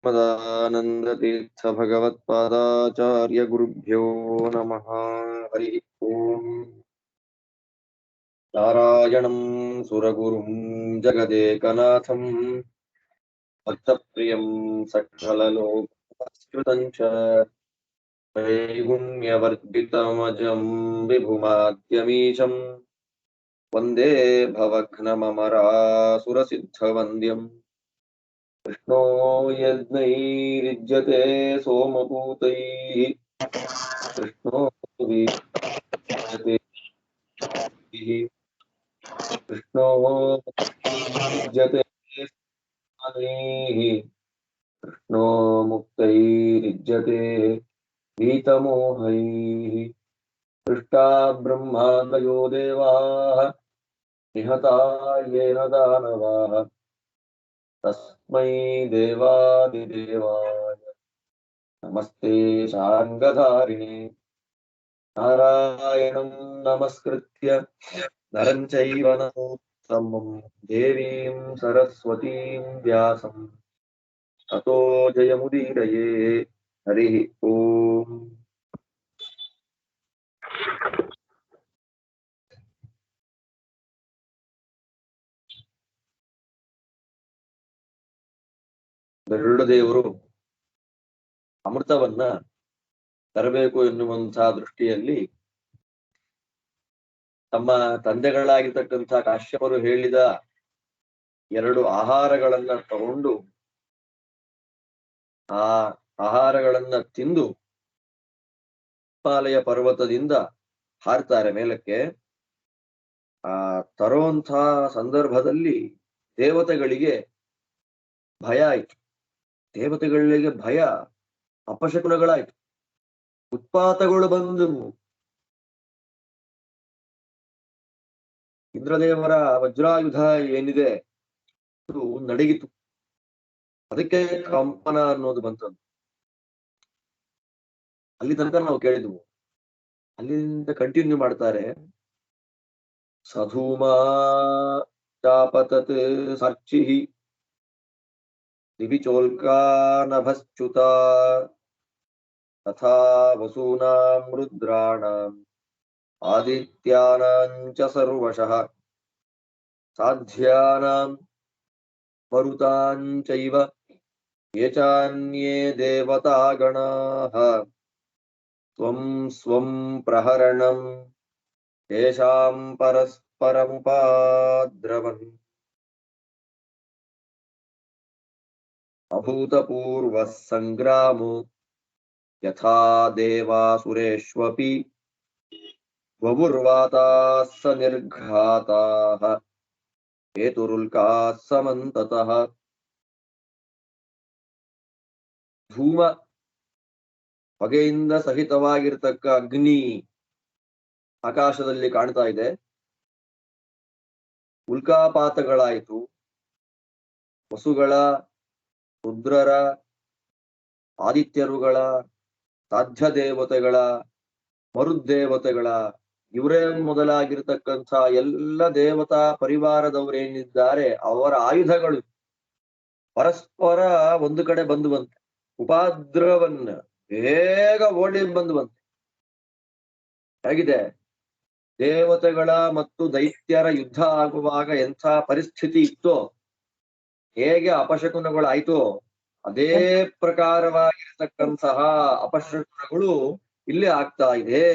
मदानंदतीर्थ भगवत्पादाचार्य गुरुभ्यो नमः। हरि ओम। नारायणं सुरगुरुं जगदेकनाथं भक्तप्रियं सकललोकनमस्कृतं च त्रैगुण्यवर्जितमजं विभुमाद्यमीशं वन्दे भवघ्नममरासुरसिद्धवन्द्यम्। कृष्णो यज्ञैर्युज्यते सोमपूतैः कृष्णो वीर्यते कृष्णो युज्यते स्नानैः कृष्णो मुक्तैर्युज्यते भीतमोहैः। दृष्टा ब्रह्मादयो देवाः निहता येन दानवाः तस्मै देवादिदेवाय नमस्ते शार्ङ्गधारिणे। नारायणं नमस्कृत्य नरं चैव नरोत्तमं देवीं सरस्वतीं व्यासं ततो जयमुदीरये। हरिः ओम्। ಗರುಡ ದೇವರು ಅಮೃತವನ್ನ ತರಬೇಕು ಎನ್ನುವಂತಹ ದೃಷ್ಟಿಯಲ್ಲಿ ತಮ್ಮ ತಂದೆಗಳಾಗಿರ್ತಕ್ಕಂಥ ಕಾಶ್ಯಪರು ಹೇಳಿದ 2 ಆಹಾರಗಳನ್ನ ತಗೊಂಡು ಆ ಆಹಾರಗಳನ್ನ ತಿಂದು ಹಿಮಾಲಯ ಪರ್ವತದಿಂದ ಹಾರ್ತಾರೆ ಮೇಲಕ್ಕೆ. ಆ ತರುವಂಥ ಸಂದರ್ಭದಲ್ಲಿ ದೇವತೆಗಳಿಗೆ ಭಯ ಆಯ್ತು. ದೇವತೆಗಳಿಗೆ ಭಯ, ಅಪಶಕುನಗಳಾಯ್ತು, ಉತ್ಪಾತಗಳು ಬಂದವು. ಇಂದ್ರದೇವರ ವಜ್ರಾಯುಧ ಏನಿದೆ ಅದು ನಡಗಿತು. ಅದಕ್ಕೆ ಕಂಪನ ಅನ್ನೋದು ಬಂತದ್ದು. ಅಲ್ಲಿ ತನಕ ನಾವು ಕೇಳಿದ್ವು. ಅಲ್ಲಿಂದ ಕಂಟಿನ್ಯೂ ಮಾಡ್ತಾರೆ. ಸಧೂಮಾ ಚಾಪತತ್ ಸರ್ಚಿಹಿ ದಿವಿಚೋಲ್ಕಾನಭಶ್ಚ್ಯುತ ತಥಾ ವಸೂನಾಂ ರುದ್ರಾಣಾಂ ಆದಿತ್ಯಾನಾಂ ಚ ಸರ್ವಶಃ ಸಾಧ್ಯಾನಾಂ ಮರುತಾಂ ಚೈವ ಯೇ ಚಾನ್ಯೇ ದೇವತಾಗಣಾಃ ತ್ವಂ ಸ್ವಂ ಪ್ರಹರಣಂ ತೇಷಾಂ ಪರಸ್ಪರಮುಪಾದ್ರವನ್ ಅಭೂತಪೂರ್ವಃ ಸಂಗ್ರಾಮೋ ಯಥಾ ದೇವಾಸುರೇಷ್ವಪಿ ವವುರ್ವಾತಾಃ ಸ ನಿರ್ಘಾತಾಃ ಹೇತುರುಲ್ಕಾಃ ಸಮಂತತಃ. ಧೂಮ, ಹೊಗೆಯಿಂದ ಸಹಿತವಾಗಿರ್ತಕ್ಕ ಅಗ್ನಿ ಆಕಾಶದಲ್ಲಿ ಕಾಣ್ತಾ ಇದೆ. ಉಲ್ಕಾಪಾತಗಳಾಯಿತು. ವಸುಗಳ, ರುದ್ರರ, ಆದಿತ್ಯರುಗಳ, ಸಾಧ್ಯ ದೇವತೆಗಳ, ಮರುದ್ದೇವತೆಗಳ, ಇವರೇ ಮೊದಲಾಗಿರ್ತಕ್ಕಂಥ ಎಲ್ಲ ದೇವತಾ ಪರಿವಾರದವರೇನಿದ್ದಾರೆ ಅವರ ಆಯುಧಗಳು ಪರಸ್ಪರ ಒಂದು ಕಡೆ ಬಂದುವಂತೆ. ಉಪಾದ್ರವನ್ನ ಬೇಗ ಓಡಿ ಬಂದುವಂತೆ. ಹೇಗಿದೆ? ದೇವತೆಗಳ ಮತ್ತು ದೈತ್ಯರ ಯುದ್ಧ ಆಗುವಾಗ ಎಂಥ ಪರಿಸ್ಥಿತಿ ಇತ್ತೋ, ಹೇಗೆ ಅಪಶಕುನಗಳಾಯ್ತೋ ಅದೇ ಪ್ರಕಾರವಾಗಿರ್ತಕ್ಕಂತಹ ಅಪಶಕುನಗಳು ಇಲ್ಲಿ ಆಗ್ತಾ ಇದೆ.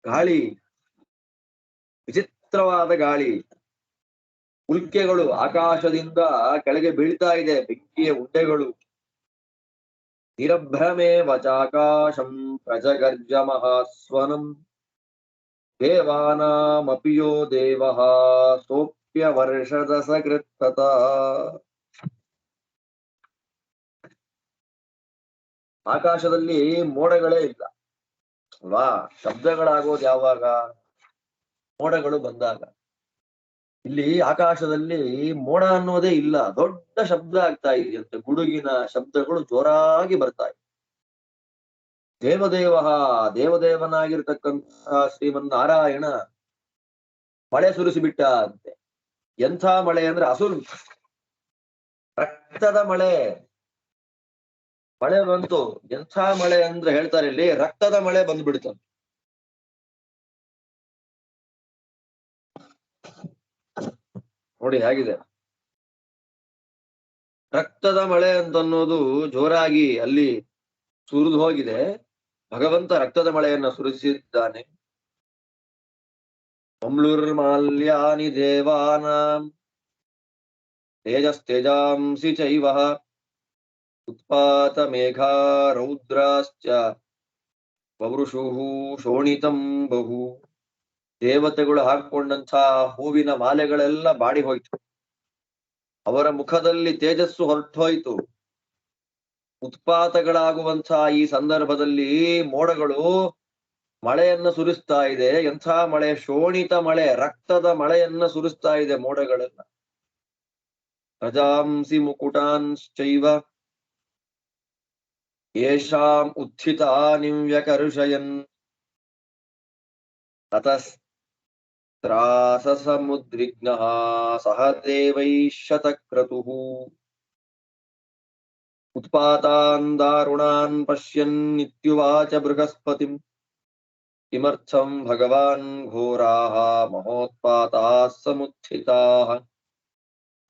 ಗಾಳಿ, ವಿಚಿತ್ರವಾದ ಗಾಳಿ, ಉಲ್ಕೆಗಳು ಆಕಾಶದಿಂದ ಕೆಳಗೆ ಬೀಳ್ತಾ ಇದೆ, ಬೆಂಕಿಯ ಉಂಡೆಗಳು. ನಿರಭ್ರಮೇ ವಚಾಕಾಶಂ ಪ್ರಜಗರ್ಜ ಮಹಾಸ್ವನಂ ದೇವಾನಾಮಪಿ ಯೋ ದೇವಃ ಸೋಪ್ಯ ವರ್ಷದ ಸಕೃತ್ತತ. ಆಕಾಶದಲ್ಲಿ ಮೋಡಗಳೇ ಇಲ್ಲ ಅಲ್ವಾ? ಶಬ್ದಗಳಾಗೋದು ಯಾವಾಗ? ಮೋಡಗಳು ಬಂದಾಗ. ಇಲ್ಲಿ ಆಕಾಶದಲ್ಲಿ ಮೋಡ ಅನ್ನೋದೇ ಇಲ್ಲ, ದೊಡ್ಡ ಶಬ್ದ ಆಗ್ತಾ ಇದೆಯಂತೆ. ಗುಡುಗಿನ ಶಬ್ದಗಳು ಜೋರಾಗಿ ಬರ್ತಾ ಇದೆ. ದೇವದೇವನಾಗಿರ್ತಕ್ಕಂತಹ ಶ್ರೀಮನ್ನಾರಾಯಣ ಮಳೆ ಸುರಿಸಿಬಿಟ್ಟ ಅಂತೆ. ಎಂಥ ಮಳೆ ಅಂದ್ರೆ ಅಸುಲ್ ರಕ್ತದ ಮಳೆ. ಮಳೆ ಬಂತು. ಎಂಥ ಮಳೆ ಅಂದ್ರೆ ಹೇಳ್ತಾರೆ ಇಲ್ಲಿ, ರಕ್ತದ ಮಳೆ ಬಂದ್ಬಿಡ್ತು. ನೋಡಿ ಹೇಗಿದೆ. ರಕ್ತದ ಮಳೆ ಅಂತನ್ನೋದು ಜೋರಾಗಿ ಅಲ್ಲಿ ಸುರಿದು ಹೋಗಿದೆ. ಭಗವಂತ ರಕ್ತದ ಮಳೆಯನ್ನ ಸುರಿಸಿದ್ದಾನೆ. ಮಾಲ್ಯಾನಿ ದೇವಾನಾಂ ತೇಜಸ್ತೇಜಾಂಸಿ ಚೈವ ಉತ್ಪಾತ ಮೇಘಾ ರೌದ್ರಾಶ್ಚ ವವೃಷುಃ ಶೋಣಿತಂ ಬಹು. ದೇವತೆಗಳು ಹಾಕೊಂಡಂತ ಹೂವಿನ ಮಾಲೆಗಳೆಲ್ಲ ಬಾಡಿ ಹೋಯ್ತು. ಅವರ ಮುಖದಲ್ಲಿ ತೇಜಸ್ಸು ಹೊರಟೋಯ್ತು. ಉತ್ಪಾತಗಳಾಗುವಂತಹ ಈ ಸಂದರ್ಭದಲ್ಲಿ ಮೋಡಗಳು ಮಳೆಯನ್ನ ಸುರಿಸ್ತಾ ಇದೆ. ಎಂಥ ಮಳೆ? ಶೋಣಿತ ಮಳೆ, ರಕ್ತದ ಮಳೆಯನ್ನ ಸುರಿಸ್ತಾ ಇದೆ ಮೋಡಗಳೆಲ್ಲ. ರಜಾಂಸಿ ಮುಕುಟಾಂಶ್ಚೈವ ಯೇಷಾಂ ಉತ್ಥಿತಾನಿಂ ವ್ಯಕರ್ಷಯನ್ ತತಸ್ತ್ರಾಸಸಮುದ್ವಿಗ್ನಃ ಸಹ ದೇವೈಃ ಉತ್ಪಾತಾನ್ ದಾರುಣಾನ್ ಪಶ್ಯನ್ನಿತ್ಯುವಾಚ ಬೃಹಸ್ಪತಿಂ ಕಿಮರ್ಥಂ ಭಗವಾನ್ ಘೋರಾಃ ಮಹೋತ್ಪಾತಾಃ ಸಮುತ್ಥಿತಾಃ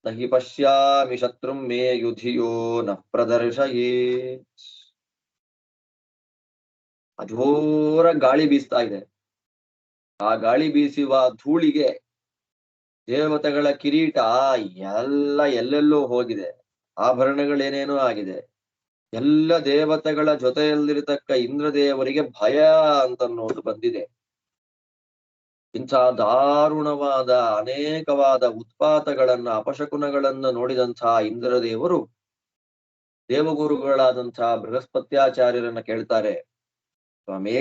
ನ ಹಿ ಪಶ್ಯಾಮಿ ಶತ್ರುಂ ಮೇ ಯುಧಿಯೋ ನ ಪ್ರದರ್ಶಯೇತ್. ಅಜೋರ ಗಾಳಿ ಬೀಸ್ತಾ ಇದೆ. ಆ ಗಾಳಿ ಬೀಸುವ ಧೂಳಿಗೆ ದೇವತೆಗಳ ಕಿರೀಟ ಎಲ್ಲೆಲ್ಲೋ ಹೋಗಿದೆ. ಆಭರಣಗಳೇನೇನೋ ಆಗಿದೆ. ಎಲ್ಲ ದೇವತೆಗಳ ಜೊತೆಯಲ್ಲಿರತಕ್ಕ ಇಂದ್ರದೇವರಿಗೆ ಭಯ ಅಂತನ್ನೋದು ಬಂದಿದೆ. ಇಂಥ ದಾರುಣವಾದ ಅನೇಕವಾದ ಉತ್ಪಾತಗಳನ್ನ, ಅಪಶಕುನಗಳನ್ನ ನೋಡಿದಂತಹ ಇಂದ್ರದೇವರು ದೇವಗುರುಗಳಾದಂತಹ ಬೃಹಸ್ಪತ್ಯಾಚಾರ್ಯರನ್ನ ಕೇಳ್ತಾರೆ, ಸ್ವಾಮಿ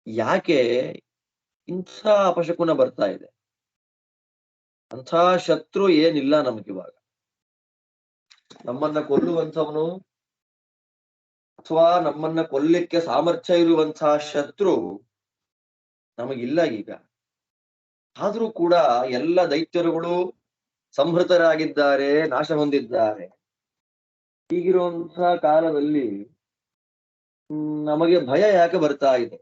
ಯಾಕೆ ಇಂಥ ಅಪಶಕುನ ಬರ್ತಾ ಇದೆ? ಅಂಥ ಶತ್ರು ಏನಿಲ್ಲ ನಮಗಿವಾಗ. ನಮ್ಮನ್ನ ಕೊಲ್ಲುವಂಥವನು ಅಥವಾ ನಮ್ಮನ್ನ ಕೊಲ್ಲಿಕ್ಕೆ ಸಾಮರ್ಥ್ಯ ಇರುವಂತಹ ಶತ್ರು ನಮಗಿಲ್ಲ ಈಗ. ಆದ್ರೂ ಕೂಡ ಎಲ್ಲ ದೈತ್ಯರುಗಳು ಸಂಹೃತರಾಗಿದ್ದಾರೆ, ನಾಶ ಹೊಂದಿದ್ದಾರೆ. ಹೀಗಿರುವಂತಹ ಕಾಲದಲ್ಲಿ ನಮಗೆ ಭಯ ಯಾಕೆ ಬರ್ತಾ ಇದೆ?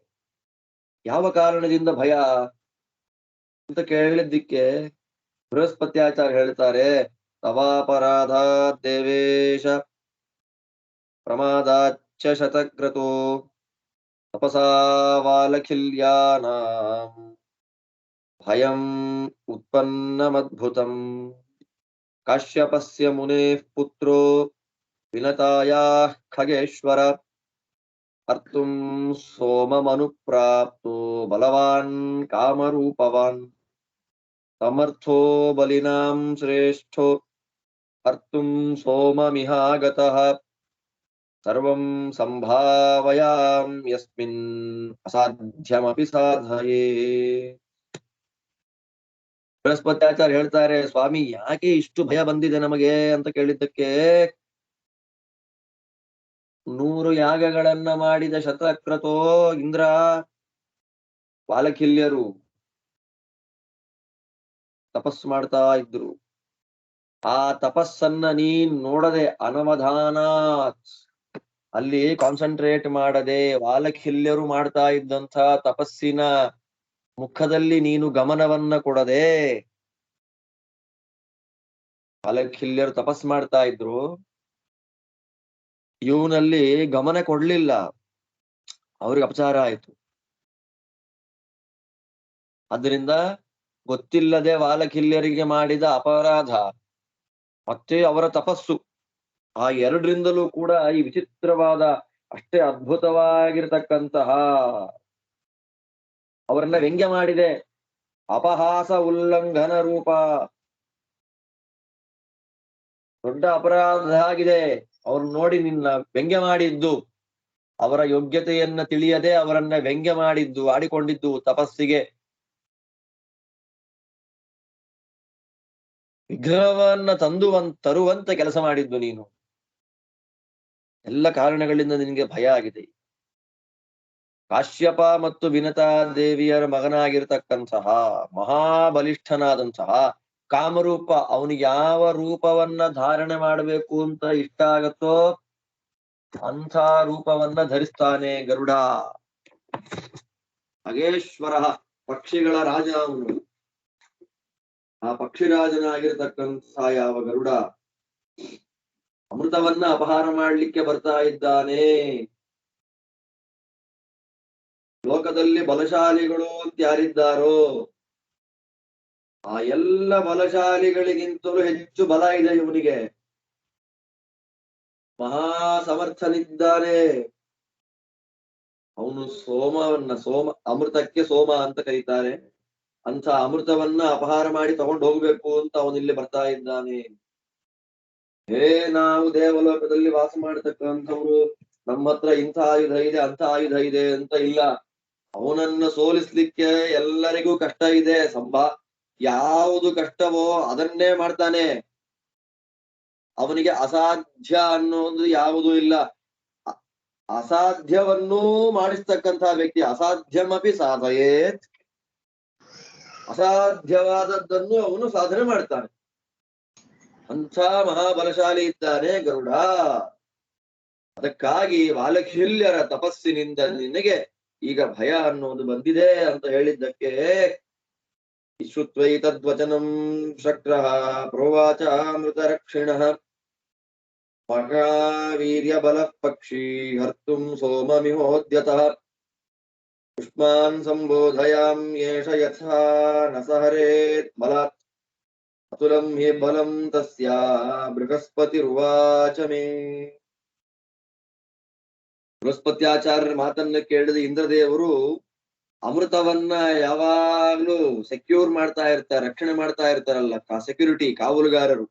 ಯಾವ ಕಾರಣದಿಂದ ಭಯ ಅಂತ ಕೇಳಿದ್ದಕ್ಕೆ ಬೃಹಸ್ಪತ್ಯಾಚಾರ್ಯ ಹೇಳ್ತಾರೆ, ತವಾಪರಾಧ ದೇವೇಶ ಪ್ರಮಾದಾಚ್ಚ ಶತಕ್ರತೋ ತಪಸಾ ವಾಲಖಿಲ್ಯಾನಾಂ ಭಯಂ ಉತ್ಪನ್ನಮದ್ಭುತಂ ಕಾಶ್ಯಪಸ್ಯ ಮುನೇಃ ಪುತ್ರೋ ವಿನತಾಯಾಃ ಖಗೇಶ್ವರ ಅರ್ತುಂ ಸೋಮಮನುಪ್ರಾಪ್ತೋ ಬಲವಾನ್ ಕಾಮರೂಪವಾನ್ ಸಮರ್ಥೋ ಬಲಿನಾಂ ಶ್ರೇಷ್ಠೋ ಅರ್ತುಂ ಸೋಮಮಿಹಾಗತಃ ಸರ್ವಂ ಸಂಭಾವಯಾಂ ಯಸ್ಮಿನ್ ಅಸಾಧ್ಯಮಪಿ ಸಾಧಯೇ. ಬೃಹಸ್ಪತ್ಯಾಚಾರ್ಯ ಹೇಳ್ತಾರೆ, ಸ್ವಾಮಿ ಯಾಕೆ ಇಷ್ಟು ಭಯ ಬಂದಿದೆ ನಮಗೆ ಅಂತ ಕೇಳಿದ್ದಕ್ಕೆ, 100 ಯಾಗಗಳನ್ನ ಮಾಡಿದ ಶತಕ್ರತೋ ಇಂದ್ರ ವಾಲಖಿಲ್ಯರು ತಪಸ್ಸು ಮಾಡ್ತಾ ಇದ್ರು. ಆ ತಪಸ್ಸನ್ನ ನೀನ್ ನೋಡದೆ ಅನವಧಾನಾತ್, ಅಲ್ಲಿ ಕಾನ್ಸಂಟ್ರೇಟ್ ಮಾಡದೆ ವಾಲಖಿಲ್ಯರು ಮಾಡ್ತಾ ಇದ್ದಂಥ ತಪಸ್ಸಿನ ಮುಖದಲ್ಲಿ ನೀನು ಗಮನವನ್ನ ಕೊಡದೆ, ವಾಲಖಿಲ್ಯರು ತಪಸ್ ಮಾಡ್ತಾ ಇದ್ರು, ಇವನಲ್ಲಿ ಗಮನ ಕೊಡ್ಲಿಲ್ಲ, ಅವ್ರಿಗೆ ಅಪಚಾರ ಆಯ್ತು. ಅದರಿಂದ ಗೊತ್ತಿಲ್ಲದೆ ವಾಲಖಿಲ್ಯರಿಗೆ ಮಾಡಿದ ಅಪರಾಧ ಮತ್ತೆ ಅವರ ತಪಸ್ಸು, ಆ ಎರಡರಿಂದಲೂ ಕೂಡ ಈ ವಿಚಿತ್ರವಾದ ಅಷ್ಟೇ ಅದ್ಭುತವಾಗಿರ್ತಕ್ಕಂತಹ ಅವರನ್ನ ವ್ಯಂಗ್ಯ ಮಾಡಿದೆ. ಅಪಹಾಸ ಉಲ್ಲಂಘನ ರೂಪ, ದೊಡ್ಡ ಅಪರಾಧ ಆಗಿದೆ. ಅವ್ರನ್ನ ನೋಡಿ ನಿನ್ನ ವ್ಯಂಗ್ಯ ಮಾಡಿದ್ದು, ಅವರ ಯೋಗ್ಯತೆಯನ್ನ ತಿಳಿಯದೆ ಅವರನ್ನ ವ್ಯಂಗ್ಯ ಮಾಡಿದ್ದು, ಆಡಿಕೊಂಡಿದ್ದು, ತಪಸ್ಸಿಗೆ ವಿಗ್ರಹವನ್ನ ತರುವಂತ ಕೆಲಸ ಮಾಡಿದ್ದು ನೀನು. ಎಲ್ಲ ಕಾರಣಗಳಿಂದ ನಿನಗೆ ಭಯ ಆಗಿದೆ. ಕಾಶ್ಯಪ ಮತ್ತು ವಿನತಾ ದೇವಿಯರ ಮಗನಾಗಿರ್ತಕ್ಕಂತಹ ಮಹಾಬಲಿಷ್ಠನಾದಂತಹ ಕಾಮರೂಪ, ಅವನಿಗೆ ಯಾವ ರೂಪವನ್ನ ಧಾರಣೆ ಮಾಡಬೇಕು ಅಂತ ಇಷ್ಟ ಆಗತ್ತೋ ಅಂಥ ರೂಪವನ್ನ ಧರಿಸ್ತಾನೆ ಗರುಡ. ಅಗೇಶ್ವರ, ಪಕ್ಷಿಗಳ ರಾಜ ಅವನು. ಆ ಪಕ್ಷಿರಾಜನಾಗಿರ್ತಕ್ಕಂಥ ಯಾವ ಗರುಡ ಅಮೃತವನ್ನ ಅಪಹಾರ ಮಾಡ್ಲಿಕ್ಕೆ ಬರ್ತಾ ಇದ್ದಾನೆ. ಲೋಕದಲ್ಲಿ ಬಲಶಾಲಿಗಳು ಅಂತ ಯಾರಿದ್ದಾರೋ ಆ ಎಲ್ಲ ಬಲಶಾಲಿಗಳಿಗಿಂತಲೂ ಹೆಚ್ಚು ಬಲ ಇದೆ ಇವನಿಗೆ. ಮಹಾ ಸಮರ್ಥನಿದ್ದಾನೆ ಅವನು. ಸೋಮ ಅಮೃತಕ್ಕೆ ಸೋಮ ಅಂತ ಕರೀತಾರೆ. ಅಂತ ಅಮೃತವನ್ನ ಅಪಹಾರ ಮಾಡಿ ತಗೊಂಡು ಹೋಗ್ಬೇಕು ಅಂತ ಅವನಿಲ್ಲಿ ಬರ್ತಾ ಇದ್ದಾನೆ. ನಾವು ದೇವಲೋಕದಲ್ಲಿ ವಾಸ ಮಾಡತಕ್ಕಂಥವ್ರು ನಮ್ಮ ಹತ್ರ ಇಂಥ ಆಯುಧ ಇದೆ ಅಂಥ ಆಯುಧ ಇದೆ ಅಂತ ಇಲ್ಲ. ಅವನನ್ನ ಸೋಲಿಸ್ಲಿಕ್ಕೆ ಎಲ್ಲರಿಗೂ ಕಷ್ಟ ಇದೆ. ಯಾವುದು ಕಷ್ಟವೋ ಅದನ್ನೇ ಮಾಡ್ತಾನೆ. ಅವನಿಗೆ ಅಸಾಧ್ಯ ಅನ್ನೋದು ಯಾವುದೂ ಇಲ್ಲ. ಅಸಾಧ್ಯವನ್ನೂ ಮಾಡಿಸ್ತಕ್ಕಂಥ ವ್ಯಕ್ತಿ. ಅಸಾಧ್ಯವಪಿ ಸಾಧಯೇತ್, ಅಸಾಧ್ಯವಾದದ್ದನ್ನು ಅವನು ಸಾಧನೆ ಮಾಡ್ತಾನೆ. ಅಂಥ ಮಹಾಬಲಶಾಲಿ ಇದ್ದಾನೆ ಗರುಡ. ಅದಕ್ಕಾಗಿ ವಾಲಖಿಲ್ಯರ ತಪಸ್ಸಿನಿಂದ ನಿನಗೆ ಈಗ ಭಯ ಅನ್ನೋದು ಬಂದಿದೆ ಅಂತ ಹೇಳಿದ್ದಕ್ಕೆ ಶ್ರುತ್ವೈತದ್ವಚನಂ ಶಕ್ರಃ ಪ್ರೋವಾಚ ಅಮೃತರಕ್ಷಿಣಃ ಮಹಾವೀರ್ಯ ಬಲ ಪಕ್ಷಿ ಹರ್ತುಂ ಸೋಮಮಿಹೋದ್ಯತಃ ಪುಷ್ಮಾನ್ ಸಂಬೋಧಯಾಂ ಯೇಷ ಯಥಾ ನ ಸಹರೇತ್ ಬಲಾತ್ ಅತುಲಂ ಹಿ ಬಲಂ ತಸ್ಯ ಬೃಹಸ್ಪತಿರುವಾಚ ಮೇ. ಬೃಹಸ್ಪತ್ಯಾಚಾರ್ಯರ ಮಾತನ್ನ ಕೇಳಿದ ಇಂದ್ರದೇವರು ಅಮೃತವನ್ನ ಯಾವಾಗ್ಲೂ ಸೆಕ್ಯೂರ್ ಮಾಡ್ತಾ ಇರ್ತಾರೆ, ರಕ್ಷಣೆ ಮಾಡ್ತಾ ಇರ್ತಾರಲ್ಲ, ಸೆಕ್ಯೂರಿಟಿ ಕಾವಲುಗಾರರು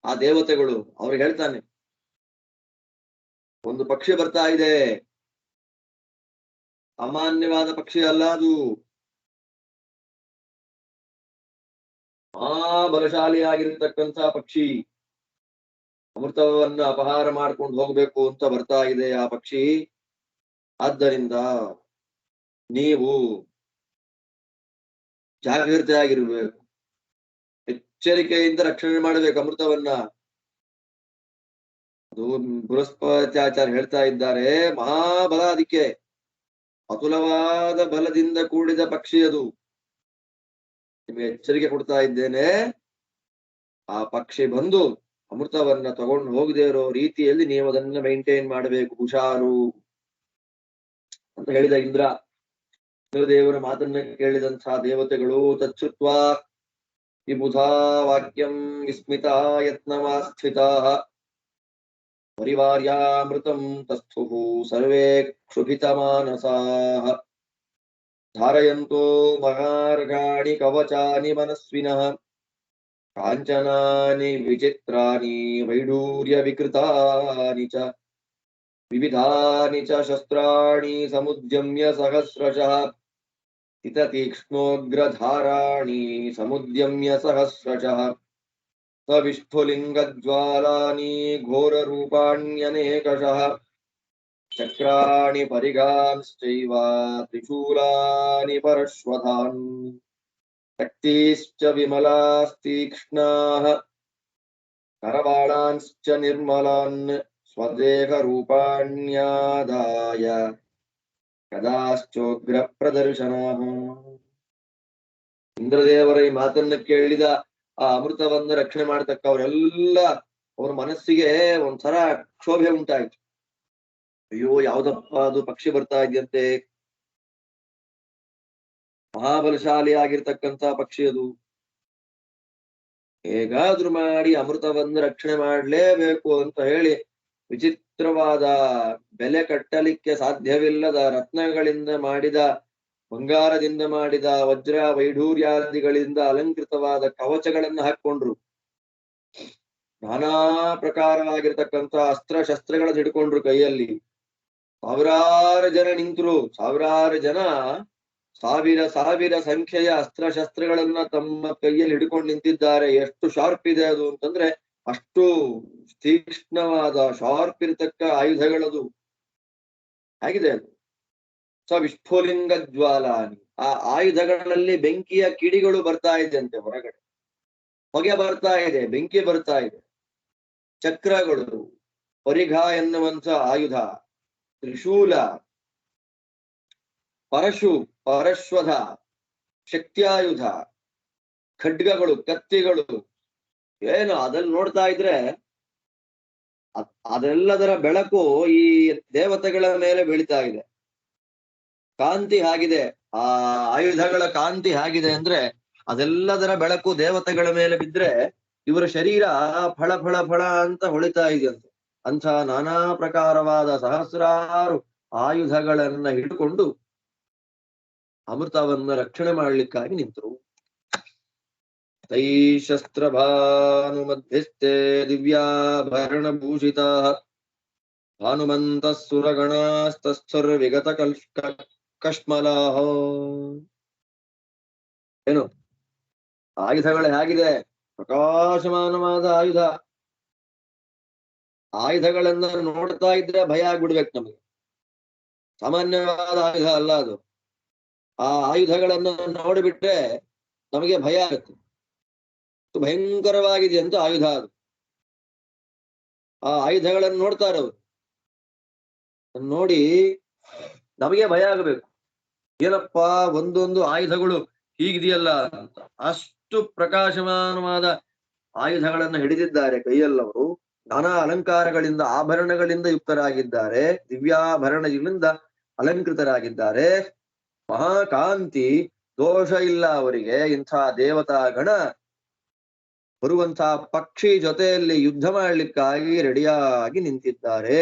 ಆ ದೇವತೆಗಳು. ಅವ್ರಿಗೆ ಹೇಳ್ತಾನೆ, ಒಂದು ಪಕ್ಷಿ ಬರ್ತಾ ಇದೆ, ಸಾಮಾನ್ಯವಾದ ಪಕ್ಷಿ ಅಲ್ಲ ಅದು, ಬಲಶಾಲಿಯಾಗಿರ್ತಕ್ಕಂಥ ಪಕ್ಷಿ. ಅಮೃತವನ್ನ ಅಪಹಾರ ಮಾಡ್ಕೊಂಡು ಹೋಗ್ಬೇಕು ಅಂತ ಬರ್ತಾ ಇದೆ ಆ ಪಕ್ಷಿ. ಆದ್ದರಿಂದ ನೀವು ಜಾಗೃತೆಯಾಗಿರ್ಬೇಕು, ಎಚ್ಚರಿಕೆಯಿಂದ ರಕ್ಷಣೆ ಮಾಡಬೇಕು ಅಮೃತವನ್ನ. ಅದು ಬೃಹಸ್ಪತ್ಯಾಚಾರ್ಯ ಹೇಳ್ತಾ ಇದ್ದಾರೆ, ಮಹಾಬಲ, ಅದಕ್ಕೆ ಅತುಲವಾದ ಬಲದಿಂದ ಕೂಡಿದ ಪಕ್ಷಿ ಅದು. ನಿಮಗೆ ಎಚ್ಚರಿಕೆ ಕೊಡ್ತಾ ಇದ್ದೇನೆ, ಆ ಪಕ್ಷಿ ಬಂದು ಅಮೃತವನ್ನ ತಗೊಂಡು ಹೋಗದೆ ಇರೋ ರೀತಿಯಲ್ಲಿ ನೀವು ಅದನ್ನ ಮೈಂಟೈನ್ ಮಾಡಬೇಕು, ಹುಷಾರು ಅಂತ ಹೇಳಿದ ಇಂದ್ರ. ದೇವರ ಮಾತನ್ನ ಕೇಳಿದಂತಹ ದೇವತೆಗಳು ತಚ್ಛುತ್ವ ವಿಬುಧಾ ವಾಕ್ಯಂ ವಿಸ್ಮಿತಾ ಯತ್ನಮಾಸ್ಥಿತಾ ಪರಿವಾರ್ಯಾಮೃತಂ ತಸ್ಥುಃ ಸರ್ವೇ ಕ್ಷುಭಿತಮಾನಸಾಃ ಧಾರಯಂತೋ ಮಹಾರ್ಗಾಣಿ ಕವಚಾನಿ ಮನಸ್ವಿನಃ ಕಾಂಚನಾನಿ ವಿಚಿತ್ರಾನಿ ವೈಡೂರ್ಯ ವಿಕೃತಾನಿ ಚ ವಿವಿಧಾನಿ ಚ ಶಸ್ತ್ರಾಣಿ ಸಮುದ್ಯಮ್ಯ ಸಹಸ್ರಶಃ ತೀಕ್ಷ್ಣೋಗ್ರಧಾರಾಣಿ ಸಮುದ್ಯಮ್ಯ ಸಹಸ್ರಶಃ ಸವಿಷ್ಠುಲಿಂಗಜ್ವಾಲಾನಿ ಘೋರರೂಪಾಣ್ಯನೇಕಶಃ ಚಕ್ರಾಣಿ ಪರಿಗಾಂಶ್ಚೈವ ತ್ರಿಶೂಲಾನಿ ಪರಶ್ವಧಾನ್ ಶಕ್ತಿಶ್ಚ ವಿಮಲಾಸ್ತೀಕ್ಷ್ಣಾಃ ಕರವಾಳಾಂಶ್ಚ ನಿರ್ಮಲಾನ್ ಸ್ವದೇಹ ರೂಪಾಣ್ಯಾದಾಯ ಕದಾಶ್ಚೋಗ್ರ ಪ್ರದರ್ಶನಾಃ. ಇಂದ್ರದೇವರ ಈ ಮಾತನ್ನ ಕೇಳಿದ ಆ ಅಮೃತವನ್ನು ರಕ್ಷಣೆ ಮಾಡತಕ್ಕವರೆಲ್ಲ ಅವ್ರ ಮನಸ್ಸಿಗೆ ಒಂಥರ ಕ್ಷೋಭೆ ಉಂಟಾಯ್ತು. ಅಯ್ಯೋ, ಯಾವ್ದಪ್ಪ ಅದು ಪಕ್ಷಿ ಬರ್ತಾ ಇದೆಯಂತೆ, ಮಹಾಬಲಶಾಲಿ ಆಗಿರ್ತಕ್ಕಂಥ ಪಕ್ಷಿ ಅದು. ಹೇಗಾದ್ರೂ ಮಾಡಿ ಅಮೃತವನ್ನು ರಕ್ಷಣೆ ಮಾಡ್ಲೇಬೇಕು ಅಂತ ಹೇಳಿ ವಿಚಿತ್ರವಾದ, ಬೆಲೆ ಕಟ್ಟಲಿಕ್ಕೆ ಸಾಧ್ಯವಿಲ್ಲದ ರತ್ನಗಳಿಂದ ಮಾಡಿದ, ಬಂಗಾರದಿಂದ ಮಾಡಿದ, ವಜ್ರ ವೈಢೂರ್ಯಾದಿಗಳಿಂದ ಅಲಂಕೃತವಾದ ಕವಚಗಳನ್ನ ಹಾಕೊಂಡ್ರು. ನಾನಾ ಪ್ರಕಾರವಾಗಿರ್ತಕ್ಕಂಥ ಅಸ್ತ್ರ ಶಸ್ತ್ರಗಳನ್ನ ಹಿಡ್ಕೊಂಡ್ರು ಕೈಯಲ್ಲಿ. ಸಾವಿರಾರು ಜನ ನಿಂತರು. ಸಾವಿರಾರು ಜನ ಸಾವಿರ ಸಂಖ್ಯೆಯ ಅಸ್ತ್ರಶಸ್ತ್ರಗಳನ್ನ ತಮ್ಮ ಕೈಯಲ್ಲಿ ಹಿಡ್ಕೊಂಡು ನಿಂತಿದ್ದಾರೆ. ಎಷ್ಟು ಶಾರ್ಪ್ ಇದೆ ಅದು ಅಂತಂದ್ರೆ ಅಷ್ಟು ತೀಕ್ಷ್ಣವಾದ ಶಾರ್ಪ್ ಇರತಕ್ಕ ಆಯುಧಗಳದು ಆಗಿದೆ ಅದು. ವಿಸ್ಫುಲಿಂಗ ಜ್ವಾಲಾನಿ, ಆ ಆಯುಧಗಳಲ್ಲಿ ಬೆಂಕಿಯ ಕಿಡಿಗಳು ಬರ್ತಾ ಇದೆ ಅಂತೆ, ಹೊರಗಡೆ ಹೊಗೆ ಬರ್ತಾ ಇದೆ, ಬೆಂಕಿ ಬರ್ತಾ ಇದೆ. ಚಕ್ರಗಳು, ಪರಿಘ ಎನ್ನುವಂತ ಆಯುಧ, ತ್ರಿಶೂಲ, ಪರಶು, ಪರಶ್ವಧ, ಶಕ್ತಿಯಾಯುಧ, ಖಡ್ಗಗಳು, ಕತ್ತಿಗಳು, ಏನು ಅದನ್ನ ನೋಡ್ತಾ ಇದ್ರೆ ಅದೆಲ್ಲದರ ಬೆಳಕು ಈ ದೇವತೆಗಳ ಮೇಲೆ ಬೀಳ್ತಾ ಇದೆ. ಕಾಂತಿ ಆಗಿದೆ, ಆ ಆಯುಧಗಳ ಕಾಂತಿ ಆಗಿದೆ ಅಂದ್ರೆ ಅದೆಲ್ಲದರ ಬೆಳಕು ದೇವತೆಗಳ ಮೇಲೆ ಬಿದ್ರೆ ಇವರ ಶರೀರ ಫಳ ಫಳ ಫಳ ಅಂತ ಹೊಳಿತಾ ಇದೆಯಂತೆ. ಅಂಥ ನಾನಾ ಪ್ರಕಾರವಾದ ಸಹಸ್ರಾರು ಆಯುಧಗಳನ್ನ ಹಿಡ್ಕೊಂಡು ಅಮೃತವನ್ನ ರಕ್ಷಣೆ ಮಾಡ್ಲಿಕ್ಕಾಗಿ ನಿಂತರು. ತೈ ಶಸ್ತ್ರಭಾನುಮಧ್ಯಸ್ಥೆ ದಿವ್ಯಾಭರಣಭೂಷಿತ ಭಾನುಮಂತಃ ಸುರಗಣಾಸ್ತಸ್ಥುರ್ವಿಗತ ಕಶ್ಮಲಾಹ. ಏನು ಆಯುಧಗಳು ಹೇಗಿದೆ? ಪ್ರಕಾಶಮಾನವಾದ ಆಯುಧ. ಆಯುಧಗಳನ್ನ ನೋಡ್ತಾ ಇದ್ರೆ ಭಯ ಆಗ್ಬಿಡ್ಬೇಕು ನಮಗೆ. ಸಾಮಾನ್ಯವಾದ ಆಯುಧ ಅಲ್ಲ ಅದು. ಆ ಆಯುಧಗಳನ್ನ ನೋಡಿಬಿಟ್ರೆ ನಮಗೆ ಭಯ ಆಗುತ್ತೆ. ಭಯಂಕರವಾಗಿದೆ ಅಂತ ಆಯುಧ ಅದು. ಆ ಆಯುಧಗಳನ್ನು ನೋಡ್ತಾರೆ ಅವರು, ನೋಡಿ ನಮಗೆ ಭಯ ಆಗಬೇಕು. ಏನಪ್ಪಾ ಒಂದೊಂದು ಆಯುಧಗಳು ಹೀಗಿದೆಯಲ್ಲ ಅಂತ. ಅಷ್ಟು ಪ್ರಕಾಶಮಾನವಾದ ಆಯುಧಗಳನ್ನ ಹಿಡಿದಿದ್ದಾರೆ ಕೈಯಲ್ಲವರು. ನಾನಾ ಅಲಂಕಾರಗಳಿಂದ, ಆಭರಣಗಳಿಂದ ಯುಕ್ತರಾಗಿದ್ದಾರೆ, ದಿವ್ಯಾಭರಣಗಳಿಂದ ಅಲಂಕೃತರಾಗಿದ್ದಾರೆ. ಮಹಾಕಾಂತಿ, ದೋಷ ಇಲ್ಲ ಅವರಿಗೆ. ಇಂಥ ದೇವತಾ ಗಣ ಬರುವಂತ ಪಕ್ಷಿ ಜೊತೆಯಲ್ಲಿ ಯುದ್ಧ ಮಾಡ್ಲಿಕ್ಕಾಗಿ ರೆಡಿಯಾಗಿ ನಿಂತಿದ್ದಾರೆ.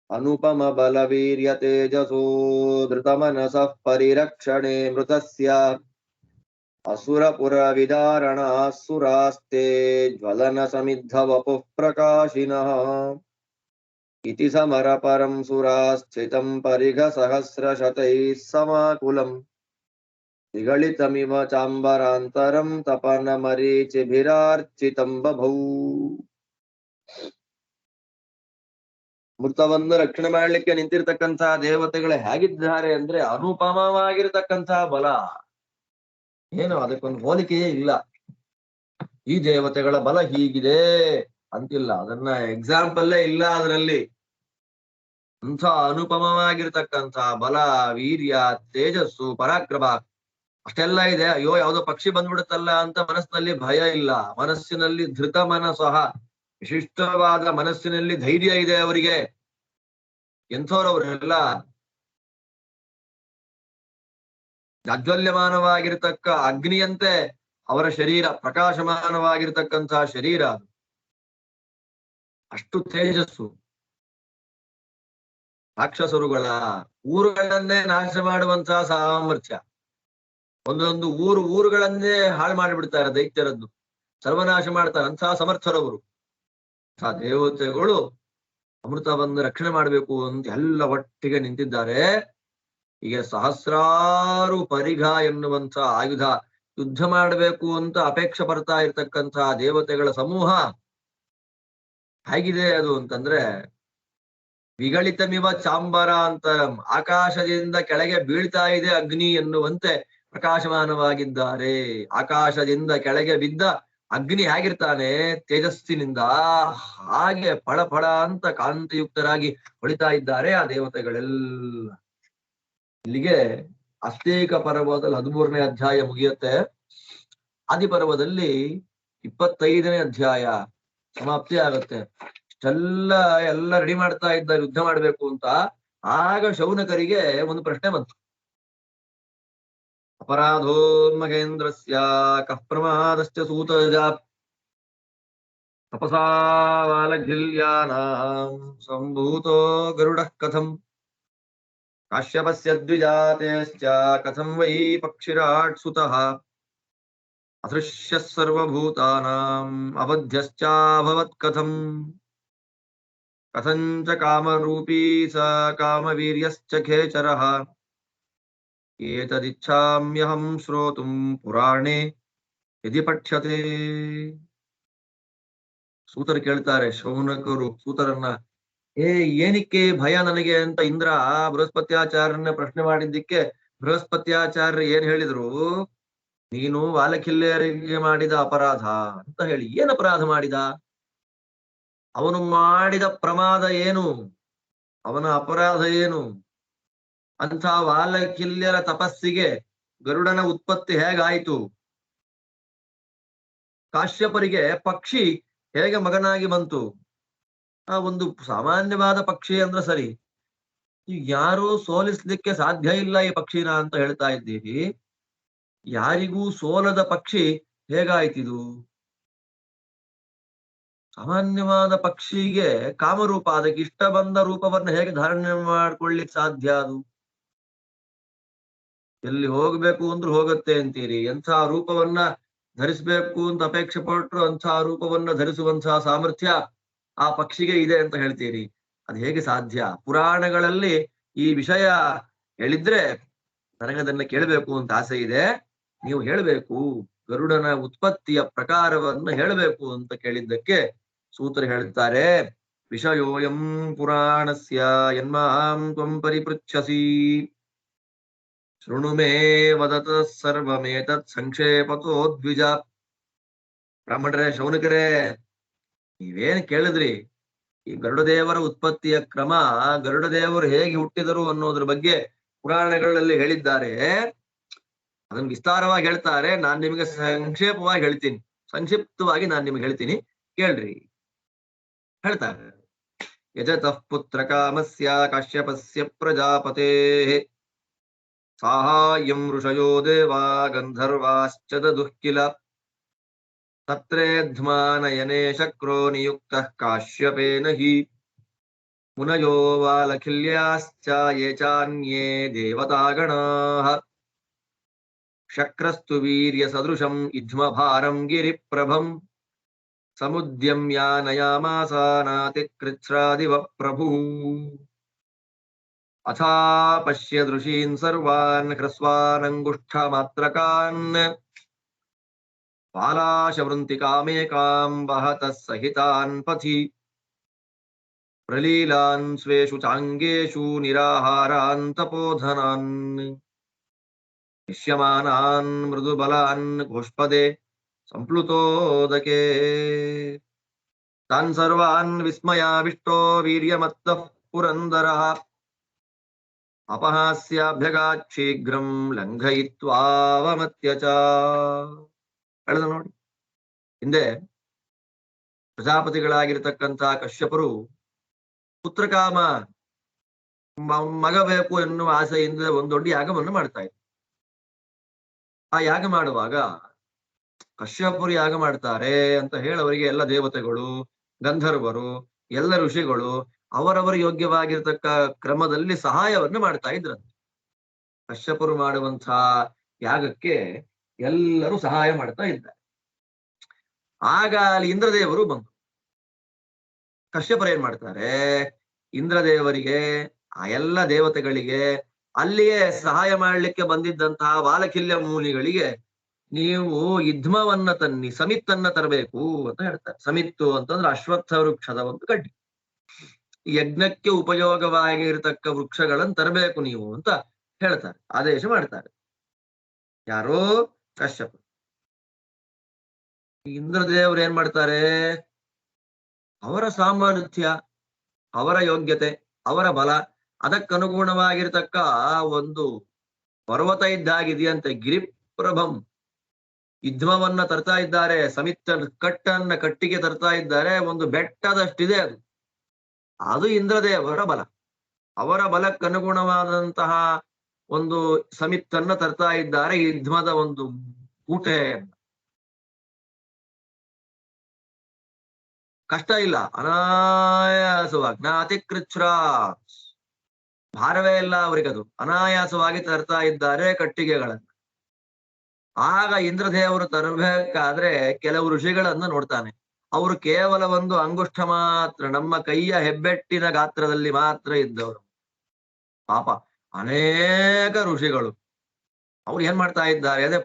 ಅನುಪಮ ಬಲವೀರ್ಯ ತೇಜಸೋ ಧೃತ ಮನಸಃ ಪರಿರಕ್ಷಣೆ ಮೃತಸ್ಯ ಅಸುರಪುರ ವಿದಾರಣ ಸುರಾಸ್ತೆ ಜ್ವಲನ ಸಮಿದ್ಧ ವಪುಃ ಪ್ರಕಾಶಿನಃ ಇತಿ ಸಮರ ಪರಂ ಸುರಾಸ್ಥಿತಂ ಪರಿಘ ಸಹಸ್ರ ಶತೈಃ ಸಮಾಕುಲಂ ನಿಗಳಿತಮಿವ ಚಾಂಬರಾಂತರಂ ತಪನ ಮರೀಚಿಭಿರಾರ್ಚಿತಂ ಬಭೌ. ಅಮೃತವನ್ನು ರಕ್ಷಣೆ ಮಾಡ್ಲಿಕ್ಕೆ ನಿಂತಿರ್ತಕ್ಕಂತಹ ದೇವತೆಗಳು ಹೇಗಿದ್ದಾರೆ ಅಂದ್ರೆ ಅನುಪಮವಾಗಿರ್ತಕ್ಕಂತಹ ಬಲ. ಏನು ಅದಕ್ಕೊಂದು ಹೋಲಿಕೆಯೇ ಇಲ್ಲ. ಈ ದೇವತೆಗಳ ಬಲ ಹೀಗಿದೆ ಅಂತಿಲ್ಲ, ಅದನ್ನ ಎಕ್ಸಾಂಪಲ್ಲೇ ಇಲ್ಲ ಅದರಲ್ಲಿ. ಅಂಥ ಅನುಪಮವಾಗಿರ್ತಕ್ಕಂಥ ಬಲ, ವೀರ್ಯ, ತೇಜಸ್ಸು, ಪರಾಕ್ರಮ ಅಷ್ಟೆಲ್ಲ ಇದೆ. ಅಯ್ಯೋ ಯಾವ್ದೋ ಪಕ್ಷಿ ಬಂದ್ಬಿಡುತ್ತಲ್ಲ ಅಂತ ಮನಸ್ಸಿನಲ್ಲಿ ಭಯ ಇಲ್ಲ. ಮನಸ್ಸಿನಲ್ಲಿ ಧೃತ ಮನಸಃ, ವಿಶಿಷ್ಟವಾದ ಮನಸ್ಸಿನಲ್ಲಿ ಧೈರ್ಯ ಇದೆ ಅವರಿಗೆ. ಎಂಥವ್ರವರೆಲ್ಲ ಜಾಜ್ವಲ್ಯಮಾನವಾಗಿರ್ತಕ್ಕ ಅಗ್ನಿಯಂತೆ ಅವರ ಶರೀರ, ಪ್ರಕಾಶಮಾನವಾಗಿರ್ತಕ್ಕಂತಹ ಶರೀರ, ಅಷ್ಟು ತೇಜಸ್ಸು. ರಾಕ್ಷಸರುಗಳ ಊರುಗಳನ್ನೇ ನಾಶ ಮಾಡುವಂತಹ ಸಾಮರ್ಥ್ಯ. ಒಂದೊಂದು ಊರುಗಳನ್ನೇ ಹಾಳು ಮಾಡಿಬಿಡ್ತಾರೆ, ದೈತ್ಯರದ್ದು ಸರ್ವನಾಶ ಮಾಡ್ತಾರೆ. ಅಂತಹ ಸಮರ್ಥರವರು. ಆ ದೇವತೆಗಳು ಅಮೃತವನ್ನು ರಕ್ಷಣೆ ಮಾಡಬೇಕು ಅಂತ ಎಲ್ಲ ಒಟ್ಟಿಗೆ ನಿಂತಿದ್ದಾರೆ. ಹೀಗೆ ಸಹಸ್ರಾರು ಪರಿಘ ಎನ್ನುವಂತ ಆಯುಧ ಯುದ್ಧ ಮಾಡಬೇಕು ಅಂತ ಅಪೇಕ್ಷೆ ಪಡ್ತಾ ಇರ್ತಕ್ಕಂತಹ ದೇವತೆಗಳ ಸಮೂಹ ಹೇಗಿದೆ ಅದು ಅಂತಂದ್ರೆ, ವಿಗಳಿತಮಿವ ಚಾಂಬರಾಂತರಂ, ಆಕಾಶದಿಂದ ಕೆಳಗೆ ಬೀಳ್ತಾ ಇದೆ ಅಗ್ನಿ ಎನ್ನುವಂತೆ ಪ್ರಕಾಶಮಾನವಾಗಿದ್ದಾರೆ. ಆಕಾಶದಿಂದ ಕೆಳಗೆ ಬಿದ್ದ ಅಗ್ನಿ ಹೇಗಿರ್ತಾನೆ ತೇಜಸ್ಸಿನಿಂದ, ಹಾಗೆ ಫಳ ಫಳ ಅಂತ ಕಾಂತಿಯುಕ್ತರಾಗಿ ಹೊಳಿತಾ ಇದ್ದಾರೆ ಆ ದೇವತೆಗಳೆಲ್ಲ. ಇಲ್ಲಿಗೆ ಅಸ್ತೇಕ ಪರ್ವದಲ್ಲಿ 13ನೇ ಅಧ್ಯಾಯ ಮುಗಿಯುತ್ತೆ. ಆದಿಪರ್ವದಲ್ಲಿ 25ನೇ ಅಧ್ಯಾಯ ಸಮಾಪ್ತಿ ಆಗುತ್ತೆ. ಎಲ್ಲ ರೆಡಿ ಮಾಡ್ತಾ ಇದ್ದಾರೆ ಯುದ್ಧ ಮಾಡ್ಬೇಕು ಅಂತ. ಆಗ ಶೌನಕರಿಗೆ ಒಂದು ಪ್ರಶ್ನೆ ಬಂತು. ಅಪರಾಧೋ ಮಹೇಂದ್ರಸ್ಯ ಕಃ ಪ್ರಮಾದಶ್ಚ ಸೂತಜಾ ತಪಸಾ ವಾಲಘಿಲ್ಯಾನಾಂ ಸಂಭೂತೋ ಗರುಡಃ ಕಥಂ ಕಾಶ್ಯಪಸ್ಯ ದ್ವಿಜಾತೇಶ್ಚ ಕಥಂ ವೈ ಪಕ್ಷಿರಾಟ್ ಸುತಃ ಅದೃಶ್ಯ ಸರ್ವಭೂತಾನಾಂ ಅವಧ್ಯಶ್ಚಾಭವತ್ ಕಥಂ ಕಥಂಚ ಕಾಮರೂಪೀ ಸ ಕಾಮವೀರ್ಯಶ್ಚ ಖೇಚರಃ ಏತದಿಚ್ಛಾಮ್ಯಹಂ ಶ್ರೋತುಂ ಪುರಾಣೇ ಯದಿ ಪಠ್ಯತೆ. ಸೂತರು ಕೇಳ್ತಾರೆ, ಶೌನಕರು ಸೂತರನ್ನ, ಏನಕ್ಕೆ ಭಯ ನನಗೆ ಅಂತ ಇಂದ್ರ ಬೃಹಸ್ಪತ್ಯಾಚಾರ್ಯನ ಪ್ರಶ್ನೆ ಮಾಡಿದ್ದಕ್ಕೆ ಬೃಹಸ್ಪತ್ಯಾಚಾರ್ಯ ಏನ್ ಹೇಳಿದ್ರು, ನೀನು ವಾಲಕಿಲ್ಯರಿಗೆ ಮಾಡಿದ ಅಪರಾಧ ಅಂತ ಹೇಳಿ. ಏನ್ ಅಪರಾಧ ಮಾಡಿದ? ಅವನು ಮಾಡಿದ ಪ್ರಮಾದ ಏನು, ಅವನ ಅಪರಾಧ ಏನು, ಅಂಥ ವಾಲಕಿಲ್ಯರ ತಪಸ್ಸಿಗೆ ಗರುಡನ ಉತ್ಪತ್ತಿ ಹೇಗಾಯಿತು, ಕಾಶ್ಯಪರಿಗೆ ಪಕ್ಷಿ ಹೇಗೆ ಮಗನಾಗಿ ಬಂತು. ಆ ಒಂದು ಸಾಮಾನ್ಯವಾದ ಪಕ್ಷಿ ಅಂದ್ರೆ ಸರಿ, ಯಾರೂ ಸೋಲಿಸ್ಲಿಕ್ಕೆ ಸಾಧ್ಯ ಇಲ್ಲ ಈ ಪಕ್ಷಿನ ಅಂತ ಹೇಳ್ತಾ ಇದ್ದೀರಿ, ಯಾರಿಗೂ ಸೋಲದ ಪಕ್ಷಿ ಹೇಗಾಯ್ತಿದು. ಸಾಮಾನ್ಯವಾದ ಪಕ್ಷಿಗೆ ಕಾಮರೂಪ, ಅದಕ್ಕೆ ಇಷ್ಟ ಬಂದ ರೂಪವನ್ನ ಹೇಗೆ ಧಾರಣೆ ಮಾಡ್ಕೊಳ್ಳಿಕ್ ಸಾಧ್ಯ ಅದು. ಎಲ್ಲಿ ಹೋಗ್ಬೇಕು ಅಂದ್ರೂ ಹೋಗುತ್ತೆ ಅಂತೀರಿ, ಎಂಥ ರೂಪವನ್ನ ಧರಿಸ್ಬೇಕು ಅಂತ ಅಪೇಕ್ಷೆ ಪಟ್ಟರು ಅಂಥ ರೂಪವನ್ನ ಧರಿಸುವಂತಹ ಸಾಮರ್ಥ್ಯ ಆ ಪಕ್ಷಿಗೆ ಇದೆ ಅಂತ ಹೇಳ್ತೀರಿ. ಅದು ಹೇಗೆ ಸಾಧ್ಯ. ಪುರಾಣಗಳಲ್ಲಿ ಈ ವಿಷಯ ಹೇಳಿದ್ರೆ ನನಗದನ್ನ ಕೇಳಬೇಕು ಅಂತ ಆಸೆ ಇದೆ, ನೀವು ಹೇಳಬೇಕು, ಗರುಡನ ಉತ್ಪತ್ತಿಯ ಪ್ರಕಾರವನ್ನು ಹೇಳಬೇಕು ಅಂತ ಕೇಳಿದ್ದಕ್ಕೆ ಸೂತ್ರ ಹೇಳ್ತಾರೆ, ವಿಷಯೋಯಂ ಪುರಾಣಸ್ಯ ಯನ್ಮಾಂ ತ್ವಂ ಪರಿಪೃಚ್ಛಸಿ ಶೃಣು ಮೇ ವದತ ಸರ್ವಮೇತತ್ ಸಂಕ್ಷೇಪತೋ ದ್ವಿಜ. ಬ್ರಾಹ್ಮಣರೇ, ಶೌನಕರೇ, ನೀವೇನ್ ಕೇಳಿದ್ರಿ, ಈ ಗರುಡದೇವರ ಉತ್ಪತ್ತಿಯ ಕ್ರಮ, ಗರುಡದೇವರು ಹೇಗೆ ಹುಟ್ಟಿದರು ಅನ್ನೋದ್ರ ಬಗ್ಗೆ ಪುರಾಣಗಳಲ್ಲಿ ಹೇಳಿದ್ದಾರೆ. ಅದನ್ನು ವಿಸ್ತಾರವಾಗಿ ಹೇಳ್ತಾರೆ, ನಾನ್ ನಿಮಗೆ ಸಂಕ್ಷೇಪವಾಗಿ ಹೇಳ್ತೀನಿ, ಸಂಕ್ಷಿಪ್ತವಾಗಿ ನಾನ್ ನಿಮ್ಗೆ ಹೇಳ್ತೀನಿ, ಕೇಳ್ರಿ. ಹೇಳ್ತಾರೆ, ಯಜತಃ ಪುತ್ರ ಕಾಮಸ್ಯ ಕಾಶ್ಯಪಸ್ಯ ಪ್ರಜಾಪತೆ ಸಾಹಾಯ್ಯಂ ಋಷಯೋ ದೇವಾ ಗಂಧರ್ವಾಶ್ಚ ದದುಃಕಿಲ ತತ್ರೇಧ್ಮಾನಯನೆ ಶಕ್ರೋ ನಿಯುಕ್ತಃ ಕಾಶ್ಯಪೇನ ಹಿ ಮುನಯೋ ವಾಲಖಿಲ್ಯಾಶ್ಚ ಯೇ ಚಾನ್ಯೇ ದೇವತಾಗಣಾಃ ಶಕ್ರಸ್ತು ವೀರ್ಯ ಸದೃಶಂ ಇಧ್ಮಭಾರಂ ಗಿರಿಪ್ರಭಂ ಸಮುದ್ಯಮ್ಯಾನಯಾಮಾಸ ನಾತಿಕೃಚ್ಛ್ರಾದಿವ ಪ್ರಭುಃ ಅಥಾ ಪಶ್ಯ ದೃಶೀನ್ ಸರ್ವಾನ್ ಹೃಸ್ವಾನಂಗುಷ್ಠಮಾತ್ರಕಾನ್ ಪಾಲಾಶವೃಂತಿಕಾಮೇಕಾಂ ವಹತಃ ಸಹಿತಾನ್ ಪಥಿ ಪ್ರಲೀಲಾನ್ ಸ್ವೇಷು ಚಾಂಗೇಷು ನಿರಾಹಾರಾನ್ ತಪೋಧನಾನ್ ನಿಶ್ಯಮಾನಾನ್ ಮೃದುಬಲಾನ್ ಘೋಷ್ಪದೆ ಸಂಪ್ಲುತೋದಕೆ ತಾನ್ ಸರ್ವಾನ್ ವಿಸ್ಮಯಾವಿಷ್ಟೋ ವೀರ್ಯಮತ್ತಃ ಪುರಂದರಃ ಅಪಹಾಸ್ಯಾಭ್ಯಗಾತ್ ಶೀಘ್ರಂ ಲಂಘಯಿತ್ವಾವಮತ್ಯ ಚ. ಹೇಳಿದ ನೋಡಿ, ಹಿಂದೆ ಪ್ರಜಾಪತಿಗಳಾಗಿರ್ತಕ್ಕಂಥ ಕಶ್ಯಪರು ಪುತ್ರಕಾಮ, ಮಗ ಬೇಕು ಎನ್ನುವ ಆಸೆಯಿಂದ ಒಂದು ದೊಡ್ಡ ಯಾಗವನ್ನು ಮಾಡ್ತಾ ಇದ್ರು. ಆ ಯಾಗ ಮಾಡುವಾಗ ಕಶ್ಯಪರು ಯಾಗ ಮಾಡ್ತಾರೆ ಅಂತ ಹೇಳವರಿಗೆ ಎಲ್ಲ ದೇವತೆಗಳು, ಗಂಧರ್ವರು, ಎಲ್ಲ ಋಷಿಗಳು ಅವರವರ ಯೋಗ್ಯವಾಗಿರ್ತಕ್ಕ ಕ್ರಮದಲ್ಲಿ ಸಹಾಯವನ್ನು ಮಾಡ್ತಾ ಇದ್ರಂತೆ. ಕಶ್ಯಪರು ಮಾಡುವಂತಹ ಯಾಗಕ್ಕೆ ಎಲ್ಲರೂ ಸಹಾಯ ಮಾಡ್ತಾ ಇದ್ದಾರೆ. ಆಗ ಅಲ್ಲಿ ಇಂದ್ರದೇವರು ಬಂದರು. ಕಶ್ಯಪರು ಏನ್ ಮಾಡ್ತಾರೆ, ಇಂದ್ರದೇವರಿಗೆ, ಆ ಎಲ್ಲ ದೇವತೆಗಳಿಗೆ, ಅಲ್ಲಿಯೇ ಸಹಾಯ ಮಾಡ್ಲಿಕ್ಕೆ ಬಂದಿದ್ದಂತಹ ವಾಲಕಿಲ್ಯ ಮೂಲಿಗಳಿಗೆ ನೀವು ಇದ್ಮವನ್ನ ತನ್ನಿ, ಸಮಿತ್ತನ್ನ ತರಬೇಕು ಅಂತ ಹೇಳ್ತಾರೆ. ಸಮಿತ್ತು ಅಂತಂದ್ರೆ ಅಶ್ವತ್ಥ ವೃಕ್ಷದ ಒಂದು ಕಡ್ಡಿ, ಯಜ್ಞಕ್ಕೆ ಉಪಯೋಗವಾಗಿರತಕ್ಕ ವೃಕ್ಷಗಳನ್ನು ತರಬೇಕು ನೀವು ಅಂತ ಹೇಳ್ತಾರೆ, ಆದೇಶ ಮಾಡ್ತಾರೆ. ಯಾರೋ ಕಶ್ಯಪ. ಇಂದ್ರದೇವರು ಏನ್ ಮಾಡ್ತಾರೆ, ಅವರ ಸಾಮರ್ಥ್ಯ, ಅವರ ಯೋಗ್ಯತೆ, ಅವರ ಬಲ, ಅದಕ್ಕನುಗುಣವಾಗಿರ್ತಕ್ಕ ಒಂದು ಪರ್ವತ ಇದ್ದಾಗಿದೆಯಂತೆ, ಗಿರಿಪ್ರಭಂ ಇದ್ಮವನ್ನ ತರ್ತಾ ಇದ್ದಾರೆ, ಸಮಿತ್ತ ಕಟ್ಟನ್ನ ಕಟ್ಟಿಗೆ ತರ್ತಾ ಇದ್ದಾರೆ, ಒಂದು ಬೆಟ್ಟದಷ್ಟಿದೆ ಅದು. ಅದು ಇಂದ್ರದೇವರ ಬಲ. ಅವರ ಬಲಕ್ಕನುಗುಣವಾದಂತಹ ಒಂದು ಸಮಿತ್ತನ್ನ ತರ್ತಾ ಇದ್ದಾರೆ, ಇದ್ಮದ ಒಂದು ಊಟೆ. ಕಷ್ಟ ಇಲ್ಲ, ಅನಾಯಾಸವಾಗಿ ನಾತಿಕೃಚ್ಛ್ರ, ಭಾರವೇ ಇಲ್ಲ ಅವರಿಗದು, ಅನಾಯಾಸವಾಗಿ ತರ್ತಾ ಇದ್ದಾರೆ ಕಟ್ಟಿಗೆಗಳನ್ನು. ಆಗ ಇಂದ್ರದೇವರು ತರಬೇಕಾದ್ರೆ ಕೆಲವು ಋಷಿಗಳನ್ನ ನೋಡ್ತಾನೆ. ಅವರು ಕೇವಲ ಒಂದು ಅಂಗುಷ್ಠ ಮಾತ್ರ, ನಮ್ಮ ಕೈಯ ಹೆಬ್ಬೆಟ್ಟಿನ ಗಾತ್ರದಲ್ಲಿ ಮಾತ್ರ ಇದ್ದವರು. ಪಾಪ ಅನೇಕ ಋಷಿಗಳು ಅವ್ರು ಏನ್ ಮಾಡ್ತಾ ಇದ್ದಾರೆ, ಅದೇ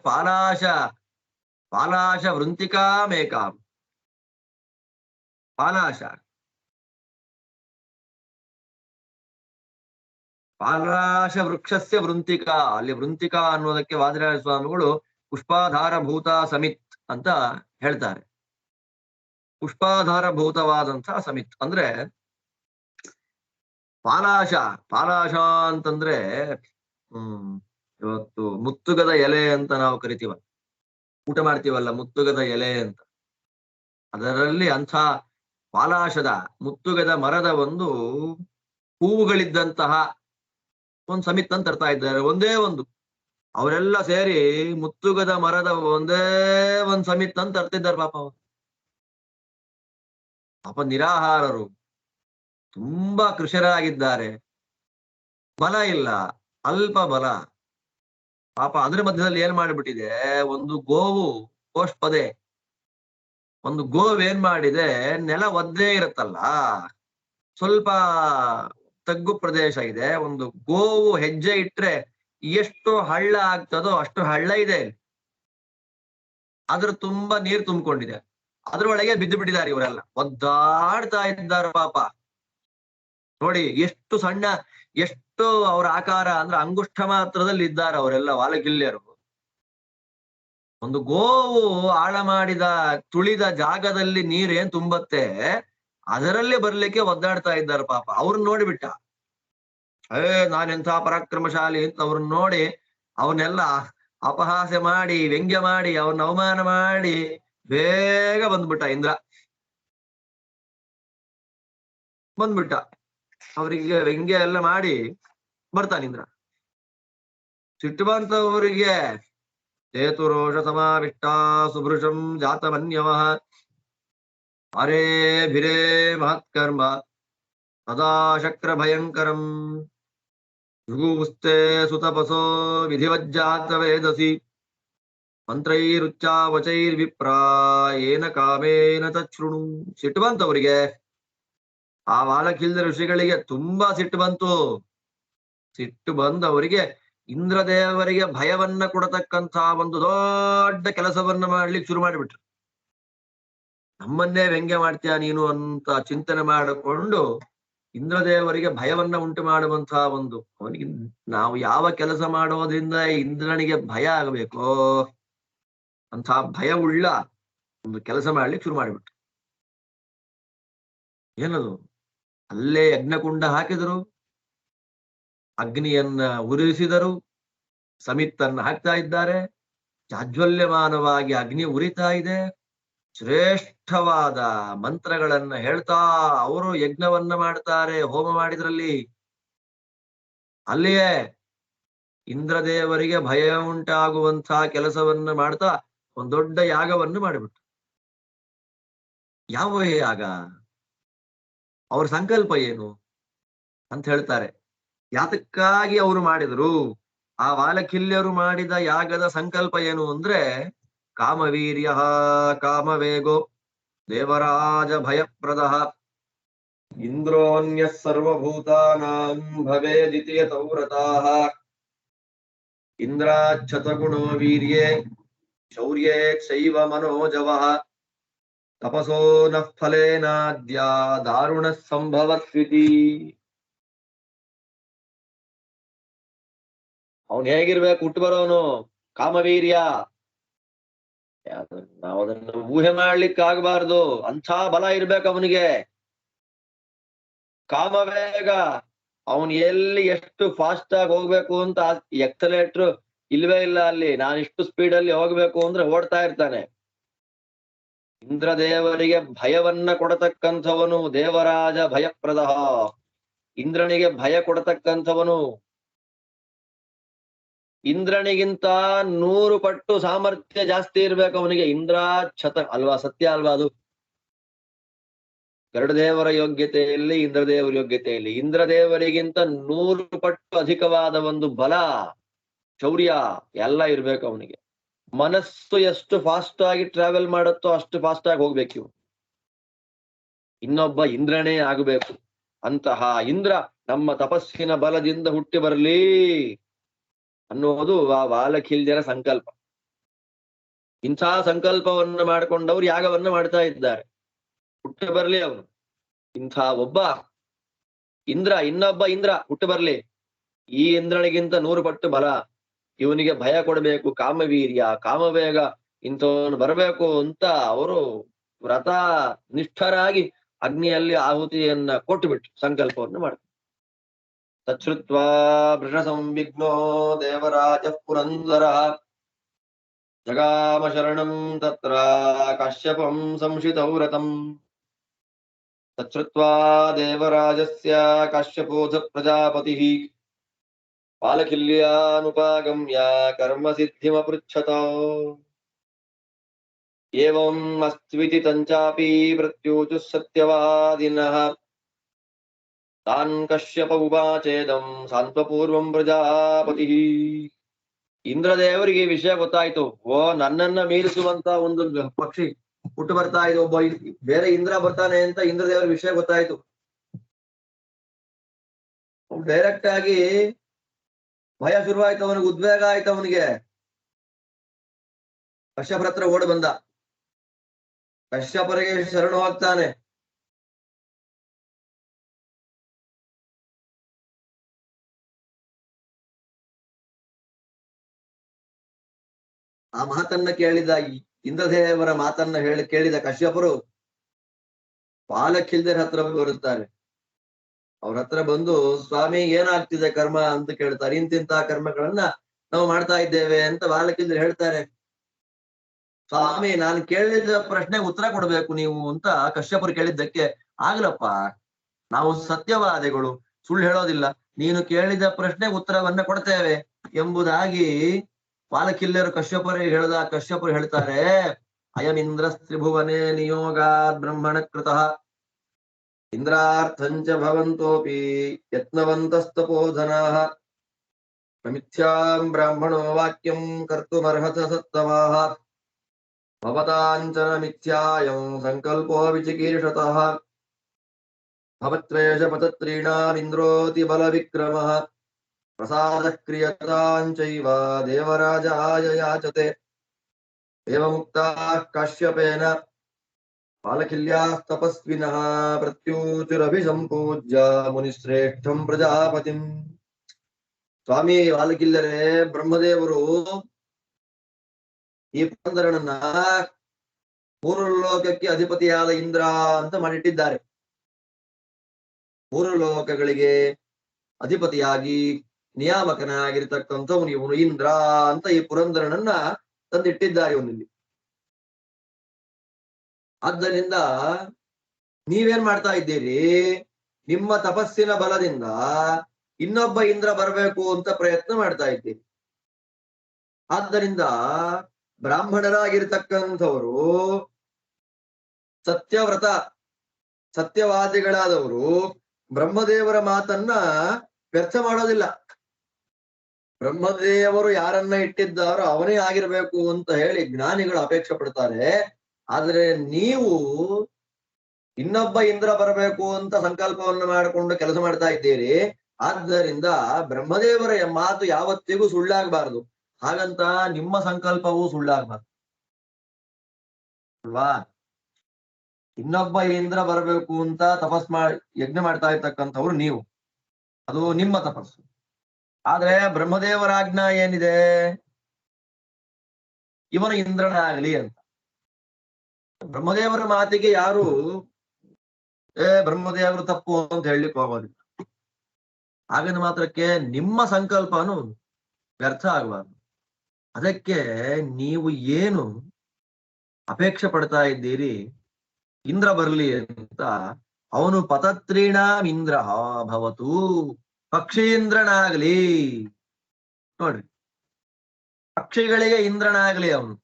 ಪಾಲಾಶ ವೃಂತಿಕಾ ಮೇಕಾಂ, ಪಾಲಾಶ ವೃಕ್ಷಸ್ಯ ವೃಂತಿಕಾ. ಅಲ್ಲಿ ವೃಂತಿಕಾ ಅನ್ನೋದಕ್ಕೆ ವಾದಿರಾಜ ಸ್ವಾಮಿಗಳು ಪುಷ್ಪಾಧಾರ ಭೂತ ಸಮಿತ್ ಅಂತ ಹೇಳ್ತಾರೆ. ಪುಷ್ಪಾಧಾರ ಭೂತವಾದಂತಹ ಸಮಿತ್ ಅಂದ್ರೆ ಪಾಲಾಶ. ಪಾಲಾಶ ಅಂತಂದ್ರೆ ಇವತ್ತು ಮುತ್ತುಗದ ಎಲೆ ಅಂತ ನಾವು ಕರಿತೀವ, ಊಟ ಮಾಡ್ತೀವಲ್ಲ ಮುತ್ತುಗದ ಎಲೆ ಅಂತ. ಅದರಲ್ಲಿ ಅಂಥ ಪಾಲಾಶದ ಮುತ್ತುಗದ ಮರದ ಒಂದು ಹೂವುಗಳಿದ್ದಂತಹ ಒಂದು ಸಮಿತ್ ಅಂತ ತರ್ತಾ ಇದ್ದಾರೆ. ಒಂದೇ ಒಂದು, ಅವರೆಲ್ಲ ಸೇರಿ ಮುತ್ತುಗದ ಮರದ ಒಂದೇ ಒಂದ್ ಸಮಿತ್ ಅಂತ ತರ್ತಿದ್ದಾರೆ. ಪಾಪ ಅವರು ಪಾಪ ನಿರಾಹಾರರು, ತುಂಬಾ ಕೃಷರಾಗಿದ್ದಾರೆ, ಬಲ ಇಲ್ಲ, ಅಲ್ಪ ಬಲ. ಪಾಪ ಅದ್ರ ಮಧ್ಯದಲ್ಲಿ ಏನ್ ಮಾಡಿಬಿಟ್ಟಿದೆ, ಒಂದು ಗೋವು ಪೋಷ್ಪದೆ, ಒಂದು ಗೋವ್ ಏನ್ ಮಾಡಿದೆ, ನೆಲ ಒದ್ದೇ ಇರುತ್ತಲ್ಲ, ಸ್ವಲ್ಪ ತಗ್ಗು ಪ್ರದೇಶ ಇದೆ, ಒಂದು ಗೋವು ಹೆಜ್ಜೆ ಇಟ್ರೆ ಎಷ್ಟು ಹಳ್ಳ ಆಗ್ತದೋ ಅಷ್ಟು ಹಳ್ಳ ಇದೆ, ಅದ್ರ ತುಂಬಾ ನೀರು ತುಂಬಿಕೊಂಡಿದೆ, ಅದ್ರೊಳಗೆ ಬಿದ್ದು ಬಿಟ್ಟಿದ್ದಾರೆ ಇವರೆಲ್ಲ, ಒದ್ದಾಡ್ತಾ ಇದ್ದಾರೆ ಪಾಪ. ನೋಡಿ ಎಷ್ಟು ಸಣ್ಣ, ಎಷ್ಟು ಅವರ ಆಕಾರ ಅಂದ್ರೆ ಅಂಗುಷ್ಠ ಮಾತ್ರದಲ್ಲಿ ಇದ್ದಾರೆ ಅವರೆಲ್ಲ ವಾಲಕಿಲ್ಯರು. ಒಂದು ಗೋವು ಆಳ ಮಾಡಿದ ತುಳಿದ ಜಾಗದಲ್ಲಿ ನೀರೇನ್ ತುಂಬತ್ತೆ, ಅದರಲ್ಲೇ ಬರ್ಲಿಕ್ಕೆ ಒದ್ದಾಡ್ತಾ ಇದ್ದಾರೆ ಪಾಪ. ಅವ್ರನ್ನ ನೋಡಿಬಿಟ್ಟ, ನಾನೆಂಥ ಪರಾಕ್ರಮಶಾಲಿ ಅಂತ ಅವ್ರನ್ನ ನೋಡಿ ಅವನ್ನೆಲ್ಲ ಅಪಹಾಸ್ಯ ಮಾಡಿ, ವ್ಯಂಗ್ಯ ಮಾಡಿ, ಅವ್ರನ್ನ ಅವಮಾನ ಮಾಡಿ ಬೇಗ ಬಂದ್ಬಿಟ್ಟ ಇಂದ್ರ. ಬಂದ್ಬಿಟ್ಟ, ಅವರಿಗೆ ವ್ಯಂಗ್ಯ ಎಲ್ಲ ಮಾಡಿ ಬರ್ತಾನೆ ಇಂದ್ರ. ಸಿಟ್ಟು ಬಂತವರಿಗೆ. ಚೇತು ರೋಷ ಸಮಾವಿಷ್ಟ ಸುಭೃಶಂ ಜಾತಮನ್ಯವ ಅರೇ ಭಿರೇ ಮಹತ್ಕರ್ಮ ಸದಾ ಶಕ್ರ ಭಯಂಕರಂ ಜುಗುಸ್ತೆ ಸುತಪಸೋ ವಿಧಿವಜ್ಜಾತ ವೇದಸಿ ಮಂತ್ರೈರುಚ್ಚಾವಚೈರ್ವಿಪ್ರ ಏನ ಕಾಮೇನ ತಚ್ಛೃಣು. ಸಿಟ್ಟು ಬಂತು ಅವರಿಗೆ. ಆ ವಾಲಕಿಲ್ದ ಋಷಿಗಳಿಗೆ ತುಂಬಾ ಸಿಟ್ಟು ಬಂತು. ಸಿಟ್ಟು ಬಂದು ಅವರಿಗೆ ಇಂದ್ರದೇವರಿಗೆ ಭಯವನ್ನ ಕೊಡತಕ್ಕಂತ ಒಂದು ದೊಡ್ಡ ಕೆಲಸವನ್ನ ಮಾಡ್ಲಿಕ್ಕೆ ಶುರು ಮಾಡಿಬಿಟ್ರು. ನಮ್ಮನ್ನೇ ವ್ಯಂಗ್ಯ ಮಾಡ್ತೀಯ ನೀನು ಅಂತ ಚಿಂತನೆ ಮಾಡಿಕೊಂಡು ಇಂದ್ರದೇವರಿಗೆ ಭಯವನ್ನ ಉಂಟು ಮಾಡುವಂತಹ ಒಂದು, ಅವನಿಗೆ ನಾವು ಯಾವ ಕೆಲಸ ಮಾಡೋದ್ರಿಂದ ಇಂದ್ರನಿಗೆ ಭಯ ಆಗಬೇಕೋ ಅಂತ ಭಯವುಳ್ಳ ಒಂದು ಕೆಲಸ ಮಾಡ್ಲಿಕ್ಕೆ ಶುರು ಮಾಡಿಬಿಟ್ರು. ಏನದು, ಅಲ್ಲೇ ಯಜ್ಞಕುಂಡ ಹಾಕಿದರು, ಅಗ್ನಿಯನ್ನ ಉರಿಸಿದರು, ಸಮಿತ್ತನ್ನ ಹಾಕ್ತಾ ಇದ್ದಾರೆ, ಜಾಜ್ವಲ್ಯಮಾನವಾಗಿ ಅಗ್ನಿ ಉರಿತಾ ಇದೆ, ಶ್ರೇಷ್ಠವಾದ ಮಂತ್ರಗಳನ್ನ ಹೇಳ್ತಾ ಅವರು ಯಜ್ಞವನ್ನ ಮಾಡ್ತಾರೆ. ಹೋಮ ಮಾಡಿದ್ರಲ್ಲಿ ಅಲ್ಲಿಯೇ ಇಂದ್ರದೇವರಿಗೆ ಭಯ ಉಂಟಾಗುವಂತಹ ಕೆಲಸವನ್ನ ಮಾಡ್ತಾ ಒಂದ್ ದೊಡ್ಡ ಯಾಗವನ್ನು ಮಾಡಿಬಿಟ್ರು. ಯಾವ ಯಾಗ, ಅವ್ರ ಸಂಕಲ್ಪ ಏನು ಅಂತ ಹೇಳ್ತಾರೆ. ಯಾತಕ್ಕಾಗಿ ಅವರು ಮಾಡಿದ್ರು, ಆ ವಾಲಕಿಲ್ಯರು ಮಾಡಿದ ಯಾಗದ ಸಂಕಲ್ಪ ಏನು ಅಂದ್ರೆ, ಕಾಮವೀರ್ಯ ಕಾಮವೇಗೋ ದೇವರಾಜ ಭಯಪ್ರದ ಇಂದ್ರೋನ್ಯ ಸರ್ವಭೂತಾನಾಂ ಭವೇದಿತಿ ಯತವ್ರತಾಃ ಇಂದ್ರಾಚ್ಛತಗುಣೋ ವೀರ್ಯೇ ಶೌರ್ಯೇ ಚೈವ ಮನೋಜವಃ ತಪಸೋ ನಃ ಫಲೇನಾದ್ಯ ದಾರುಣ ಸಂಭವತ್ವಿತಿ. ಅವನ್ ಹೇಗಿರ್ಬೇಕು, ಹುಟ್ಟು ಬರೋನು ಕಾಮವೀರ್ಯ, ನಾವು ಅದನ್ನ ಊಹೆ ಮಾಡ್ಲಿಕ್ಕೆ ಆಗ್ಬಾರ್ದು, ಅಂಥ ಬಲ ಇರ್ಬೇಕು ಅವನಿಗೆ. ಕಾಮವೇಗ, ಅವನ್ ಎಲ್ಲಿ ಎಷ್ಟು ಫಾಸ್ಟ್ ಆಗಿ ಹೋಗ್ಬೇಕು ಅಂತ ಎಕ್ಸಲೇಟ್ರ್ ಇಲ್ವೇ ಇಲ್ಲ ಅಲ್ಲಿ, ನಾನು ಇಷ್ಟು ಸ್ಪೀಡ್ ಅಲ್ಲಿ ಹೋಗ್ಬೇಕು ಅಂದ್ರೆ ಓಡ್ತಾ ಇರ್ತಾನೆ. ಇಂದ್ರದೇವರಿಗೆ ಭಯವನ್ನ ಕೊಡತಕ್ಕಂಥವನು ದೇವರಾಜ ಭಯಪ್ರದ, ಇಂದ್ರನಿಗೆ ಭಯ ಕೊಡತಕ್ಕಂಥವನು. ಇಂದ್ರನಿಗಿಂತ 100 ಪಟ್ಟು ಸಾಮರ್ಥ್ಯ ಜಾಸ್ತಿ ಇರ್ಬೇಕು ಅವನಿಗೆ. ಇಂದ್ರಾಚ್ಛತ ಅಲ್ವಾ, ಸತ್ಯ ಅಲ್ವಾ ಅದು. ಗರುಡದೇವರ ಯೋಗ್ಯತೆಯಲ್ಲಿ ಇಂದ್ರದೇವರ ಯೋಗ್ಯತೆಯಲ್ಲಿ ಇಂದ್ರದೇವರಿಗಿಂತ 100 ಪಟ್ಟು ಅಧಿಕವಾದ ಒಂದು ಬಲ, ಶೌರ್ಯ ಎಲ್ಲ ಇರ್ಬೇಕು ಅವನಿಗೆ. ಮನಸ್ಸು ಎಷ್ಟು ಫಾಸ್ಟ್ ಆಗಿ ಟ್ರಾವೆಲ್ ಮಾಡುತ್ತೋ ಅಷ್ಟು ಫಾಸ್ಟ್ ಆಗಿ ಹೋಗ್ಬೇಕು ಇವು. ಇನ್ನೊಬ್ಬ ಇಂದ್ರನೇ ಆಗಬೇಕು. ಅಂತಹ ಇಂದ್ರ ನಮ್ಮ ತಪಸ್ಸಿನ ಬಲದಿಂದ ಹುಟ್ಟಿ ಬರಲಿ ಅನ್ನೋದು ಆ ವಾಲಕಿಲ್ಯರ ಸಂಕಲ್ಪ. ಇಂಥ ಸಂಕಲ್ಪವನ್ನು ಮಾಡಿಕೊಂಡವ್ರು ಯಾಗವನ್ನ ಮಾಡ್ತಾ ಇದ್ದಾರೆ. ಹುಟ್ಟು ಬರ್ಲಿ ಅವನು, ಇಂಥ ಒಬ್ಬ ಇಂದ್ರ, ಇನ್ನೊಬ್ಬ ಇಂದ್ರ ಹುಟ್ಟು ಬರ್ಲಿ. ಈ ಇಂದ್ರನಿಗಿಂತ 100 ಪಟ್ಟು ಬಲ, ಇವನಿಗೆ ಭಯ ಕೊಡಬೇಕು, ಕಾಮವೀರ್ಯ ಕಾಮವೇಗ ಇಂಥವನು ಬರಬೇಕು ಅಂತ ಅವರು ವ್ರತ ನಿಷ್ಠರಾಗಿ ಅಗ್ನಿಯಲ್ಲಿ ಆಹುತಿಯನ್ನ ಕೊಟ್ಟುಬಿಟ್ಟು ಸಂಕಲ್ಪವನ್ನು ಮಾಡ್ತಾರೆ. ತಚ್ಛ್ರುತ್ವಾ ವೃಷ ಸಂವಿಘ್ನೋ ದೇವರಾಜ ಪುರಂದರ ಜಗಾಮ ಶರಣಂ ತತ್ರ ಕಾಶ್ಯಪಂ ಸಂಶಿತೌ ರಥಂ. ತಚ್ಛ್ರುತ್ವಾ ದೇವರಾಜಸ್ಯ ಕಾಶ್ಯಪೋಧ ಪ್ರಜಾಪತಿಃ ಬಾಲಕಿಲ್ಯಾನುಪಾಗಮ್ಯ ಕರ್ಮ ಸಿದ್ಧಿಮಪೃಚ್ಛತ. ಏವಂ ಅಸ್ತ್ವಿತಿ ತಂಚಾಪಿ ಪ್ರತ್ಯೂಚುಃ ಸತ್ಯವಾದಿನಃ ತಾನ್ ಕಶ್ಯಪ ಉಪಾಚೇದಂ ಸಾಂತ್ವಪೂರ್ವಂ ಪ್ರಜಾಪತಿ. ಇಂದ್ರದೇವರಿಗೆ ವಿಷಯ ಗೊತ್ತಾಯ್ತು. ಓ, ನನ್ನನ್ನ ಮೀರಿಸುವಂತ ಒಂದು ಪಕ್ಷಿ ಹುಟ್ಟು ಬರ್ತಾ ಇದೆ, ಒಬ್ಬ ಬೇರೆ ಇಂದ್ರ ಬರ್ತಾನೆ ಅಂತ ಇಂದ್ರದೇವರ ವಿಷಯ ಗೊತ್ತಾಯ್ತು. ಡೈರೆಕ್ಟ್ ಆಗಿ ಭಯ ಶುರುವಾಯ್ತು ಅವನಿಗೆ, ಉದ್ವೇಗ ಆಯ್ತು ಅವನಿಗೆ. ಕಶ್ಯಪರ ಹತ್ರ ಓಡಿ ಬಂದ, ಕಶ್ಯಪರಿಗೆ ಶರಣು ಹೋಗ್ತಾನೆ. ಆ ಮಾತನ್ನ ಕೇಳಿದ ಇಂದ್ರದೇವರ ಮಾತನ್ನ ಕೇಳಿದ ಕಶ್ಯಪರು ಬಾಲಕಿಲ್ಯರ ಹತ್ರ ಬರುತ್ತಾರೆ. ಅವ್ರ ಹತ್ರ ಬಂದು, ಸ್ವಾಮಿ ಏನಾಗ್ತಿದೆ ಕರ್ಮ ಅಂತ ಕೇಳ್ತಾರೆ. ಇಂತಿಂತ ಕರ್ಮಗಳನ್ನ ನಾವು ಮಾಡ್ತಾ ಇದ್ದೇವೆ ಅಂತ ಬಾಲಕಿಲ್ಯರು ಹೇಳ್ತಾರೆ. ಸ್ವಾಮಿ, ನಾನು ಕೇಳಿದ ಪ್ರಶ್ನೆಗೆ ಉತ್ತರ ಕೊಡ್ಬೇಕು ನೀವು ಅಂತ ಕಶ್ಯಪರು ಕೇಳಿದ್ದಕ್ಕೆ, ಆಗ್ಲಪ್ಪ, ನಾವು ಸತ್ಯವಾದಿಗಳು, ಸುಳ್ಳು ಹೇಳೋದಿಲ್ಲ, ನೀನು ಕೇಳಿದ ಪ್ರಶ್ನೆಗೆ ಉತ್ತರವನ್ನ ಕೊಡ್ತೇವೆ ಎಂಬುದಾಗಿ ಬಾಲಕಿಲ್ಯರು ಕಶ್ಯಪರಿಗೆ ಹೇಳಿದ. ಕಶ್ಯಪರು ಹೇಳ್ತಾರೆ, ಅಯಂ ಇಂದ್ರ ತ್ರಿಭುವನೆ ನಿಯೋಗಾದ್ ಬ್ರಹ್ಮಣ ಕೃತಃ ಇಂದ್ರಾರ್ಥಂಚ ಭವಂತೋಪಿ ಯತ್ನವಂತಸ್ತಪೋಧನಾಃ ಪ್ರಮಿಥ್ಯಾಂ ಬ್ರಾಹ್ಮಣೋ ವಾಕ್ಯಂ ಕರ್ತುಮರ್ಹತ ಸತ್ತಮಾಃ ಭವತಾಂಚನ ಮಿಥ್ಯಾಯಂ ಸಂಕಲ್ಪೋ ವಿಚಿಕೀರ್ಷತಃ ಭವತ್ವೇಷ ಪತತ್ರೀಣಾಂ ಇಂದ್ರೋತಿ ಬಲ ವಿಕ್ರಮಃ ಪ್ರಸಾದ ಕ್ರಿಯತಾಂಚೈವ ದೇವರಾಜಾಯ ಯಾಚತೆ. ಏವಮುಕ್ತಾಃ ಕಾಶ್ಯಪೇನ ಬಾಲಕಿಲ್ಯಾಃ ತಪಸ್ವಿನಃ ಪ್ರತ್ಯೂಚುರಭಿಸಂಪೂಜ್ಯ ಮುನಿಶ್ರೇಷ್ಠಂ ಪ್ರಜಾಪತಿಂ. ಸ್ವಾಮಿ ಬಾಲಕಿಲ್ಯರೇ, ಬ್ರಹ್ಮದೇವರು ಈ ಪುರಂದರನನ್ನ 3 ಲೋಕಕ್ಕೆ ಅಧಿಪತಿಯಾದ ಇಂದ್ರ ಅಂತ ಮಾಡಿಟ್ಟಿದ್ದಾರೆ. 3 ಲೋಕಗಳಿಗೆ ಅಧಿಪತಿಯಾಗಿ ನಿಯಾಮಕನಾಗಿರ್ತಕ್ಕಂಥವನು ಇವನು ಇಂದ್ರ ಅಂತ ಈ ಪುರಂದರನನ್ನ ತಂದಿಟ್ಟಿದ್ದಾರೆ ಇವನಲ್ಲಿ. ಆದ್ದರಿಂದ ನೀವೇನ್ ಮಾಡ್ತಾ ಇದ್ದೀರಿ? ನಿಮ್ಮ ತಪಸ್ಸಿನ ಬಲದಿಂದ ಇನ್ನೊಬ್ಬ ಇಂದ್ರ ಬರಬೇಕು ಅಂತ ಪ್ರಯತ್ನ ಮಾಡ್ತಾ ಇದ್ದೀರಿ. ಆದ್ದರಿಂದ ಬ್ರಾಹ್ಮಣರಾಗಿರ್ತಕ್ಕಂಥವರು, ಸತ್ಯವ್ರತ ಸತ್ಯವಾದಿಗಳಾದವರು ಬ್ರಹ್ಮದೇವರ ಮಾತನ್ನ ವ್ಯರ್ಥ ಮಾಡೋದಿಲ್ಲ. ಬ್ರಹ್ಮದೇವರು ಯಾರನ್ನ ಇಟ್ಟಿದ್ದಾರೋ ಅವನೇ ಆಗಿರ್ಬೇಕು ಅಂತ ಹೇಳಿ ಜ್ಞಾನಿಗಳು ಅಪೇಕ್ಷೆ ಪಡ್ತಾರೆ. ಆದ್ರೆ ನೀವು ಇನ್ನೊಬ್ಬ ಇಂದ್ರ ಬರಬೇಕು ಅಂತ ಸಂಕಲ್ಪವನ್ನು ಮಾಡಿಕೊಂಡು ಕೆಲಸ ಮಾಡ್ತಾ ಇದ್ದೀರಿ. ಆದ್ದರಿಂದ ಬ್ರಹ್ಮದೇವರ ಮಾತು ಯಾವತ್ತಿಗೂ ಸುಳ್ಳಾಗಬಾರದು. ಹಾಗಂತ ನಿಮ್ಮ ಸಂಕಲ್ಪವೂ ಸುಳ್ಳಾಗಬಾರ್ದು ಅಲ್ವಾ? ಇನ್ನೊಬ್ಬ ಇಂದ್ರ ಬರಬೇಕು ಅಂತ ಯಜ್ಞ ಮಾಡ್ತಾ ಇರ್ತಕ್ಕಂಥವ್ರು ನೀವು, ಅದು ನಿಮ್ಮ ತಪಸ್ಸು. ಆದ್ರೆ ಬ್ರಹ್ಮದೇವರ ಆಜ್ಞಾ ಏನಿದೆ? ಇವನು ಇಂದ್ರನಾಗಲಿ ಅಂತ. ಬ್ರಹ್ಮದೇವರ ಮಾತಿಗೆ ಯಾರು ಬ್ರಹ್ಮದೇವರು ತಪ್ಪು ಅಂತ ಹೇಳಲಿಕ್ಕೆ ಹೋಗೋದಿಲ್ಲ. ಹಾಗಂದ ಮಾತ್ರಕ್ಕೆ ನಿಮ್ಮ ಸಂಕಲ್ಪನು ವ್ಯರ್ಥ ಆಗಬಾರ್ದು. ಅದಕ್ಕೆ ನೀವು ಏನು ಅಪೇಕ್ಷೆ ಪಡ್ತಾ ಇದ್ದೀರಿ, ಇಂದ್ರ ಬರ್ಲಿ ಅಂತ, ಅವನು ಪತತ್ರೀಣಾಂ ಇಂದ್ರ ಭವತು, ಪಕ್ಷೀಂದ್ರನಾಗ್ಲಿ. ನೋಡ್ರಿ, ಪಕ್ಷಿಗಳಿಗೆ ಇಂದ್ರನಾಗ್ಲಿ ಅವನು.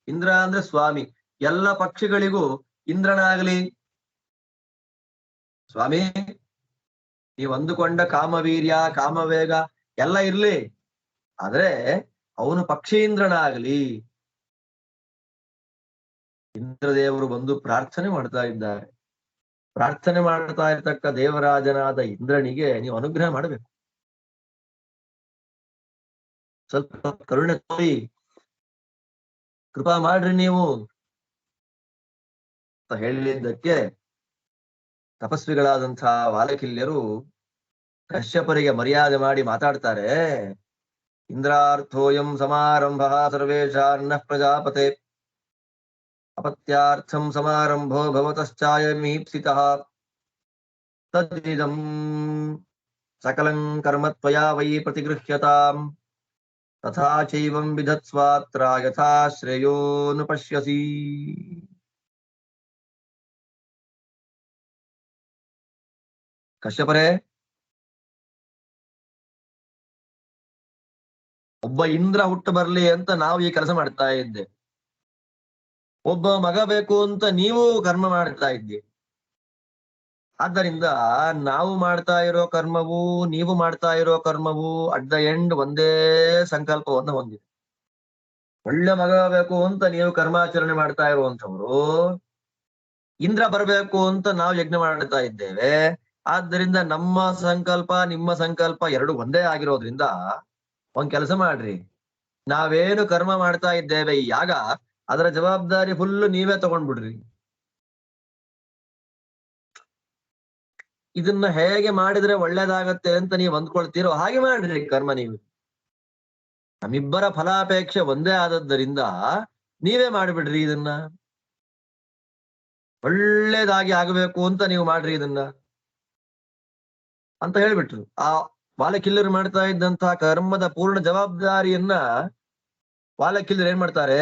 ಇಂದ್ರ ಅಂದ್ರೆ ಸ್ವಾಮಿ, ಎಲ್ಲ ಪಕ್ಷಿಗಳಿಗೂ ಇಂದ್ರನಾಗ್ಲಿ. ಸ್ವಾಮಿ, ನೀವು ಅಂದುಕೊಂಡ ಕಾಮವೀರ್ಯ ಕಾಮವೇಗ ಎಲ್ಲ ಇರ್ಲಿ, ಆದ್ರೆ ಅವನು ಪಕ್ಷೀಂದ್ರನಾಗ್ಲಿ. ಇಂದ್ರದೇವರು ಬಂದು ಪ್ರಾರ್ಥನೆ ಮಾಡ್ತಾ ಇದ್ದಾರೆ. ಪ್ರಾರ್ಥನೆ ಮಾಡ್ತಾ ಇರ್ತಕ್ಕ ದೇವರಾಜನಾದ ಇಂದ್ರನಿಗೆ ನೀವು ಅನುಗ್ರಹ ಮಾಡಬೇಕು. ಸ್ವಲ್ಪ ಕರುಣೆ ತೋರಿ ಕೃಪಾ ಮಾಡ್ರಿ ನೀವು ಅಂತ ಹೇಳಿದ್ದಕ್ಕೆ ತಪಸ್ವಿಗಳಾದಂತಹ ವಾಲಕಿಲ್ಯರು ಕಶ್ಯಪರಿಗೆ ಮರ್ಯಾದೆ ಮಾಡಿ ಮಾತಾಡ್ತಾರೆ. ಇಂದ್ರಾರ್ಥೋಯಂ ಸಮಾರಂಭ ಸರ್ವೇಷಾನ್ನ ಪ್ರಜಾಪತೆ अपत्यार्थं समारंभो भवतश्चायमीप्सितः तदिदं सकलं कर्म त्वया वै प्रतिगृह्यताम् तथा चैवं विधत्स्वात्र यथा श्रेयोनुपश्यसि। ಕಶ್ಯಪರೇ, ಒಬ್ಬ ಇಂದ್ರ ಹುಟ್ಟು ಬರ್ಲಿ ಅಂತ ನಾವು ಈ ಕೆಲಸ ಮಾಡ್ತಾ ಇದ್ದೆ. ಒಬ್ಬ ಮಗ ಬೇಕು ಅಂತ ನೀವು ಕರ್ಮ ಮಾಡ್ತಾ ಇದ್ದಿ. ಆದ್ದರಿಂದ ನಾವು ಮಾಡ್ತಾ ಇರೋ ಕರ್ಮವು ನೀವು ಮಾಡ್ತಾ ಇರೋ ಕರ್ಮವು ಅಟ್ ದ ಎಂಡ್ ಒಂದೇ ಸಂಕಲ್ಪವನ್ನು ಹೊಂದಿದೆ. ಒಳ್ಳೆ ಮಗ ಬೇಕು ಅಂತ ನೀವು ಕರ್ಮಾಚರಣೆ ಮಾಡ್ತಾ ಇರುವಂತವ್ರು, ಇಂದ್ರ ಬರಬೇಕು ಅಂತ ನಾವು ಯಜ್ಞ ಮಾಡ್ತಾ ಇದ್ದೇವೆ. ಆದ್ದರಿಂದ ನಮ್ಮ ಸಂಕಲ್ಪ ನಿಮ್ಮ ಸಂಕಲ್ಪ ಎರಡು ಒಂದೇ ಆಗಿರೋದ್ರಿಂದ ಒಂದ್ ಕೆಲಸ ಮಾಡ್ರಿ, ನಾವೇನು ಕರ್ಮ ಮಾಡ್ತಾ ಇದ್ದೇವೆ ಈ ಯಾಗ, ಅದರ ಜವಾಬ್ದಾರಿ ಫುಲ್ ನೀವೇ ತಗೊಂಡ್ಬಿಡ್ರಿ. ಇದನ್ನ ಹೇಗೆ ಮಾಡಿದ್ರೆ ಒಳ್ಳೇದಾಗತ್ತೆ ಅಂತ ನೀವು ಅಂದ್ಕೊಳ್ತೀರೋ ಹಾಗೆ ಮಾಡ್ರಿ ಕರ್ಮ ನೀವು. ನಮ್ಮಿಬ್ಬರ ಫಲಾಪೇಕ್ಷೆ ಒಂದೇ ಆದದ್ದರಿಂದ ನೀವೇ ಮಾಡಿಬಿಡ್ರಿ ಇದನ್ನ. ಒಳ್ಳೇದಾಗಿ ಆಗಬೇಕು ಅಂತ ನೀವು ಮಾಡ್ರಿ ಇದನ್ನ ಅಂತ ಹೇಳ್ಬಿಟ್ರು. ಆ ವಾಲಕಿಲ್ಲರು ಮಾಡ್ತಾ ಇದ್ದಂತಹ ಕರ್ಮದ ಪೂರ್ಣ ಜವಾಬ್ದಾರಿಯನ್ನ ವಾಲಕಿಲ್ಲರು ಏನ್ ಮಾಡ್ತಾರೆ,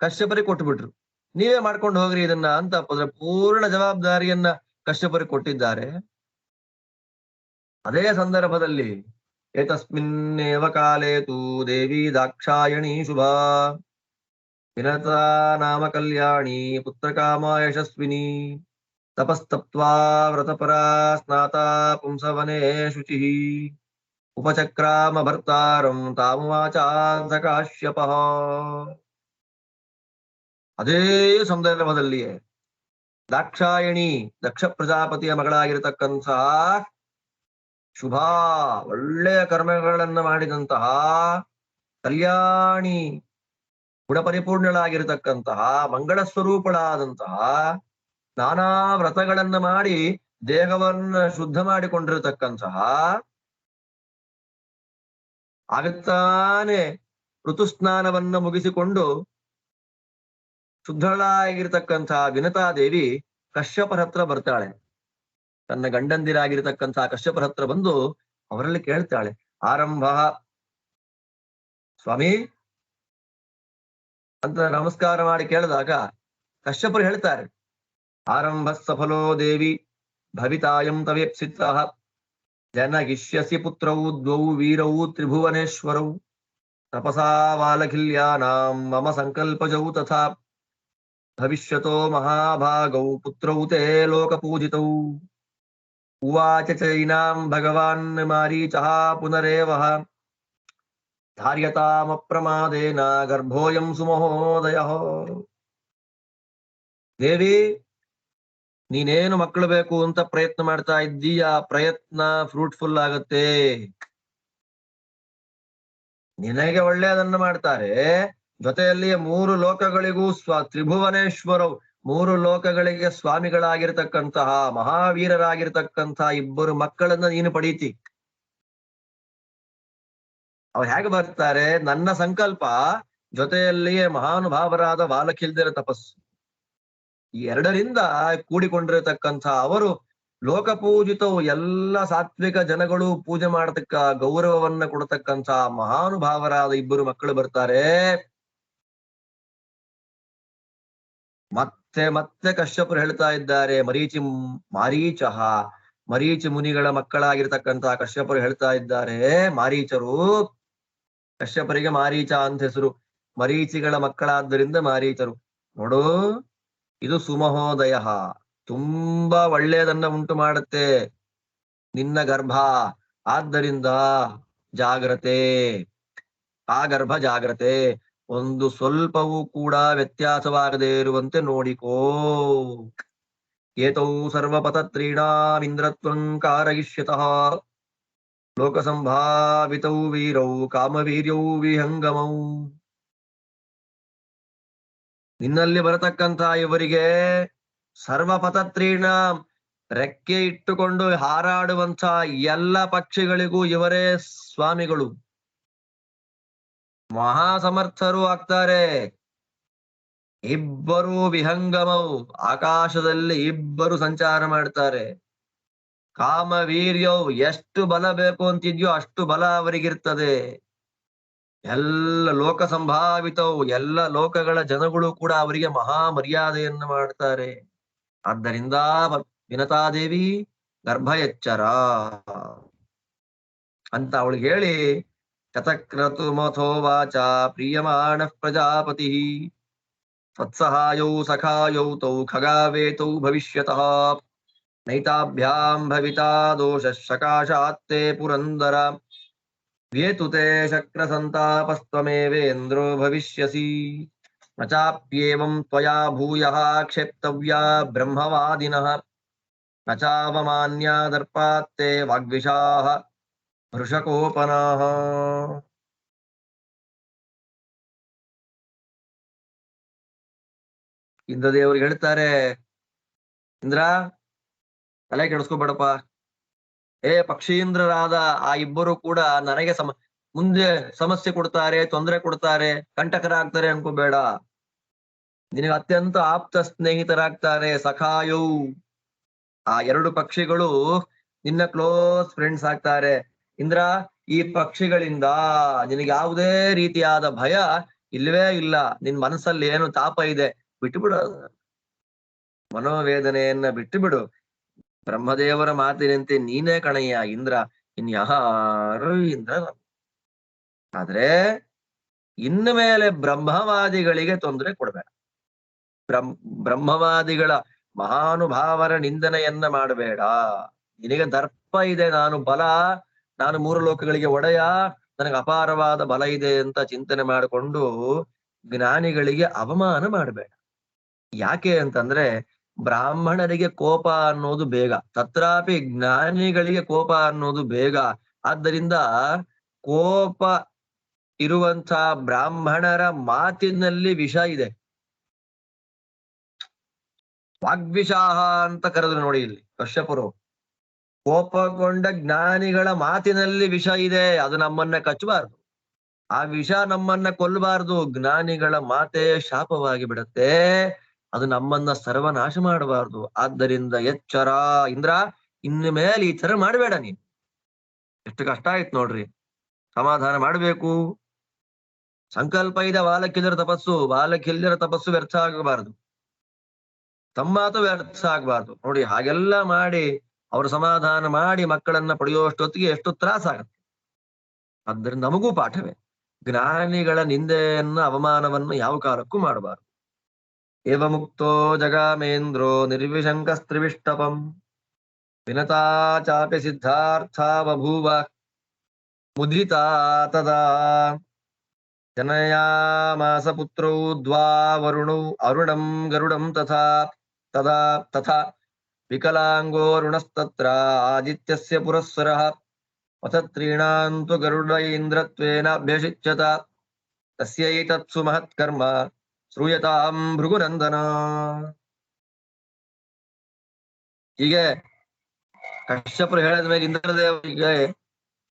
ಕಶ್ಯಪರಿಗೆ ಕೊಟ್ಟುಬಿಟ್ರು. ನೀವೇ ಮಾಡ್ಕೊಂಡು ಹೋಗ್ರಿ ಇದನ್ನ ಅಂತ ಅದರ ಪೂರ್ಣ ಜವಾಬ್ದಾರಿಯನ್ನ ಕಶ್ಯಪರಿಗೆ ಕೊಟ್ಟಿದ್ದಾರೆ. ಅದೇ ಸಂದರ್ಭದಲ್ಲಿ ಏತಸ್ಮಿನ್ನೇವ ಕಾಲೇ ತು ದೇವಿ ದಾಕ್ಷಾಯಣಿ ಶುಭಾ ವಿನತಾ ನಾಮ ಕಲ್ಯಾಣಿ ಪುತ್ರಕಾಮ ಯಶಸ್ವಿನಿ ತಪಸ್ತಪ್ತ್ವಾ ವ್ರತಪರಾ ಸ್ನಾತಾ ಪುಂಸವನೇ ಶುಚಿಃ ಉಪಚಕ್ರಾಮ ಭರ್ತಾರಂ ತಾಮುವಾಚಾಂತ ಕಾಶ್ಯಪಃ. ಅದೇ ಸಂದರ್ಭದಲ್ಲಿಯೇ ದಾಕ್ಷಾಯಣಿ ದಕ್ಷ ಪ್ರಜಾಪತಿಯ ಮಗಳಾಗಿರತಕ್ಕಂಥ ಶುಭಾ ಒಳ್ಳೆಯ ಕರ್ಮಗಳನ್ನ ಮಾಡಿದಂತಹ ಕಲ್ಯಾಣಿ ಗುಣಪರಿಪೂರ್ಣಳಾಗಿರತಕ್ಕಂತಹ ಮಂಗಳ ಸ್ವರೂಪಳಾದಂತಹ ನಾನಾ ವ್ರತಗಳನ್ನ ಮಾಡಿ ದೇಹವನ್ನ ಶುದ್ಧ ಮಾಡಿಕೊಂಡಿರತಕ್ಕಂತಹ ಆಗುತ್ತಾನೆ ಋತುಸ್ನಾನವನ್ನ ಮುಗಿಸಿಕೊಂಡು ಶುದ್ಧಳಾಗಿರ್ತಕ್ಕಂತಹ ವಿನತಾದೇವಿ ಕಶ್ಯಪರ ಹತ್ರ ಬರ್ತಾಳೆ. ತನ್ನ ಗಂಡಂದಿರಾಗಿರ್ತಕ್ಕಂತಹ ಕಶ್ಯಪರ ಹತ್ರ ಬಂದು ಅವರಲ್ಲಿ ಕೇಳ್ತಾಳೆ, ಆರಂಭ ಸ್ವಾಮಿ ಅಂತ ನಮಸ್ಕಾರ ಮಾಡಿ ಕೇಳಿದಾಗ ಕಶ್ಯಪರು ಹೇಳ್ತಾರೆ, ಆರಂಭ ಸಫಲೋ ದೇವಿ ಭವಿತಾಯಂ ತವೇಪ್ಸಿತಃ ಜನಗಿಷ್ಯಸಿ ಪುತ್ರೌ ದ್ವೌ ವೀರೌ ತ್ರಿಭುವನೇಶ್ವರೌ ತಪಸಾ ವಾಲಕಿಲ್ಯಾನಾಂ ಮಮ ಸಂಕಲ್ಪಜೌ ತಥಾ ಭವಿಷ್ಯತೋ ಮಹಾಭಾಗೌ ಪುತ್ರೌ ತೇ ಲೋಕಪೂಜಿತೌ ಉವಾಚ ಚೈನಾಂ ಭಗವಾನ್ ಮಾರೀಚಃ ಪುನರೇವಃ ಧಾರ್ಯತಾಮಪ್ರಮಾದೇನ ಗರ್ಭೋಯಂ ಸುಮಹೋದಯಃ. ದೇವಿ, ನೀನೇನು ಮಕ್ಕಳು ಬೇಕು ಅಂತ ಪ್ರಯತ್ನ ಮಾಡ್ತಾ ಇದ್ದೀಯ, ಪ್ರಯತ್ನ ಫ್ರೂಟ್ಫುಲ್ ಆಗತ್ತೆ. ನಿನಗೆ ಒಳ್ಳೆಯದನ್ನ ಮಾಡ್ತಾರೆ, ಜೊತೆಯಲ್ಲಿ ಮೂರು ಲೋಕಗಳಿಗೂ ತ್ರಿಭುವನೇಶ್ವರವು ಮೂರು ಲೋಕಗಳಿಗೆ ಸ್ವಾಮಿಗಳಾಗಿರ್ತಕ್ಕಂತಹ ಮಹಾವೀರರಾಗಿರ್ತಕ್ಕಂತಹ ಇಬ್ಬರು ಮಕ್ಕಳನ್ನ ನೀನು ಪಡೀತಿ. ಅವ್ರು ಹೇಗೆ ಬರ್ತಾರೆ, ನನ್ನ ಸಂಕಲ್ಪ ಜೊತೆಯಲ್ಲಿಯೇ ಮಹಾನುಭಾವರಾದ ವಾಲಕಿಲ್ಯರ ತಪಸ್ಸು, ಈ ಎರಡರಿಂದ ಕೂಡಿಕೊಂಡಿರತಕ್ಕಂಥ ಅವರು ಲೋಕಪೂಜಿತವು ಎಲ್ಲ ಸಾತ್ವಿಕ ಜನಗಳು ಪೂಜೆ ಮಾಡತಕ್ಕ ಗೌರವವನ್ನ ಕೊಡತಕ್ಕಂಥ ಮಹಾನುಭಾವರಾದ ಇಬ್ಬರು ಮಕ್ಕಳು ಬರ್ತಾರೆ. ಮತ್ತೆ ಮತ್ತೆ ಕಶ್ಯಪರು ಹೇಳ್ತಾ ಇದ್ದಾರೆ, ಮರೀಚಿ ಮುನಿಗಳ ಮಕ್ಕಳಾಗಿರ್ತಕ್ಕಂತಹ ಕಶ್ಯಪರು ಹೇಳ್ತಾ ಇದ್ದಾರೆ, ಮಾರೀಚರು, ಕಶ್ಯಪರಿಗೆ ಮಾರೀಚ ಅಂತ ಹೆಸರು, ಮರೀಚಿಗಳ ಮಕ್ಕಳಾದ್ದರಿಂದ ಮಾರೀಚರು. ನೋಡು, ಇದು ಸುಮಹೋದಯ, ತುಂಬಾ ಒಳ್ಳೆಯದನ್ನ ಉಂಟು ಮಾಡುತ್ತೆ ನಿನ್ನ ಗರ್ಭ. ಆದ್ದರಿಂದ ಜಾಗ್ರತೆ, ಆ ಗರ್ಭ ಜಾಗ್ರತೆ, ಒಂದು ಸ್ವಲ್ಪವೂ ಕೂಡ ವ್ಯತ್ಯಾಸವಾಗದೇ ಇರುವಂತೆ ನೋಡಿಕೋ. ಏತೌ ಸರ್ವಪತತ್ರೀಣಾಂ ಇಂದ್ರತ್ವಂ ಕಾರಯಿಷ್ಯತಃ ಲೋಕಸಂಭಾವಿತೌ ವೀರೌ ಕಾಮವೀರ್ಯೌ ವಿಹಂಗಮೌ. ನಿನ್ನಲ್ಲಿ ಬರತಕ್ಕಂತ ಇವರಿಗೆ ಸರ್ವಪತತ್ರೀಣ ರೆಕ್ಕೆ ಇಟ್ಟುಕೊಂಡು ಹಾರಾಡುವಂತ ಎಲ್ಲ ಪಕ್ಷಿಗಳಿಗೂ ಇವರೇ ಸ್ವಾಮಿಗಳು, ಮಹಾಸಮರ್ಥರು ಆಗ್ತಾರೆ. ಇಬ್ಬರು ವಿಹಂಗಮವು, ಆಕಾಶದಲ್ಲಿ ಇಬ್ಬರು ಸಂಚಾರ ಮಾಡ್ತಾರೆ. ಕಾಮವೀರ್ಯವು, ಎಷ್ಟು ಬಲ ಬೇಕು ಅಂತಿದ್ಯೋ ಅಷ್ಟು ಬಲ ಅವರಿಗಿರ್ತದೆ. ಎಲ್ಲ ಲೋಕ ಸಂಭಾವಿತವು, ಎಲ್ಲ ಲೋಕಗಳ ಜನಗಳು ಕೂಡ ಅವರಿಗೆ ಮಹಾ ಮರ್ಯಾದೆಯನ್ನು ಮಾಡ್ತಾರೆ. ಆದ್ದರಿಂದ ವಿನತಾದೇವಿ ಗರ್ಭ ಎಚ್ಚರ ಅಂತ ಅವಳಿಗೆ ಹೇಳಿ, ಶತಕ್ರತು ಮಥೋವಾಚ ಪ್ರಿಯಮಾಣ ಪ್ರಜಾಪತಿ ಸ್ವತ್ಸಹಾಯೌ ಸಖಾಯೌ ತೌ ಖಗಾವೇತೌ ಭವಿಷ್ಯತಃ ನೈತಾಭ್ಯಾಂ ಭವಿತಾ ದೋಷ ಶಕಾಶಾತ್ತೆ ಪುರಂದರ ವ್ಯೇತುತೆ ಶಕ್ರ ಸಂತಾಪಸ್ತ್ವಮೇವೇಂದ್ರೋ ಭವಿಷ್ಯಸಿ ನ ಚಾಪ್ಯೇವಂ ತ್ವಯಾ ಭೂಯಃ ಕ್ಷೇಪ್ತವ್ಯಾ ಬ್ರಹ್ಮವಾದಿನಃ ನ ಚಾವಮಾನ್ಯಾ ದರ್ಪಾತ್ತೆ ವಾಗ್ವಿಷಾಃ ವೃಷಕೋಪನಾಃ. ಇಂದ್ರದೇವರಿಗೆ ಹೇಳ್ತಾರೆ, ಇಂದ್ರ ತಲೆ ಕೆಡಿಸ್ಕೋಬೇಡಪ್ಪ. ಪಕ್ಷೀಂದ್ರರಾದ ಆ ಇಬ್ಬರು ಕೂಡ ನನಗೆ ಮುಂದೆ ಸಮಸ್ಯೆ ಕೊಡ್ತಾರೆ, ತೊಂದರೆ ಕೊಡ್ತಾರೆ, ಕಂಟಕರಾಗ್ತಾರೆ ಅನ್ಕೋಬೇಡ. ನಿನಗೆ ಅತ್ಯಂತ ಆಪ್ತ ಸ್ನೇಹಿತರಾಗ್ತಾರೆ. ಸಖಾಯೌ, ಆ ಎರಡು ಪಕ್ಷಿಗಳು ನಿನ್ನ ಕ್ಲೋಸ್ ಫ್ರೆಂಡ್ಸ್ ಆಗ್ತಾರೆ. ಇಂದ್ರ, ಈ ಪಕ್ಷಿಗಳಿಂದ ನಿನಗೆ ಯಾವುದೇ ರೀತಿಯಾದ ಭಯ ಇಲ್ಲವೇ ಇಲ್ಲ. ನಿನ್ ಮನಸ್ಸಲ್ಲಿ ಏನು ತಾಪ ಇದೆ ಬಿಟ್ಟುಬಿಡು, ಮನೋವೇದನೆಯನ್ನ ಬಿಟ್ಟು ಬಿಡು. ಬ್ರಹ್ಮದೇವರ ಮಾತಿನಂತೆ ನೀನೇ ಕಣಯ್ಯ ಇಂದ್ರ, ಇನ್ಯಾರು ಇಂದ್ರ. ಆದ್ರೆ ಇನ್ನು ಮೇಲೆ ಬ್ರಹ್ಮವಾದಿಗಳಿಗೆ ತೊಂದರೆ ಕೊಡ್ಬೇಡ. ಬ್ರಹ್ಮವಾದಿಗಳ ಮಹಾನುಭಾವರ ನಿಂದನೆಯನ್ನ ಮಾಡಬೇಡ. ನಿನಗೆ ದರ್ಪ ಇದೆ, ನಾನು ಬಲ, ನಾನು ಮೂರು ಲೋಕಗಳಿಗೆ ಒಡೆಯ, ನನಗೆ ಅಪಾರವಾದ ಬಲ ಇದೆ ಅಂತ ಚಿಂತನೆ ಮಾಡಿಕೊಂಡು ಜ್ಞಾನಿಗಳಿಗೆ ಅವಮಾನ ಮಾಡಬೇಡ. ಯಾಕೆ ಅಂತಂದ್ರೆ ಬ್ರಾಹ್ಮಣರಿಗೆ ಕೋಪ ಅನ್ನೋದು ಬೇಗ, ತತ್ರಾಪಿ ಜ್ಞಾನಿಗಳಿಗೆ ಕೋಪ ಅನ್ನೋದು ಬೇಗ. ಆದ್ದರಿಂದ ಕೋಪ ಇರುವಂತ ಬ್ರಾಹ್ಮಣರ ಮಾತಿನಲ್ಲಿ ವಿಷ ಇದೆ. ವಾಗ್ವಿಷಾಹ ಅಂತ ಕರೆದ್ರು ನೋಡಿ ಇಲ್ಲಿ ಕಶ್ಯಪರು. ಕೋಪಗೊಂಡ ಜ್ಞಾನಿಗಳ ಮಾತಿನಲ್ಲಿ ವಿಷ ಇದೆ, ಅದು ನಮ್ಮನ್ನ ಕಚ್ಚಬಾರ್ದು. ಆ ವಿಷ ನಮ್ಮನ್ನ ಕೊಲ್ಲಬಾರ್ದು. ಜ್ಞಾನಿಗಳ ಮಾತೇ ಶಾಪವಾಗಿ ಬಿಡತ್ತೆ, ಅದು ನಮ್ಮನ್ನ ಸರ್ವನಾಶ ಮಾಡಬಾರ್ದು. ಆದ್ದರಿಂದ ಎಚ್ಚರ ಇಂದ್ರ, ಇನ್ನು ಮೇಲೆ ಈ ತರ ಮಾಡಬೇಡ ನೀನು. ಎಷ್ಟು ಕಷ್ಟ ಆಯ್ತು ನೋಡ್ರಿ, ಸಮಾಧಾನ ಮಾಡ್ಬೇಕು. ಸಂಕಲ್ಪ ಇದೆ ವಾಲಕ್ಕಿಲ್ಲರ ತಪಸ್ಸು, ವಾಲಕ್ಕಿಲ್ಲರ ತಪಸ್ಸು ವ್ಯರ್ಥ ಆಗಬಾರದು, ತಮ್ಮಾತು ವ್ಯರ್ಥ ಆಗ್ಬಾರ್ದು. ನೋಡಿ ಹಾಗೆಲ್ಲ ಮಾಡಿ ಅವರು ಸಮಾಧಾನ ಮಾಡಿ ಮಕ್ಕಳನ್ನ ಪಡೆಯುವಷ್ಟೊತ್ತಿಗೆ ಎಷ್ಟು ತ್ರಾಸ ಆಗತ್ತೆ. ಆದ್ದರಿಂದ ನಮಗೂ ಪಾಠವೇ, ಜ್ಞಾನಿಗಳ ನಿಂದೆಯನ್ನ ಅವಮಾನವನ್ನು ಯಾವ ಕಾಲಕ್ಕೂ ಮಾಡಬಾರದು. ಏವ ಮುಕ್ತೋ ಜಗಾಮೇಂದ್ರೋ ನಿರ್ವಿಶಂಕಸ್ತ್ರಿವಿಷ್ಟಪಂ ವಿನತಾ ಚಾಪಿ ಸಿದ್ಧಾರ್ಥ ಬಭೂವ ಮುದಿತಾ ತದಾ ಜನಯಾಮಾಸ ಪುತ್ರೌ ದ್ವಾ ವರುಣೌ ಅರುಣಂ ಗರುಡಂ ತಥಾ ತದಾ ತಥಾ ವಿಕಲಾಂಗೋ ರುಣಸ್ತತ್ರ ಆದಿತ್ಯಸ್ಯ ಪುರಸ್ಸರಃ ಪಥತ್ರೀಣಾಂತು ಗರುಡ ಇಂದ್ರತ್ವೇನ ಅಭ್ಯಷಿಚ್ಯತ ತಸ್ಯೈತತ್ಸು ಮಹತ್ಕರ್ಮ ಶ್ರೂಯತಾಂ ಭೃಗುನಂದನ. ಹೀಗೆ ಕಶ್ಯಪರು ಹೇಳಿದ ಮೇಲೆ ಇಂದ್ರದೇವರಿಗೆ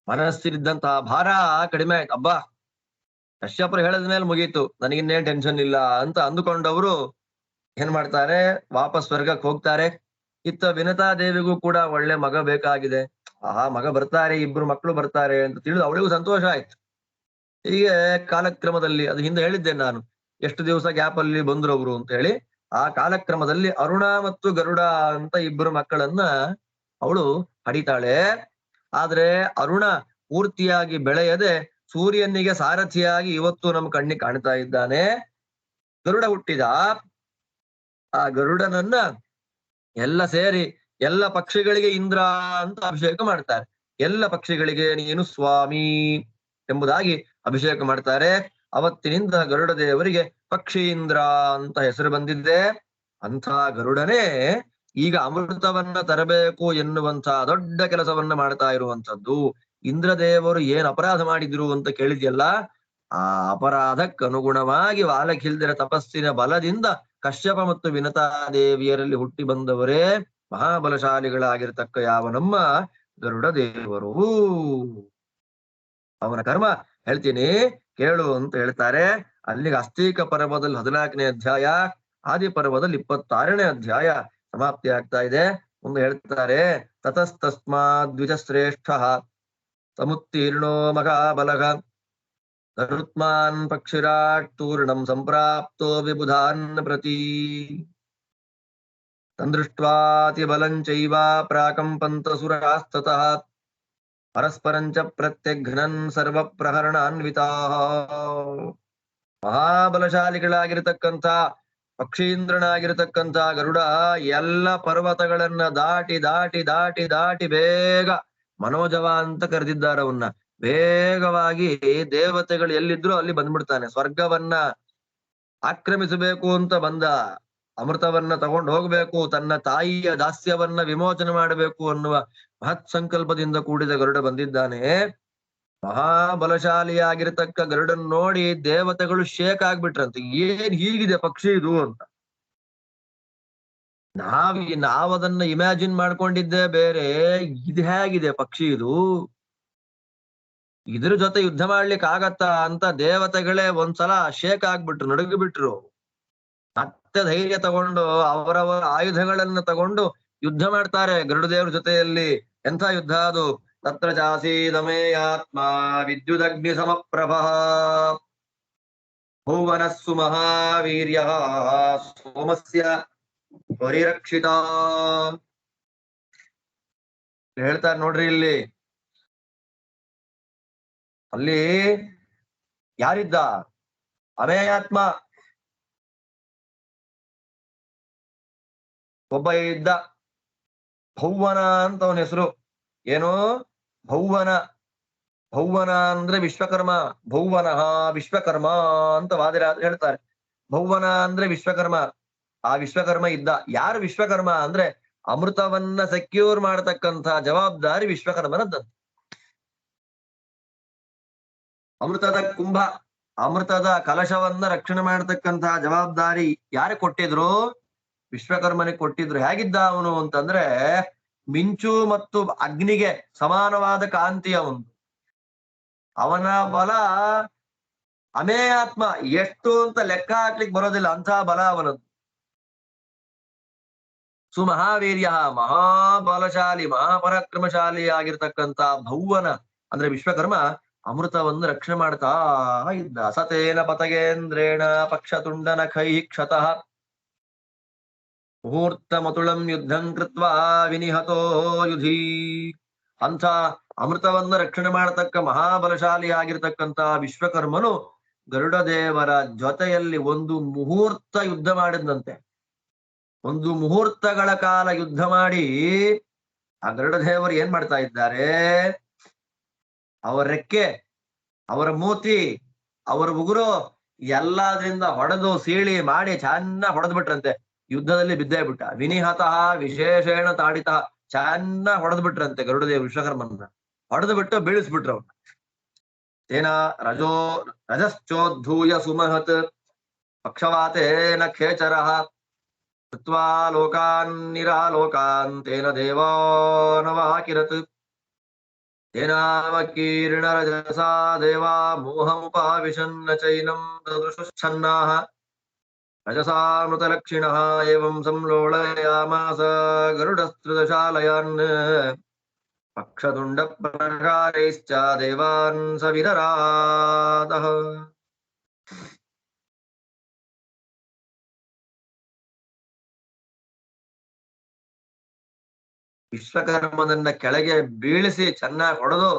ಮನಸ್ಸಿರಿದ್ದಂತಹ ಭಾರ ಕಡಿಮೆ ಆಯ್ತು. ಹಬ್ಬ, ಕಶ್ಯಪರು ಹೇಳಿದ ಮೇಲೆ ಮುಗೀತು, ನನಗಿನ್ನೇನ್ ಟೆನ್ಷನ್ ಇಲ್ಲ ಅಂತ ಅಂದುಕೊಂಡವರು ಏನ್ ಮಾಡ್ತಾರೆ, ವಾಪಸ್ ಸ್ವರ್ಗಕ್ಕೆ ಹೋಗ್ತಾರೆ. ಇತ್ತ ವಿನತಾ ದೇವಿಗೂ ಕೂಡ ಒಳ್ಳೆ ಮಗ ಬೇಕಾಗಿದೆ. ಮಗ ಬರ್ತಾರೆ, ಇಬ್ರು ಮಕ್ಕಳು ಬರ್ತಾರೆ ಅಂತ ತಿಳಿದು ಅವಳಿಗೂ ಸಂತೋಷ ಆಯ್ತು. ಹೀಗೆ ಕಾಲಕ್ರಮದಲ್ಲಿ, ಅದು ಹಿಂದೆ ಹೇಳಿದ್ದೇನೆ ನಾನು, ಎಷ್ಟು ದಿವಸ ಗ್ಯಾಪ್ ಅಲ್ಲಿ ಬಂದ್ರು ಅವರು ಅಂತ ಹೇಳಿ. ಆ ಕಾಲಕ್ರಮದಲ್ಲಿ ಅರುಣ ಮತ್ತು ಗರುಡ ಅಂತ ಇಬ್ಬರು ಮಕ್ಕಳನ್ನ ಅವಳು ಹಡಿತಾಳೆ. ಆದ್ರೆ ಅರುಣ ಪೂರ್ತಿಯಾಗಿ ಬೆಳೆಯದೆ ಸೂರ್ಯನಿಗೆ ಸಾರಥಿಯಾಗಿ ಇವತ್ತು ನಮ್ಮ ಕಣ್ಣಿಗೆ ಕಾಣ್ತಾ ಇದ್ದಾನೆ. ಗರುಡ ಹುಟ್ಟಿದ. ಆ ಗರುಡನನ್ನ ಎಲ್ಲ ಸೇರಿ ಎಲ್ಲ ಪಕ್ಷಿಗಳಿಗೆ ಇಂದ್ರ ಅಂತ ಅಭಿಷೇಕ ಮಾಡ್ತಾರೆ. ಎಲ್ಲ ಪಕ್ಷಿಗಳಿಗೆ ನೀನು ಸ್ವಾಮಿ ಎಂಬುದಾಗಿ ಅಭಿಷೇಕ ಮಾಡ್ತಾರೆ. ಅವತ್ತಿನಿಂದ ಗರುಡ ದೇವರಿಗೆ ಪಕ್ಷೀಂದ್ರ ಅಂತ ಹೆಸರು ಬಂದಿದ್ದೆ. ಅಂಥ ಗರುಡನೇ ಈಗ ಅಮೃತವನ್ನ ತರಬೇಕು ಎನ್ನುವಂತ ದೊಡ್ಡ ಕೆಲಸವನ್ನ ಮಾಡ್ತಾ ಇರುವಂತದ್ದು. ಇಂದ್ರದೇವರು ಏನ್ ಅಪರಾಧ ಮಾಡಿದ್ರು ಅಂತ ಕೇಳಿದ್ಯಲ್ಲ, ಆ ಅಪರಾಧಕ್ಕನುಗುಣವಾಗಿ ವಾಲಕಿಲ್ದರ ತಪಸ್ಸಿನ ಬಲದಿಂದ ಕಶ್ಯಪ ಮತ್ತು ವಿನತಾ ದೇವಿಯರಲ್ಲಿ ಹುಟ್ಟಿ ಬಂದವರೇ ಮಹಾಬಲಶಾಲಿಗಳಾಗಿರ್ತಕ್ಕ ಯಾವ ನಮ್ಮ ಗರುಡ ದೇವರು. ಅವನ ಕರ್ಮ ಹೇಳ್ತೀನಿ ಕೇಳು ಅಂತ ಹೇಳ್ತಾರೆ. ಅಲ್ಲಿಗೆ ಅಸ್ತೀಕ ಪರ್ವದಲ್ಲಿ 14ನೇ ಅಧ್ಯಾಯ, ಆದಿ ಪರ್ವದಲ್ಲಿ 26ನೇ ಅಧ್ಯಾಯ ಸಮಾಪ್ತಿ ಆಗ್ತಾ ಇದೆ. ಮುಂದೆ ಹೇಳ್ತಾರೆ, ತತಸ್ತಸ್ಮಾದ್ ದ್ವಿಜಶ್ರೇಷ್ಠ ಸಮುತ್ತೀರ್ಣೋ ಮಹಾಬಲಃ ಗರುತ್ಮಾನ್ ಪಕ್ಷಿರಾಟ್ ತೂರ್ಣಂ ಸಂಪ್ರಾಪ್ತೋ ವಿಬುಧಾನ್ ಪ್ರತಿ ತಂದೃಷ್ಟ್ವಾತಿ ಬಲಂಚೈವ ಪ್ರಾಕಂಪಂತ ಸುರಾಸ್ತತಃ ಪರಸ್ಪರಂಚ ಪ್ರತ್ಯಘ್ನನ್ ಸರ್ವ ಪ್ರಹರಣಾನ್ವಿತಾಃ. ಮಹಾಬಲಶಾಲಿಗಳಾಗಿರ್ತಕ್ಕಂಥ ಪಕ್ಷೀಂದ್ರನಾಗಿರ್ತಕ್ಕಂಥ ಗರುಡ ಎಲ್ಲ ಪರ್ವತಗಳನ್ನ ದಾಟಿ ದಾಟಿ ದಾಟಿ ದಾಟಿ ಬೇಗ ಮನೋಜವ ಅಂತ ಕರೆದಿದ್ದಾರೆ ಅವನ್ನ. ವೇಗವಾಗಿ ದೇವತೆಗಳು ಎಲ್ಲಿದ್ರು ಅಲ್ಲಿ ಬಂದ್ಬಿಡ್ತಾನೆ. ಸ್ವರ್ಗವನ್ನ ಆಕ್ರಮಿಸಬೇಕು ಅಂತ ಬಂದ, ಅಮೃತವನ್ನ ತಗೊಂಡು ಹೋಗ್ಬೇಕು, ತನ್ನ ತಾಯಿಯ ದಾಸ್ಯವನ್ನ ವಿಮೋಚನೆ ಮಾಡಬೇಕು ಅನ್ನುವ ಮಹತ್ ಸಂಕಲ್ಪದಿಂದ ಕೂಡಿದ ಗರುಡ ಬಂದಿದ್ದಾನೆ. ಮಹಾಬಲಶಾಲಿಯಾಗಿರ್ತಕ್ಕ ಗರುಡನ್ ನೋಡಿ ದೇವತೆಗಳು ಶೇಕ್ ಆಗ್ಬಿಟ್ರಂತೆ. ಏನ್ ಹೀಗಿದೆ ಪಕ್ಷಿ ಇದು ಅಂತ. ನಾವದನ್ನ ಇಮ್ಯಾಜಿನ್ ಮಾಡ್ಕೊಂಡಿದ್ದೆ ಬೇರೆ, ಇದು ಹೇಗಿದೆ ಪಕ್ಷಿ ಇದು, ಇದ್ರ ಜೊತೆ ಯುದ್ಧ ಮಾಡ್ಲಿಕ್ಕೆ ಆಗತ್ತಾ ಅಂತ ದೇವತೆಗಳೇ ಒಂದ್ಸಲ ಶೇಕ್ ಆಗ್ಬಿಟ್ರು, ನಡುಗಿಬಿಟ್ರು. ಮತ್ತೆ ಧೈರ್ಯ ತಗೊಂಡು ಅವರವರ ಆಯುಧಗಳನ್ನ ತಗೊಂಡು ಯುದ್ಧ ಮಾಡ್ತಾರೆ ಗರುಡದೇವ್ರ ಜೊತೆಯಲ್ಲಿ. ಎಂಥ ಯುದ್ಧ ಅದು! ತತ್ರ ಚಾಸೀದಮೇಯಾತ್ಮ ವಿದ್ಯುದಗ್ನಿ ಸಮಪ್ರಭ ಭುವನಸ್ಸು ಮಹಾವೀರ್ಯ ಸೋಮಸ್ಯ ಪರಿರಕ್ಷಿತ. ಹೇಳ್ತಾರೆ ನೋಡ್ರಿ ಇಲ್ಲಿ. ಅಲ್ಲಿ ಯಾರಿದ್ದ? ಅಮೇಯಾತ್ಮ ಒಬ್ಬ ಇದ್ದ, ಭೌವನ ಅಂತ ಅವನ ಹೆಸರು. ಏನು? ಭೌವನ. ಭೌವನ ಅಂದ್ರೆ ವಿಶ್ವಕರ್ಮ. ಭೌವನಃ ವಿಶ್ವಕರ್ಮ ಅಂತ ವಾದಿರಾಜ ಹೇಳ್ತಾರೆ. ಭೌವನ ಅಂದ್ರೆ ವಿಶ್ವಕರ್ಮ. ಆ ವಿಶ್ವಕರ್ಮ ಇದ್ದ. ಯಾರು ವಿಶ್ವಕರ್ಮ ಅಂದ್ರೆ ಅಮೃತವನ್ನ ಸೆಕ್ಯೂರ್ ಮಾಡತಕ್ಕಂತ ಜವಾಬ್ದಾರಿ ವಿಶ್ವಕರ್ಮನದ್ದು. ಅಮೃತದ ಕುಂಭ, ಅಮೃತದ ಕಲಶವನ್ನ ರಕ್ಷಣೆ ಮಾಡತಕ್ಕಂತಹ ಜವಾಬ್ದಾರಿ ಯಾರು ಕೊಟ್ಟಿದ್ರು? ವಿಶ್ವಕರ್ಮನಿಗೆ ಕೊಟ್ಟಿದ್ರು. ಹೇಗಿದ್ದ ಅವನು ಅಂತಂದ್ರೆ ಮಿಂಚು ಮತ್ತು ಅಗ್ನಿಗೆ ಸಮಾನವಾದ ಕಾಂತಿ ಅವನು. ಅವನ ಬಲ ಅಮೇಯಾತ್ಮ ಎಷ್ಟು ಅಂತ ಲೆಕ್ಕ ಹಾಕ್ಲಿಕ್ಕೆ ಬರೋದಿಲ್ಲ, ಅಂತಹ ಬಲ ಅವನದ್ದು. ಸುಮಹಾವೀರ್ಯ, ಮಹಾಬಲಶಾಲಿ ಮಹಾಪರಾಕ್ರಮಶಾಲಿ ಆಗಿರ್ತಕ್ಕಂಥ ಭೌವನ ಅಂದ್ರೆ ವಿಶ್ವಕರ್ಮ ಅಮೃತವನ್ನು ರಕ್ಷಣೆ ಮಾಡ್ತಾ ಇದ್ದ. ಸತೇನ ಪತಗೇಂದ್ರೇಣ ಪಕ್ಷತುಂಡನ ಕೈ ಕ್ಷತಃ ಮುಹೂರ್ತ ಮತುಳಂ ಯುದ್ಧಂ ಕೃತ್ವಾ ವಿನಿಹತೋ ಯುಧಿ. ಅಂಥ ಅಮೃತವನ್ನ ರಕ್ಷಣೆ ಮಾಡತಕ್ಕ ಮಹಾಬಲಶಾಲಿ ಆಗಿರ್ತಕ್ಕಂಥ ವಿಶ್ವಕರ್ಮನು ಗರುಡ ದೇವರ ಜೊತೆಯಲ್ಲಿ ಒಂದು ಮುಹೂರ್ತ ಯುದ್ಧ ಮಾಡಿದಂತೆ. ಒಂದು ಮುಹೂರ್ತಗಳ ಕಾಲ ಯುದ್ಧ ಮಾಡಿ ಆ ಗರುಡ ದೇವರು ಏನ್ ಮಾಡ್ತಾ ಇದ್ದಾರೆ? ಅವರ ರೆಕ್ಕೆ, ಅವರ ಮೂತಿ, ಅವರ ಉಗುರು ಎಲ್ಲದ್ರಿಂದ ಹೊಡೆದು ಸೀಳಿ ಮಾಡಿ ಚೆನ್ನಾಗಿ ಹೊಡೆದು ಬಿಟ್ರಂತೆ. ಯುದ್ಧದಲ್ಲಿ ಬಿದ್ದೇ ಬಿಟ್ಟ. ವಿನಿಹತಃ ವಿಶೇಷೇಣ ತಾಡಿತ, ಚೆನ್ನಾಗಿ ಹೊಡೆದು ಬಿಟ್ರಂತೆ ಗರುಡದೇವ್ ವಿಶ್ವಕರ್ಮನ. ಹೊಡೆದು ಬಿಟ್ಟು ಬೀಳಿಸ್ಬಿಟ್ರು ಅವ್ನ. ತೇನ ರಜಶ್ಚೋದ್ಧೂಯ ಸುಮಹತ್ ಪಕ್ಷವಾತೇನ ಖೇಚರಃ ಕೃತ್ವಾ ಲೋಕಾನ್ ನಿರಾಲೋಕಾನ್ ತೇನ ದೇವಾನವಾಕಿರತ್ ತೇನಾವಕೀರ್ಣ ರಜಸಾ ದೇವಾ ಮೋಹಮುಪಾವಿಶನ್ನ ಚೈನಂ ದದೃಶುಚ್ಛನ್ನಾಃ ರಜಸಾಮೃತಲಕ್ಷಿಣಃ ಏವಂ ಸಂಲೋಳಯಾಮಾಸ ಗರುಡಸ್ತ್ರಿದಶಾಲಯಾನ್ ಪಕ್ಷತುಂಡ ಪ್ರಕಾರೈಶ್ಚ ದೇವಾನ್ ಸವಿರರಾದಃ. ವಿಶ್ವಕರ್ಮನನ್ನ ಕೆಳಗೆ ಬೀಳಿಸಿ ಚೆನ್ನಾಗಿ ಹೊಡೆದು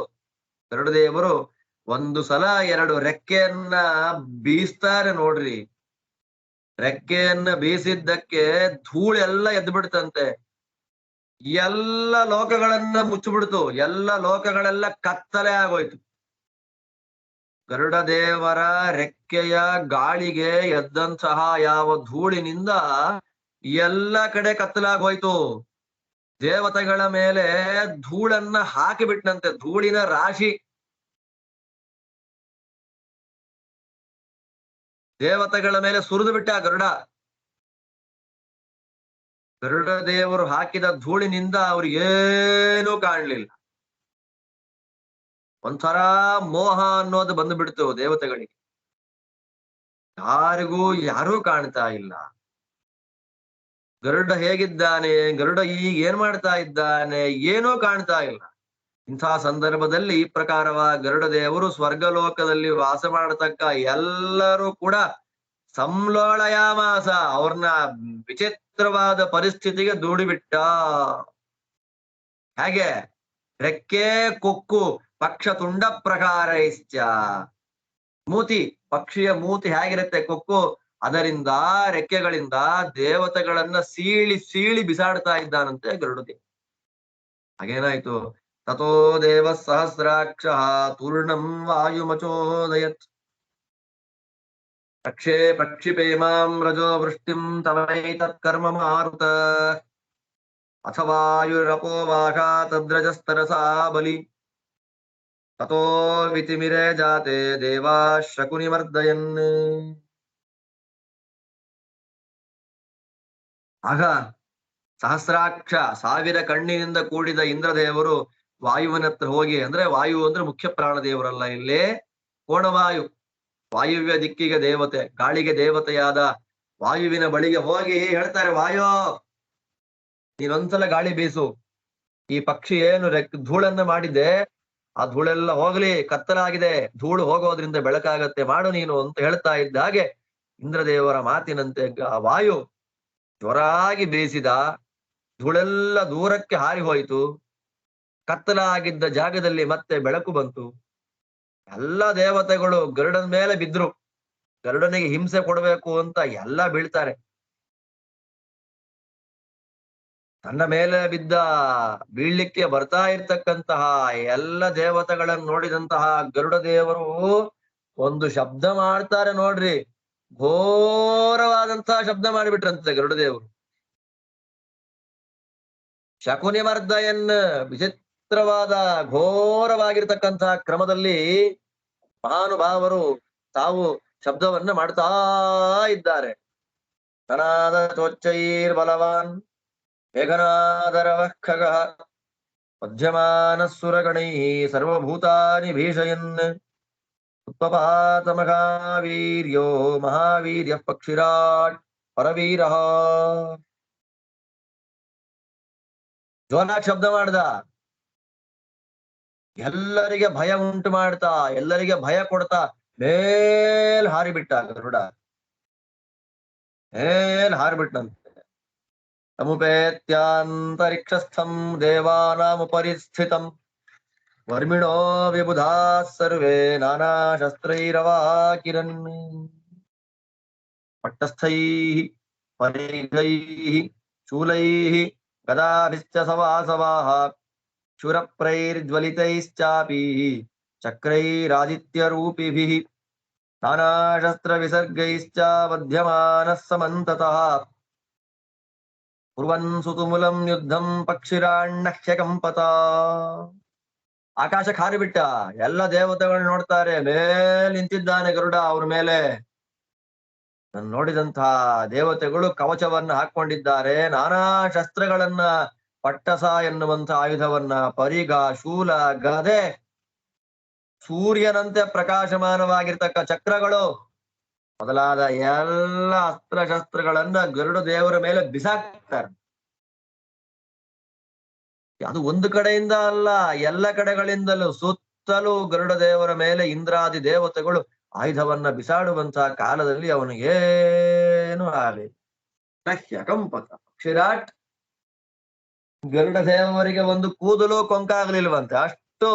ಗರುಡದೇವರು ಒಂದು ಸಲ ಎರಡು ರೆಕ್ಕೆಯನ್ನ ಬೀಸ್ತಾರೆ ನೋಡ್ರಿ. ರೆಕ್ಕೆಯನ್ನ ಬೀಸಿದ್ದಕ್ಕೆ ಧೂಳೆಲ್ಲ ಎದ್ದು ಬಿಡ್ತಂತೆ. ಎಲ್ಲ ಲೋಕಗಳನ್ನ ಮುಚ್ಚಿಬಿಡ್ತು. ಎಲ್ಲ ಲೋಕಗಳೆಲ್ಲ ಕತ್ತಲೆ ಆಗೋಯ್ತು. ಗರುಡ ದೇವರ ರೆಕ್ಕೆಯ ಗಾಳಿಗೆ ಎದ್ದಂತಹ ಯಾವ ಧೂಳಿನಿಂದ ಎಲ್ಲ ಕಡೆ ಕತ್ತಲಾಗೋಯ್ತು. ದೇವತೆಗಳ ಮೇಲೆ ಧೂಳನ್ನ ಹಾಕಿಬಿಟ್ನಂತೆ, ಧೂಳಿನ ರಾಶಿ. ದೇವತೆಗಳ ಮೇಲೆ ಸುರಿದು ಬಿಟ್ಟ ಗರುಡ. ಗರುಡ ದೇವರು ಹಾಕಿದ ಧೂಳಿನಿಂದ ಅವ್ರಿಗೇನೂ ಕಾಣ್ಲಿಲ್ಲ. ಒಂಥರ ಮೋಹ ಅನ್ನೋದು ಬಂದು ಬಿಡ್ತು ದೇವತೆಗಳಿಗೆ. ಯಾರಿಗೂ ಯಾರೂ ಕಾಣ್ತಾ ಇಲ್ಲ. ಗರುಡ ಹೇಗಿದ್ದಾನೆ, ಗರುಡ ಈಗ ಏನ್ ಮಾಡ್ತಾ ಇದ್ದಾನೆ, ಏನೂ ಕಾಣ್ತಾ ಇಲ್ಲ. ಇಂತಹ ಸಂದರ್ಭದಲ್ಲಿ ಈ ಪ್ರಕಾರವಾಗಿ ಗರುಡ ದೇವರು ಸ್ವರ್ಗಲೋಕದಲ್ಲಿ ವಾಸ ಮಾಡತಕ್ಕ ಎಲ್ಲರೂ ಕೂಡ ಸಂಲೋಳಯಾಮಾಸ, ಅವ್ರನ್ನ ವಿಚಿತ್ರವಾದ ಪರಿಸ್ಥಿತಿಗೆ ದೂಡಿಬಿಟ್ಟ. ಹೇಗೆ? ರೆಕ್ಕೆ ಕೊಕ್ಕು ಪಕ್ಷ ತುಂಡ ಪ್ರಕಾರ ಇಶ್ಚ. ಮೂತಿ, ಪಕ್ಷಿಯ ಮೂತಿ ಹೇಗಿರುತ್ತೆ, ಕೊಕ್ಕು, ಅದರಿಂದ ರೆಕ್ಕೆಗಳಿಂದ ದೇವತೆಗಳನ್ನ ಸೀಳಿ ಸೀಳಿ ಬಿಸಾಡ್ತಾ ಇದ್ದಾನಂತೆ ಗರುಡದೇವ. ಹಾಗೇನಾಯ್ತು? ತಥೋ ದೇವ ಸಹಸ್ರಾಕ್ಷ ತೂರ್ಣಂ ವಾಯುಮಚೋದಯತ್. ರಕ್ಷೇ ಪ್ರಕ್ಷಿಪೇಮಾಂ ರಜೋ ವೃಷ್ಟಿಂ ತವೈತತ್ ಕರ್ಮ ಮಾರುತ ಅಥವಾಯುರಪೋ ವಾಷಾ ತದ್ರಜಸ್ತರಸಾ ಬಲಿ. ತಥೋ ವಿತಿಮಿರೆ ಜಾತೆ ದೇವಾ ಶಕುನಿಮರ್ದಯನ್. ಆಗ ಸಹಸ್ರಾಕ್ಷ, ಸಾವಿರ ಕಣ್ಣಿನಿಂದ ಕೂಡಿದ ಇಂದ್ರದೇವರು ವಾಯುವಿನ ಹತ್ರ ಹೋಗಿ, ಅಂದ್ರೆ ವಾಯು ಅಂದ್ರೆ ಮುಖ್ಯ ಪ್ರಾಣ ದೇವರಲ್ಲ ಇಲ್ಲಿ, ಕೋಣವಾಯು, ವಾಯುವ್ಯ ದಿಕ್ಕಿಗೆ ದೇವತೆ, ಗಾಳಿಗೆ ದೇವತೆಯಾದ ವಾಯುವಿನ ಬಳಿಗೆ ಹೋಗಿ ಹೇಳ್ತಾರೆ, ವಾಯು ನೀನೊಂದ್ಸಲ ಗಾಳಿ ಬೀಸು, ಈ ಪಕ್ಷಿ ಏನು ಧೂಳನ್ನ ಮಾಡಿದೆ ಆ ಧೂಳೆಲ್ಲ ಹೋಗ್ಲಿ, ಕತ್ತಲಾಗಿದೆ, ಧೂಳು ಹೋಗೋದ್ರಿಂದ ಬೆಳಕಾಗತ್ತೆ, ಮಾಡು ನೀನು ಅಂತ ಹೇಳ್ತಾ ಇದ್ದ ಹಾಗೆ ಇಂದ್ರದೇವರ ಮಾತಿನಂತೆ ವಾಯು ಜೋರಾಗಿ ಬೀಸಿದ. ಧೂಳೆಲ್ಲ ದೂರಕ್ಕೆ ಹಾರಿ ಹೋಯಿತು. ಕತ್ತಲಾಗಿದ್ದ ಜಾಗದಲ್ಲಿ ಮತ್ತೆ ಬೆಳಕು ಬಂತು. ಎಲ್ಲ ದೇವತೆಗಳು ಗರುಡನ ಮೇಲೆ ಬಿದ್ರು. ಗರುಡನಿಗೆ ಹಿಂಸೆ ಕೊಡಬೇಕು ಅಂತ ಎಲ್ಲ ಬೀಳ್ತಾರೆ. ತನ್ನ ಮೇಲೆ ಬೀಳ್ಲಿಕ್ಕೆ ಬರ್ತಾ ಇರ್ತಕ್ಕಂತಹ ಎಲ್ಲ ದೇವತೆಗಳನ್ನು ನೋಡಿದಂತಹ ಗರುಡ ದೇವರು ಒಂದು ಶಬ್ದ ಮಾಡ್ತಾರೆ ನೋಡ್ರಿ, ಘೋರವಾದಂತಹ ಶಬ್ದ ಮಾಡಿಬಿಟ್ರಂತೆ ಗರುಡ ದೇವರು. ಶಕುನಿಮರ್ದಯನ್, ವಿಚಿತ್ರವಾದ ಘೋರವಾಗಿರ್ತಕ್ಕಂತಹ ಕ್ರಮದಲ್ಲಿ ಮಹಾನುಭಾವರು ತಾವು ಶಬ್ದವನ್ನ ಮಾಡ್ತಾ ಇದ್ದಾರೆ. ತನಾದ ಚೋಚ್ಚೈರ್ ಬಲವಾನ್ ಮೇಘನಾದರವ ಖಗ ಮಧ್ಯಮಾನ ಸುರಗಣೈ ಸರ್ವಭೂತಾನಿ ಭೀಷಯನ್ ಉತ್ಪಪಾತ ಮಹಾವೀರ್ಯೋ ಮಹಾವೀರ್ಯ ಪಕ್ಷಿರಾಟ್ ಪರವೀರ. ಜೋರಾಗಿ ಶಬ್ದ ಮಾಡ್ದ, ಎಲ್ಲರಿಗೆ ಭಯ ಉಂಟು ಮಾಡ್ತಾ, ಎಲ್ಲರಿಗೆ ಭಯ ಕೊಡ್ತಾ ಮೇಲ್ ಹಾರಿಬಿಟ್ಟ ಗರುಡ. ಮೇಲ್ ಹಾರಿಬಿಟ್ಟಂತೆ. ಸಮುಪೇತ್ಯಾಂತರಿಕ್ಷಸ್ಥಂ ದೇವಾನಾಮುಪರಿ ಸ್ಥಿತಂ ವರ್ಮಿಣೋ ವಿಬುಧಾ ಸರ್ವೇ ನಾನಾ ಶಸ್ತ್ರೈರವಾಕಿರನ್. ಪಟ್ಟಸ್ಥೈಃ ಪರಿಘೈಃ ಶೂಲೈಃ ಗದಾಭಿಶ್ಚ ಸವಾಸವಾಃ ಶೂರಪ್ರೈರ್ಜ್ವಲಿತೈಶ್ಚಾಪಿ ಚಕ್ರೈರಾದಿತ್ಯರೂಪಿಭಿಃ ನಾನಾ ಶಸ್ತ್ರ ವಿಸರ್ಗೈಶ್ಚ ಬಧ್ಯಮಾನಃ ಸಮಂತತಃ ಕುರ್ವನ್ ಸುತುಮುಲಂ ಯುದ್ಧಂ ಪಕ್ಷಿರಾಣ್ಣಹ್ಯಕಂಪತ. ಆಕಾಶಕ್ಕೆ ಹಾರಿಬಿಟ್ಟ. ಎಲ್ಲ ದೇವತೆಗಳು ನೋಡ್ತಾರೆ, ಮೇಲ್ ನಿಂತಿದ್ದಾನೆ ಗರುಡ ಅವ್ರ ಮೇಲೆ. ನೋಡಿದಂತಹ ದೇವತೆಗಳು ಕವಚವನ್ನ ಹಾಕೊಂಡಿದ್ದಾರೆ, ನಾನಾ ಶಸ್ತ್ರಗಳನ್ನ, ಪಟ್ಟಸ ಎನ್ನುವಂತ ಆಯುಧವನ್ನ, ಪರಿಗ, ಶೂಲ, ಗದೆ, ಸೂರ್ಯನಂತೆ ಪ್ರಕಾಶಮಾನವಾಗಿರ್ತಕ್ಕ ಚಕ್ರಗಳು ಮೊದಲಾದ ಎಲ್ಲ ಅಸ್ತ್ರಶಸ್ತ್ರಗಳನ್ನ ಗರುಡ ದೇವರ ಮೇಲೆ ಬಿಸಾಕ್ತಾರೆ. ಅದು ಒಂದು ಕಡೆಯಿಂದ ಅಲ್ಲ, ಎಲ್ಲ ಕಡೆಗಳಿಂದಲೂ ಸುತ್ತಲೂ ಗರುಡ ದೇವರ ಮೇಲೆ ಇಂದ್ರಾದಿ ದೇವತೆಗಳು ಆಯುಧವನ್ನ ಬಿಸಾಡುವಂತಹ ಕಾಲದಲ್ಲಿ ಅವನಿಗೇನು ಆಗಲಿ ಕಂಪತ. ಕ್ಷಿರಾಟ್, ಗರುಡ ದೇವರಿಗೆ ಒಂದು ಕೂದಲು ಕೊಂಕಾಗ್ಲಿಲ್ವಂತೆ, ಅಷ್ಟು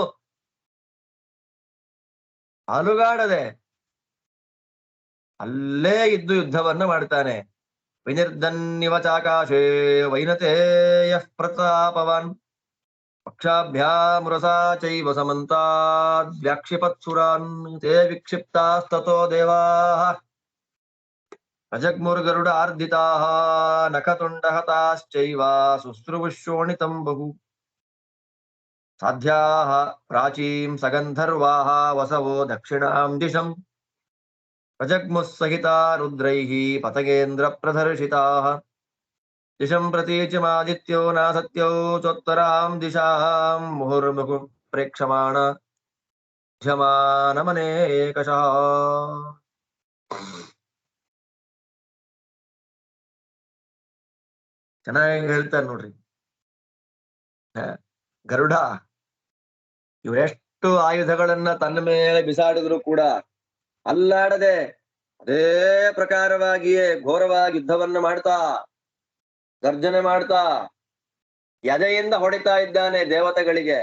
ಅಲುಗಾಡದೆ ಅಲ್ಲೇ ಇದ್ದು ಯುದ್ಧವನ್ನ ಮಾಡ್ತಾನೆ. ವಿನಿರ್ಧನ್ಯವ ಚಾಕಾಶೇ ವೈನತೇಯ ಪ್ರತಾಪವಾನ್ ಪಕ್ಷಾಭ್ಯಾಮೃಸಾ ಚೈವ ಸಮಂತಾದ್ ವ್ಯಾಕ್ಷಿಪತ್ಸುರಾನ್ ತೇ ವಿಕ್ಷಿಪ್ತಾಸ್ತತೋ ದೇವಾಃ ಅಜಗ್ಮುರ್ಗರುಡ ಆರ್ಧಿತಾಃ ನಖತುಂಡಹತಾಶ್ಚೈವ ಸುಸ್ರುವುಶೋಣಿತಂ ಬಹು ಸಾಧ್ಯಾಃ ಪ್ರಾಚೀಂ ಸಗಂಧರ್ವಾಃ ವಸವೋ ದಕ್ಷಿಣಾಂ ದಿಶಂ ಪ್ರಜಗ್ಮುಃ ಸಹಿತಾ ರುದ್ರೈಃ ಪತಗೇಂದ್ರ ಪ್ರದರ್ಶಿತಾಃ ದಿಶಂ ಪ್ರತೀಚಿಮಾದಿತ್ಯೋ ನಾಸತ್ಯೋ ಚೋತ್ತರಾಂ ದಿಶಾಂ ಮುಹುರ್ಮುಹು ಪ್ರೇಕ್ಷಮಾಣ ಧ್ಯಮಾನಮನೇಕಶಃ. ಚೆನ್ನಾಗಿ ಹೇಳ್ತಾರೆ ನೋಡ್ರಿ. ಗರುಡ ಇವರೆಷ್ಟು ಆಯುಧಗಳನ್ನ ತನ್ನ ಮೇಲೆ ಬಿಸಾಡಿದ್ರು ಕೂಡ ಅಲ್ಲಾಡದೆ ಅದೇ ಪ್ರಕಾರವಾಗಿಯೇ ಘೋರವಾಗಿ ಯುದ್ಧವನ್ನ ಮಾಡ್ತಾ ಗರ್ಜನೆ ಮಾಡ್ತಾ ಎದೆಯಿಂದ ಹೊಡಿತಾ ಇದ್ದಾನೆ. ದೇವತೆಗಳಿಗೆ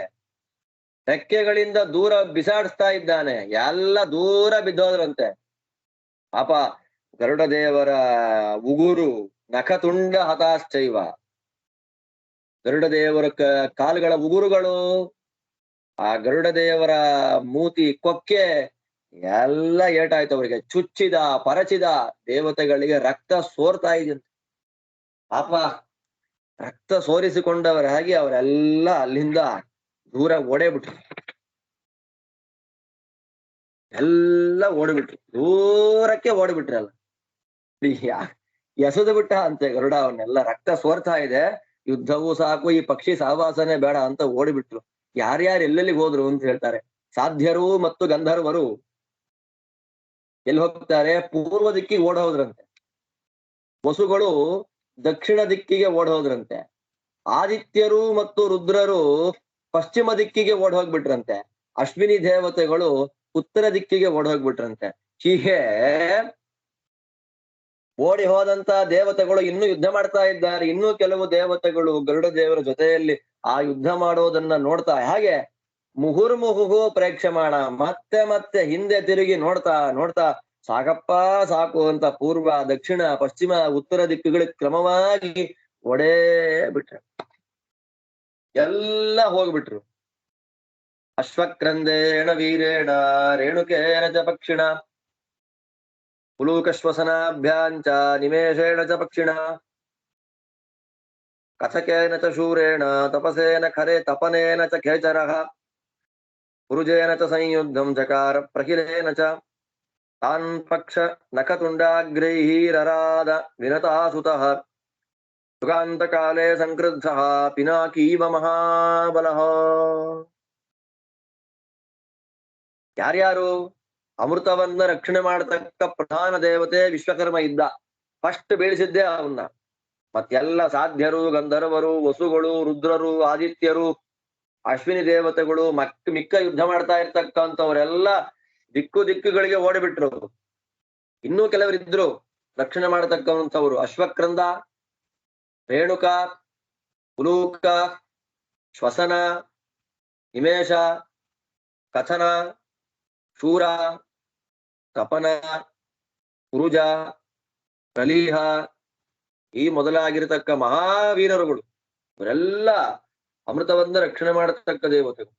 ರೆಕ್ಕೆಗಳಿಂದ ದೂರ ಬಿಸಾಡಿಸ್ತಾ ಇದ್ದಾನೆ. ಎಲ್ಲ ದೂರ ಬಿದ್ದೋದ್ರಂತೆ. ಪಾಪ ಗರುಡ ದೇವರ ಉಗುರು ನಖತುಂಡ ಹತಾಶ್ಚೈವ. ಗರುಡ ದೇವರ ಕಾಲುಗಳ ಉಗುರುಗಳು, ಆ ಗರುಡ ದೇವರ ಮೂತಿ ಕೊಕ್ಕೆ ಎಲ್ಲ ಏಟಾಯ್ತು ಅವರಿಗೆ. ಚುಚ್ಚಿದ ಪರಚಿದ ದೇವತೆಗಳಿಗೆ ರಕ್ತ ಸೋರ್ತಾ ಇದೆಯಂತೆ. ಪಾಪ ರಕ್ತ ಸೋರಿಸಿಕೊಂಡವರ ಹಾಗೆ ಅವರೆಲ್ಲ ಅಲ್ಲಿಂದ ದೂರ ಓಡೇಬಿಟ್ರು. ಎಲ್ಲ ಓಡಿಬಿಟ್ರು, ದೂರಕ್ಕೆ ಓಡಿಬಿಟ್ರಲ್ಲ. ಎಸೆದು ಬಿಟ್ಟ ಅಂತೆ ಗರುಡ ಅವನ್ನೆಲ್ಲ. ರಕ್ತ ಸೋರ್ತಾ ಇದೆ, ಯುದ್ಧವೂ ಸಾಕು, ಈ ಪಕ್ಷಿ ಸಹವಾಸನೆ ಬೇಡ ಅಂತ ಓಡಿಬಿಟ್ರು. ಯಾರ್ಯಾರು ಎಲ್ಲೆಲ್ಲಿಗೆ ಹೋದ್ರು ಅಂತ ಹೇಳ್ತಾರೆ. ಸಾಧ್ಯರು ಮತ್ತು ಗಂಧರ್ವರು ಎಲ್ಲಿ ಹೋಗ್ತಾರೆ? ಪೂರ್ವ ದಿಕ್ಕಿಗೆ ಓಡ್ ಹೋದ್ರಂತೆ. ವಸುಗಳು ದಕ್ಷಿಣ ದಿಕ್ಕಿಗೆ ಓಡ್ ಹೋದ್ರಂತೆ. ಆದಿತ್ಯರು ಮತ್ತು ರುದ್ರರು ಪಶ್ಚಿಮ ದಿಕ್ಕಿಗೆ ಓಡ್ ಹೋಗ್ಬಿಟ್ರಂತೆ. ಅಶ್ವಿನಿ ದೇವತೆಗಳು ಉತ್ತರ ದಿಕ್ಕಿಗೆ ಓಡ್ ಹೋಗ್ಬಿಟ್ರಂತೆ. ಹೀಗೆ ಓಡಿ ಹೋದಂತ ದೇವತೆಗಳು ಇನ್ನೂ ಯುದ್ಧ ಮಾಡ್ತಾ ಇದ್ದಾರೆ. ಇನ್ನೂ ಕೆಲವು ದೇವತೆಗಳು ಗರುಡ ದೇವರ ಜೊತೆಯಲ್ಲಿ ಆ ಯುದ್ಧ ಮಾಡೋದನ್ನ ನೋಡ್ತಾ ಹಾಗೆ ಮುಹುರ್ಮುಹು ಪ್ರೇಕ್ಷಮಾಣ, ಮತ್ತೆ ಮತ್ತೆ ಹಿಂದೆ ತಿರುಗಿ ನೋಡ್ತಾ ನೋಡ್ತಾ ಸಾಕಪ್ಪ ಸಾಕು ಅಂತ ಪೂರ್ವ ದಕ್ಷಿಣ ಪಶ್ಚಿಮ ಉತ್ತರ ದಿಕ್ಕುಗಳಿಗೆ ಕ್ರಮವಾಗಿ ಒಡೇ ಬಿಟ್ರು. ಎಲ್ಲ ಹೋಗ್ಬಿಟ್ರು. ಅಶ್ವಕ್ರಂದೇಣ ವೀರೇಣ ರೇಣುಕೇನ ಚ ಪಕ್ಷಿಣ ಉಲೂಕಶ್ವಸನಾಭ್ಯಾಂಚ ನಿಮೇಷೇಣ ಚ ಪಕ್ಷಿಣ ಕಥಕೇನ ಚ ಶೂರೇಣ ತಪಸೇನ ಖರೆ ತಪನೇನ ಚ ಖೇಚರಃ ಪುರುಜೇನ ಚ ಸಂಯುದ್ಧಂ ಚಕಾರ ಪ್ರಖಿಲೇನ ಚ ತಾನ್ ಪಕ್ಷ ನಖತುಂಡಾಗ್ರೈರರಾದ ವಿನತಾಸುತಃ ಯುಗಾಂತ ಕಾಲೇ ಸಂಕ್ರುದ್ಧಃ ಪಿನಾಕೀವ ಮಹಾಬಲಃ. ಯಾರ್ಯಾರು? ಅಮೃತವನ್ನ ರಕ್ಷಣೆ ಮಾಡತಕ್ಕ ಪ್ರಧಾನ ದೇವತೆ ವಿಶ್ವಕರ್ಮ ಇದ್ದ. ಫಸ್ಟ್ ಬೀಳಿಸಿದ್ದೆ ಅವನ್ನ. ಮತ್ತೆಲ್ಲ ಸಾಧ್ಯರು, ಗಂಧರ್ವರು, ವಸುಗಳು, ರುದ್ರರು, ಆದಿತ್ಯರು, ಅಶ್ವಿನಿ ದೇವತೆಗಳು, ಮಿಕ್ಕ ಯುದ್ಧ ಮಾಡ್ತಾ ಇರ್ತಕ್ಕಂಥವ್ರೆಲ್ಲ ದಿಕ್ಕು ದಿಕ್ಕುಗಳಿಗೆ ಓಡಿಬಿಟ್ರು. ಇನ್ನೂ ಕೆಲವರಿದ್ರು ರಕ್ಷಣೆ ಮಾಡತಕ್ಕಂಥವ್ರು. ಅಶ್ವಕ್ರಂದ, ರೇಣುಕ, ಉಲೂಕ, ಶ್ವಸನ, ನಿಮೇಷ, ಕಥನ, ಶೂರ, ತಪನ, ಪುರುಜ, ಪ್ರಲೀಹ ಈ ಮೊದಲಾಗಿರತಕ್ಕ ಮಹಾವೀರರುಗಳು. ಇವರೆಲ್ಲ ಅಮೃತವನ್ನ ರಕ್ಷಣೆ ಮಾಡತಕ್ಕ ದೇವತೆಗಳು.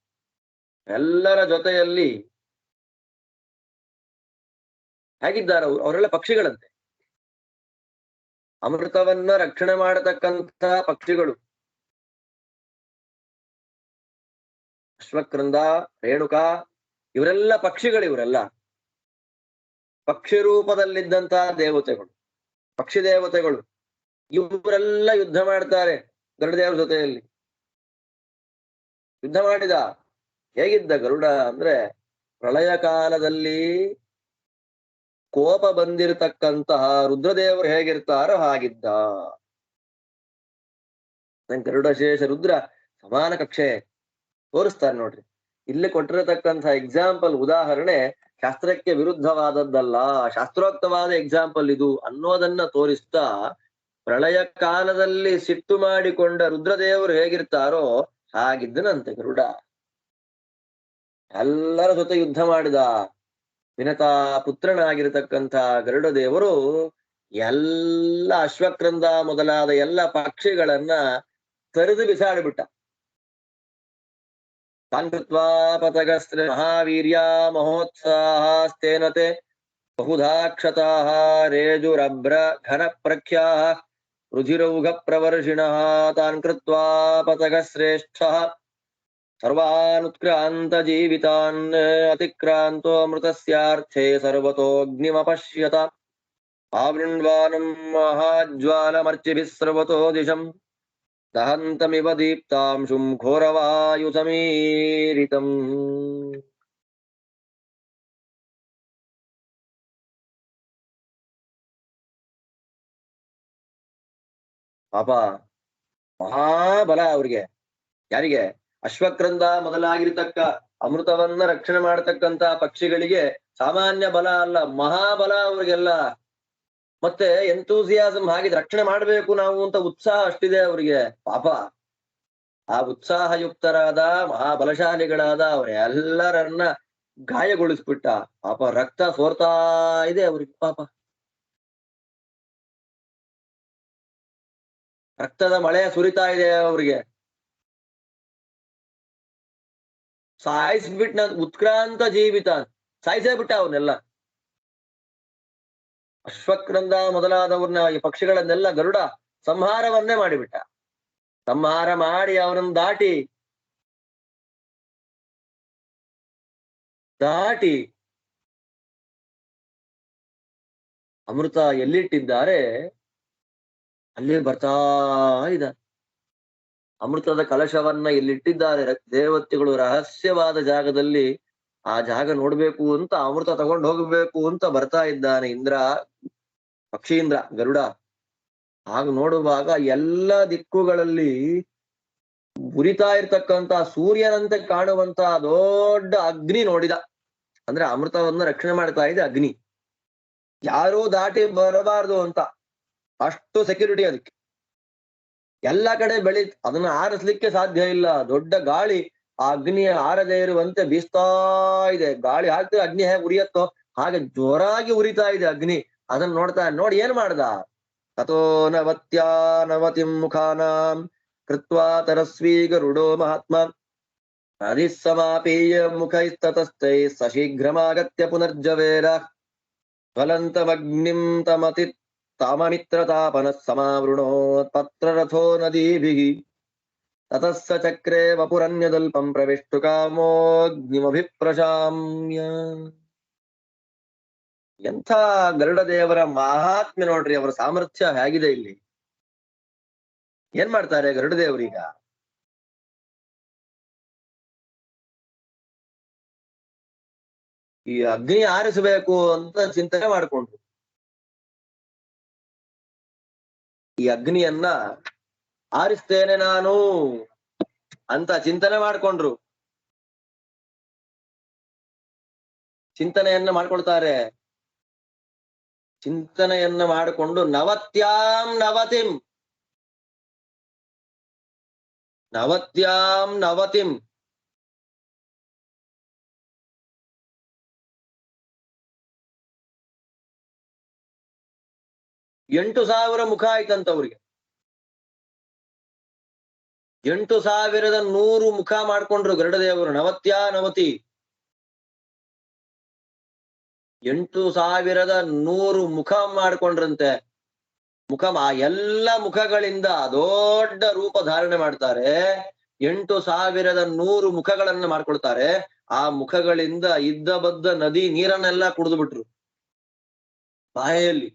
ಎಲ್ಲರ ಜೊತೆಯಲ್ಲಿ ಹೇಗಿದ್ದಾರೆ ಅವರೆಲ್ಲ ಪಕ್ಷಿಗಳಂತೆ. ಅಮೃತವನ್ನ ರಕ್ಷಣೆ ಮಾಡತಕ್ಕಂಥ ಪಕ್ಷಿಗಳು. ಅಶ್ವಕ್ರಂದ, ರೇಣುಕ ಇವರೆಲ್ಲ ಪಕ್ಷಿಗಳು. ಇವರೆಲ್ಲ ಪಕ್ಷಿ ರೂಪದಲ್ಲಿದ್ದಂತಹ ದೇವತೆಗಳು, ಪಕ್ಷಿ ದೇವತೆಗಳು. ಇವರೆಲ್ಲ ಯುದ್ಧ ಮಾಡ್ತಾರೆ ಗರುಡದೇವರ ಜೊತೆಯಲ್ಲಿ. ಯುದ್ಧ ಮಾಡಿದ. ಹೇಗಿದ್ದ ಗರುಡ ಅಂದ್ರೆ, ಪ್ರಳಯ ಕಾಲದಲ್ಲಿ ಕೋಪ ಬಂದಿರತಕ್ಕಂತಹ ರುದ್ರದೇವರು ಹೇಗಿರ್ತಾರೋ ಹಾಗಿದ್ದ. ಗರುಡ ಶೇಷ ರುದ್ರ ಸಮಾನ ಕಕ್ಷೆ ತೋರಿಸ್ತಾರೆ ನೋಡ್ರಿ. ಇಲ್ಲಿ ಕೊಟ್ಟಿರತಕ್ಕಂತಹ ಎಕ್ಸಾಂಪಲ್, ಉದಾಹರಣೆ ಶಾಸ್ತ್ರಕ್ಕೆ ವಿರುದ್ಧವಾದದ್ದಲ್ಲ, ಶಾಸ್ತ್ರೋಕ್ತವಾದ ಎಕ್ಸಾಂಪಲ್ ಇದು ಅನ್ನೋದನ್ನ ತೋರಿಸ್ತಾ, ಪ್ರಳಯ ಕಾಲದಲ್ಲಿ ಸಿಟ್ಟು ಮಾಡಿಕೊಂಡ ರುದ್ರದೇವರು ಹೇಗಿರ್ತಾರೋ ಹಾಗಿದ್ದನಂತೆ ಗರುಡ. ಎಲ್ಲರ ಜೊತೆ ಯುದ್ಧ ಮಾಡಿದ. ವಿನತಾ ಪುತ್ರನಾಗಿರತಕ್ಕಂಥ ಗರುಡ ದೇವರು ಎಲ್ಲ ಅಶ್ವಕ್ರಂದ ಮೊದಲಾದ ಎಲ್ಲ ಪಕ್ಷಿಗಳನ್ನ ತರಿದು ಬಿಸಾಡಿಬಿಟ್ಟ. ತಾನ್ಕೃತ್ವಾ ಪತಗಸ್ತ್ರ ಮಹಾವೀರ್ಯ ಮಹೋತ್ಸಾಹಸ್ತೇನತೆ ಬಹುಧಾ ಕ್ಷತಾಃ ರೇಜುರಭ್ರ ಘನ ಪ್ರಖ್ಯಾಃ ರುಧಿರೌಘ ಪ್ರವರ್ಷಿಣಃ ತಾನ್ ಕೃತ್ವಾ ಪತಗ ಶ್ರೇಷ್ಠಃ ಸರ್ವಾನುತ್ಕ್ರಾಂತ ಜೀವಿತಾನ್ ಅತಿಕ್ರಾಂತೋ ಅಮೃತಸ್ಯಾರ್ಥೇ ಸರ್ವತೋऽಗ್ನಿಮಪಶ್ಯತ ಆವೃಣ್ವಾನಂ ಮಹಾಜ್ವಾಲಮರ್ಚಿಭಿಃ ಸರ್ವತೋ ದಿಶಂ ದಹಂತಮಿವ ದೀಪ್ತಾಂಶುಂ ಘೋರವಾಯು ಸಮೀರಿತಂ. ಪಾಪ ಮಹಾಬಲ ಅವ್ರಿಗೆ. ಯಾರಿಗೆ? ಅಶ್ವಕ್ರಂದ ಮೊದಲಾಗಿರ್ತಕ್ಕ ಅಮೃತವನ್ನ ರಕ್ಷಣೆ ಮಾಡತಕ್ಕಂತ ಪಕ್ಷಿಗಳಿಗೆ ಸಾಮಾನ್ಯ ಬಲ ಅಲ್ಲ, ಮಹಾಬಲ ಅವ್ರಿಗೆಲ್ಲ. ಮತ್ತೆ ಎಂತೂಸಿಯಾಸಮ್ ಹಾಗೆ ರಕ್ಷಣೆ ಮಾಡ್ಬೇಕು ನಾವು ಅಂತ ಉತ್ಸಾಹ ಅಷ್ಟಿದೆ ಅವ್ರಿಗೆ. ಪಾಪ ಆ ಉತ್ಸಾಹಯುಕ್ತರಾದ ಮಹಾಬಲಶಾಲಿಗಳಾದ ಅವರೆಲ್ಲರನ್ನ ಗಾಯಗೊಳಿಸ್ಬಿಟ್ಟ. ಪಾಪ ರಕ್ತ ಸೋರ್ತಾ ಇದೆ ಅವ್ರಿಗೆ. ಪಾಪ ರಕ್ತದ ಮಳೆ ಸುರಿತಾ ಇದೆ ಅವ್ರಿಗೆ. ಸಾಯಿಸ್ಬಿಟ್ನ ಉತ್ಕ್ರಾಂತ ಜೀವಿತ, ಸಾಯಿಸೇ ಬಿಟ್ಟ ಅವನ್ನೆಲ್ಲ. ಅಶ್ವಕ್ರಂದ ಮೊದಲಾದವ್ರನ್ನ ಈ ಪಕ್ಷಿಗಳನ್ನೆಲ್ಲ ಗರುಡ ಸಂಹಾರವನ್ನೇ ಮಾಡಿಬಿಟ್ಟ. ಸಂಹಾರ ಮಾಡಿ ಅವರನ್ನು ದಾಟಿ ಅಮೃತ ಎಲ್ಲಿಟ್ಟಿದ್ದಾರೆ ಅಲ್ಲಿ ಬರ್ತಾ ಇದ್ದ. ಅಮೃತದ ಕಲಶವನ್ನ ಎಲ್ಲಿಟ್ಟಿದ್ದಾರೆ ದೇವತೆಗಳು ರಹಸ್ಯವಾದ ಜಾಗದಲ್ಲಿ, ಆ ಜಾಗ ನೋಡ್ಬೇಕು ಅಂತ ಅಮೃತ ತಗೊಂಡು ಹೋಗ್ಬೇಕು ಅಂತ ಬರ್ತಾ ಇದ್ದಾನೆ ಇಂದ್ರ, ಪಕ್ಷೀಂದ್ರ ಗರುಡ. ಹಾಗ ನೋಡುವಾಗ ಎಲ್ಲ ದಿಕ್ಕುಗಳಲ್ಲಿ ಉರಿತಾ ಇರ್ತಕ್ಕಂತ ಸೂರ್ಯನಂತೆ ಕಾಣುವಂತ ದೊಡ್ಡ ಅಗ್ನಿ ನೋಡಿದ. ಅಂದ್ರೆ ಅಮೃತವನ್ನ ರಕ್ಷಣೆ ಮಾಡ್ತಾ ಇದೆ ಅಗ್ನಿ, ಯಾರೂ ದಾಟಿ ಬರಬಾರ್ದು ಅಂತ ಅಷ್ಟು ಸೆಕ್ಯೂರಿಟಿ ಅದಕ್ಕೆ. ಎಲ್ಲ ಕಡೆ ಅದನ್ನ ಆರಿಸ್ಲಿಕ್ಕೆ ಸಾಧ್ಯ ಇಲ್ಲ. ದೊಡ್ಡ ಗಾಳಿ ಆ ಅಗ್ನಿಯ ಆರದೇ ಇರುವಂತೆ ಬೀಸ್ತಾ ಇದೆ. ಗಾಳಿ ಹಾಕ್ತಿದ್ರೆ ಅಗ್ನಿ ಹೇಗೆ ಉರಿಯತ್ತೋ ಹಾಗೆ ಜೋರಾಗಿ ಉರಿತಾ ಇದೆ ಅಗ್ನಿ. ಅದನ್ನ ನೋಡಿ ಏನ್ ಮಾಡ್ದ? ತಥೋ ನವತಿಂ ಮುಖಾನಾಂ ಕೃತ್ವಾ ತರಸ್ವೀ ಗರುಡೋ ಮಹಾತ್ಮ ಅಧಿಸಮಾಪೀಯ ಮುಖೈಸ್ತತಸ್ಥೈ ಸಶೀಘ್ರಮಾಗತ್ಯ ಪುನರ್ಜವೇರ ಜ್ವಲಂತಮಗ್ನಿಂ ತಾಮಮಿತ್ರತಾಪನಃ ಸಮಾವೃಣೋತ್ ಪತ್ರರಥೋ ನದೀಭಿಃ ತತಃ ಸ ಚಕ್ರೆ ವಪುರನ್ಯದಲ್ಪಂ ಪ್ರವಿಷ್ಟು ಕಾಮೋಗ್ನಿಮಭಿಪ್ರಶಾಮ್ಯ. ಎಂಥ ಗರುಡ ದೇವರ ಮಹಾತ್ಮ್ಯ ನೋಡ್ರಿ, ಅವರ ಸಾಮರ್ಥ್ಯ ಹೇಗಿದೆ ಇಲ್ಲಿ. ಏನ್ ಮಾಡ್ತಾರೆ ಗರುಡ ದೇವರೀಗ? ಈ ಅಗ್ನಿ ಆರಿಸಬೇಕು ಅಂತ ಚಿಂತನೆ ಮಾಡ್ಕೊಂಡ್ರು. ಈ ಅಗ್ನಿಯನ್ನ ಆರಿಸ್ತೇನೆ ನಾನು ಅಂತ ಚಿಂತನೆ ಮಾಡ್ಕೊಂಡ್ರು. ಚಿಂತನೆಯನ್ನ ಮಾಡ್ಕೊಳ್ತಾರೆ. ಚಿಂತನೆಯನ್ನ ಮಾಡಿಕೊಂಡು ನವತ್ಯಾಂ ನವತಿಂ 8,000 ಮುಖ ಆಯ್ತಂತವ್ರಿಗೆ. 8,100 ಮುಖ ಮಾಡ್ಕೊಂಡ್ರು ಗರುಡದೇವರು. ನವತಿ 8,100 ಮುಖ ಮಾಡ್ಕೊಂಡ್ರಂತೆ. ಆ ಎಲ್ಲ ಮುಖಗಳಿಂದ ದೊಡ್ಡ ರೂಪ ಧಾರಣೆ ಮಾಡ್ತಾರೆ. 8,100 ಮುಖಗಳನ್ನ ಮಾಡ್ಕೊಳ್ತಾರೆ. ಆ ಮುಖಗಳಿಂದ ಇದ್ದ ಬದ್ದ ನದಿ ನೀರನ್ನೆಲ್ಲ ಕುಡಿದು ಬಿಟ್ರು ಬಾಯಲ್ಲಿ.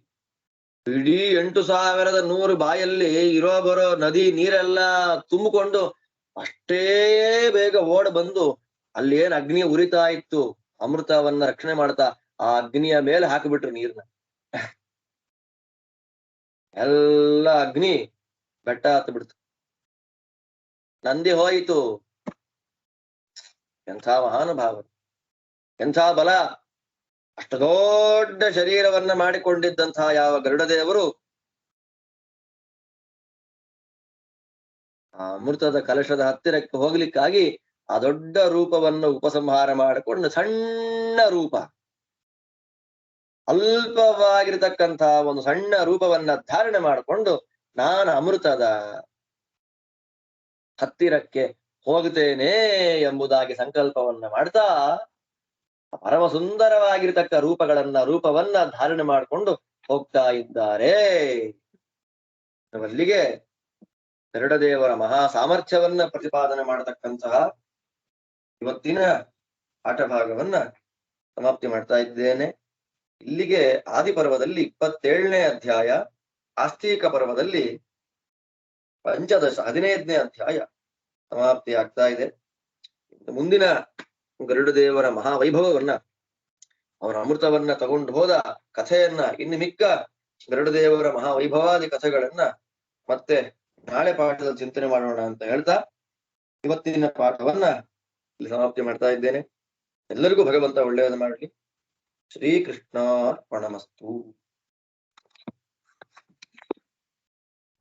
ಇಡೀ 8,100 ಬಾಯಲ್ಲಿ ಇರೋ ಬರೋ ನದಿ ನೀರೆಲ್ಲ ತುಂಬಿಕೊಂಡು ಅಷ್ಟೇ ಬೇಗ ಓಡ್ ಬಂದು ಅಲ್ಲಿ ಏನ್ ಅಗ್ನಿ ಉರಿತಾ ಇತ್ತು, ಅಮೃತವನ್ನ ರಕ್ಷಣೆ ಮಾಡ್ತಾ ಆ ಅಗ್ನಿಯ ಮೇಲೆ ಹಾಕಿಬಿಟ್ರು ನೀರ್ನ. ಎಲ್ಲ ಅಗ್ನಿ ಬೆಟ್ಟ ಹತ್ತು ಬಿಡ್ತು, ನಂದಿ ಹೋಯಿತು. ಎಂಥ ಮಹಾನುಭಾವರು, ಎಂಥ ಬಲ! ಅಷ್ಟು ದೊಡ್ಡ ಶರೀರವನ್ನ ಮಾಡಿಕೊಂಡಿದ್ದಂತಹ ಯಾವ ಗರುಡದೇವರು ಆ ಅಮೃತದ ಕಲಶದ ಹತ್ತಿರಕ್ಕೆ ಹೋಗ್ಲಿಕ್ಕಾಗಿ ಆ ದೊಡ್ಡ ರೂಪವನ್ನು ಉಪಸಂಹಾರ ಮಾಡಿಕೊಂಡು ಸಣ್ಣ ರೂಪ, ಅಲ್ಪವಾಗಿರತಕ್ಕಂತಹ ಒಂದು ಸಣ್ಣ ರೂಪವನ್ನ ಧಾರಣೆ ಮಾಡಿಕೊಂಡು ನಾನು ಅಮೃತದ ಹತ್ತಿರಕ್ಕೆ ಹೋಗ್ತೇನೆ ಎಂಬುದಾಗಿ ಸಂಕಲ್ಪವನ್ನ ಮಾಡ್ತಾ ಪರಮ ಸುಂದರವಾಗಿರ್ತಕ್ಕ ರೂಪವನ್ನ ಧಾರಣೆ ಮಾಡಿಕೊಂಡು ಹೋಗ್ತಾ ಇದ್ದಾರೆ. ಅಲ್ಲಿಗೆ ಗರುಡದೇವರ ಮಹಾ ಸಾಮರ್ಥ್ಯವನ್ನ ಪ್ರತಿಪಾದನೆ ಮಾಡತಕ್ಕಂತಹ ಇವತ್ತಿನ ಪಾಠಭಾಗವನ್ನ ಸಮಾಪ್ತಿ ಮಾಡ್ತಾ ಇದ್ದೇನೆ. ಇಲ್ಲಿಗೆ ಆದಿಪರ್ವದಲ್ಲಿ 27ನೇ ಅಧ್ಯಾಯ, ಆಸ್ತಿಕ ಪರ್ವದಲ್ಲಿ 15ನೇ ಅಧ್ಯಾಯ ಸಮಾಪ್ತಿ ಆಗ್ತಾ ಇದೆ. ಮುಂದಿನ ಗರುಡದೇವರ ಮಹಾವೈಭವವನ್ನ, ಅವರ ಅಮೃತವನ್ನ ತಗೊಂಡು ಹೋದ ಕಥೆಯನ್ನ, ಇನ್ನು ಮಿಕ್ಕ ಗರುಡದೇವರ ಮಹಾವೈಭವಾದಿ ಕಥೆಗಳನ್ನ ಮತ್ತೆ ನಾಳೆ ಪಾಠದ ಚಿಂತನೆ ಮಾಡೋಣ ಅಂತ ಹೇಳ್ತಾ ಇವತ್ತಿನ ಪಾಠವನ್ನ ಇಲ್ಲಿ ಸಮಾಪ್ತಿ ಮಾಡ್ತಾ ಇದ್ದೇನೆ. ಎಲ್ಲರಿಗೂ ಭಗವಂತ ಒಳ್ಳೆಯದು ಮಾಡಲಿ. ಶ್ರೀಕೃಷ್ಣಾರ್ಪಣಮಸ್ತು.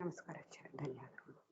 ನಮಸ್ಕಾರ, ಧನ್ಯವಾದಗಳು.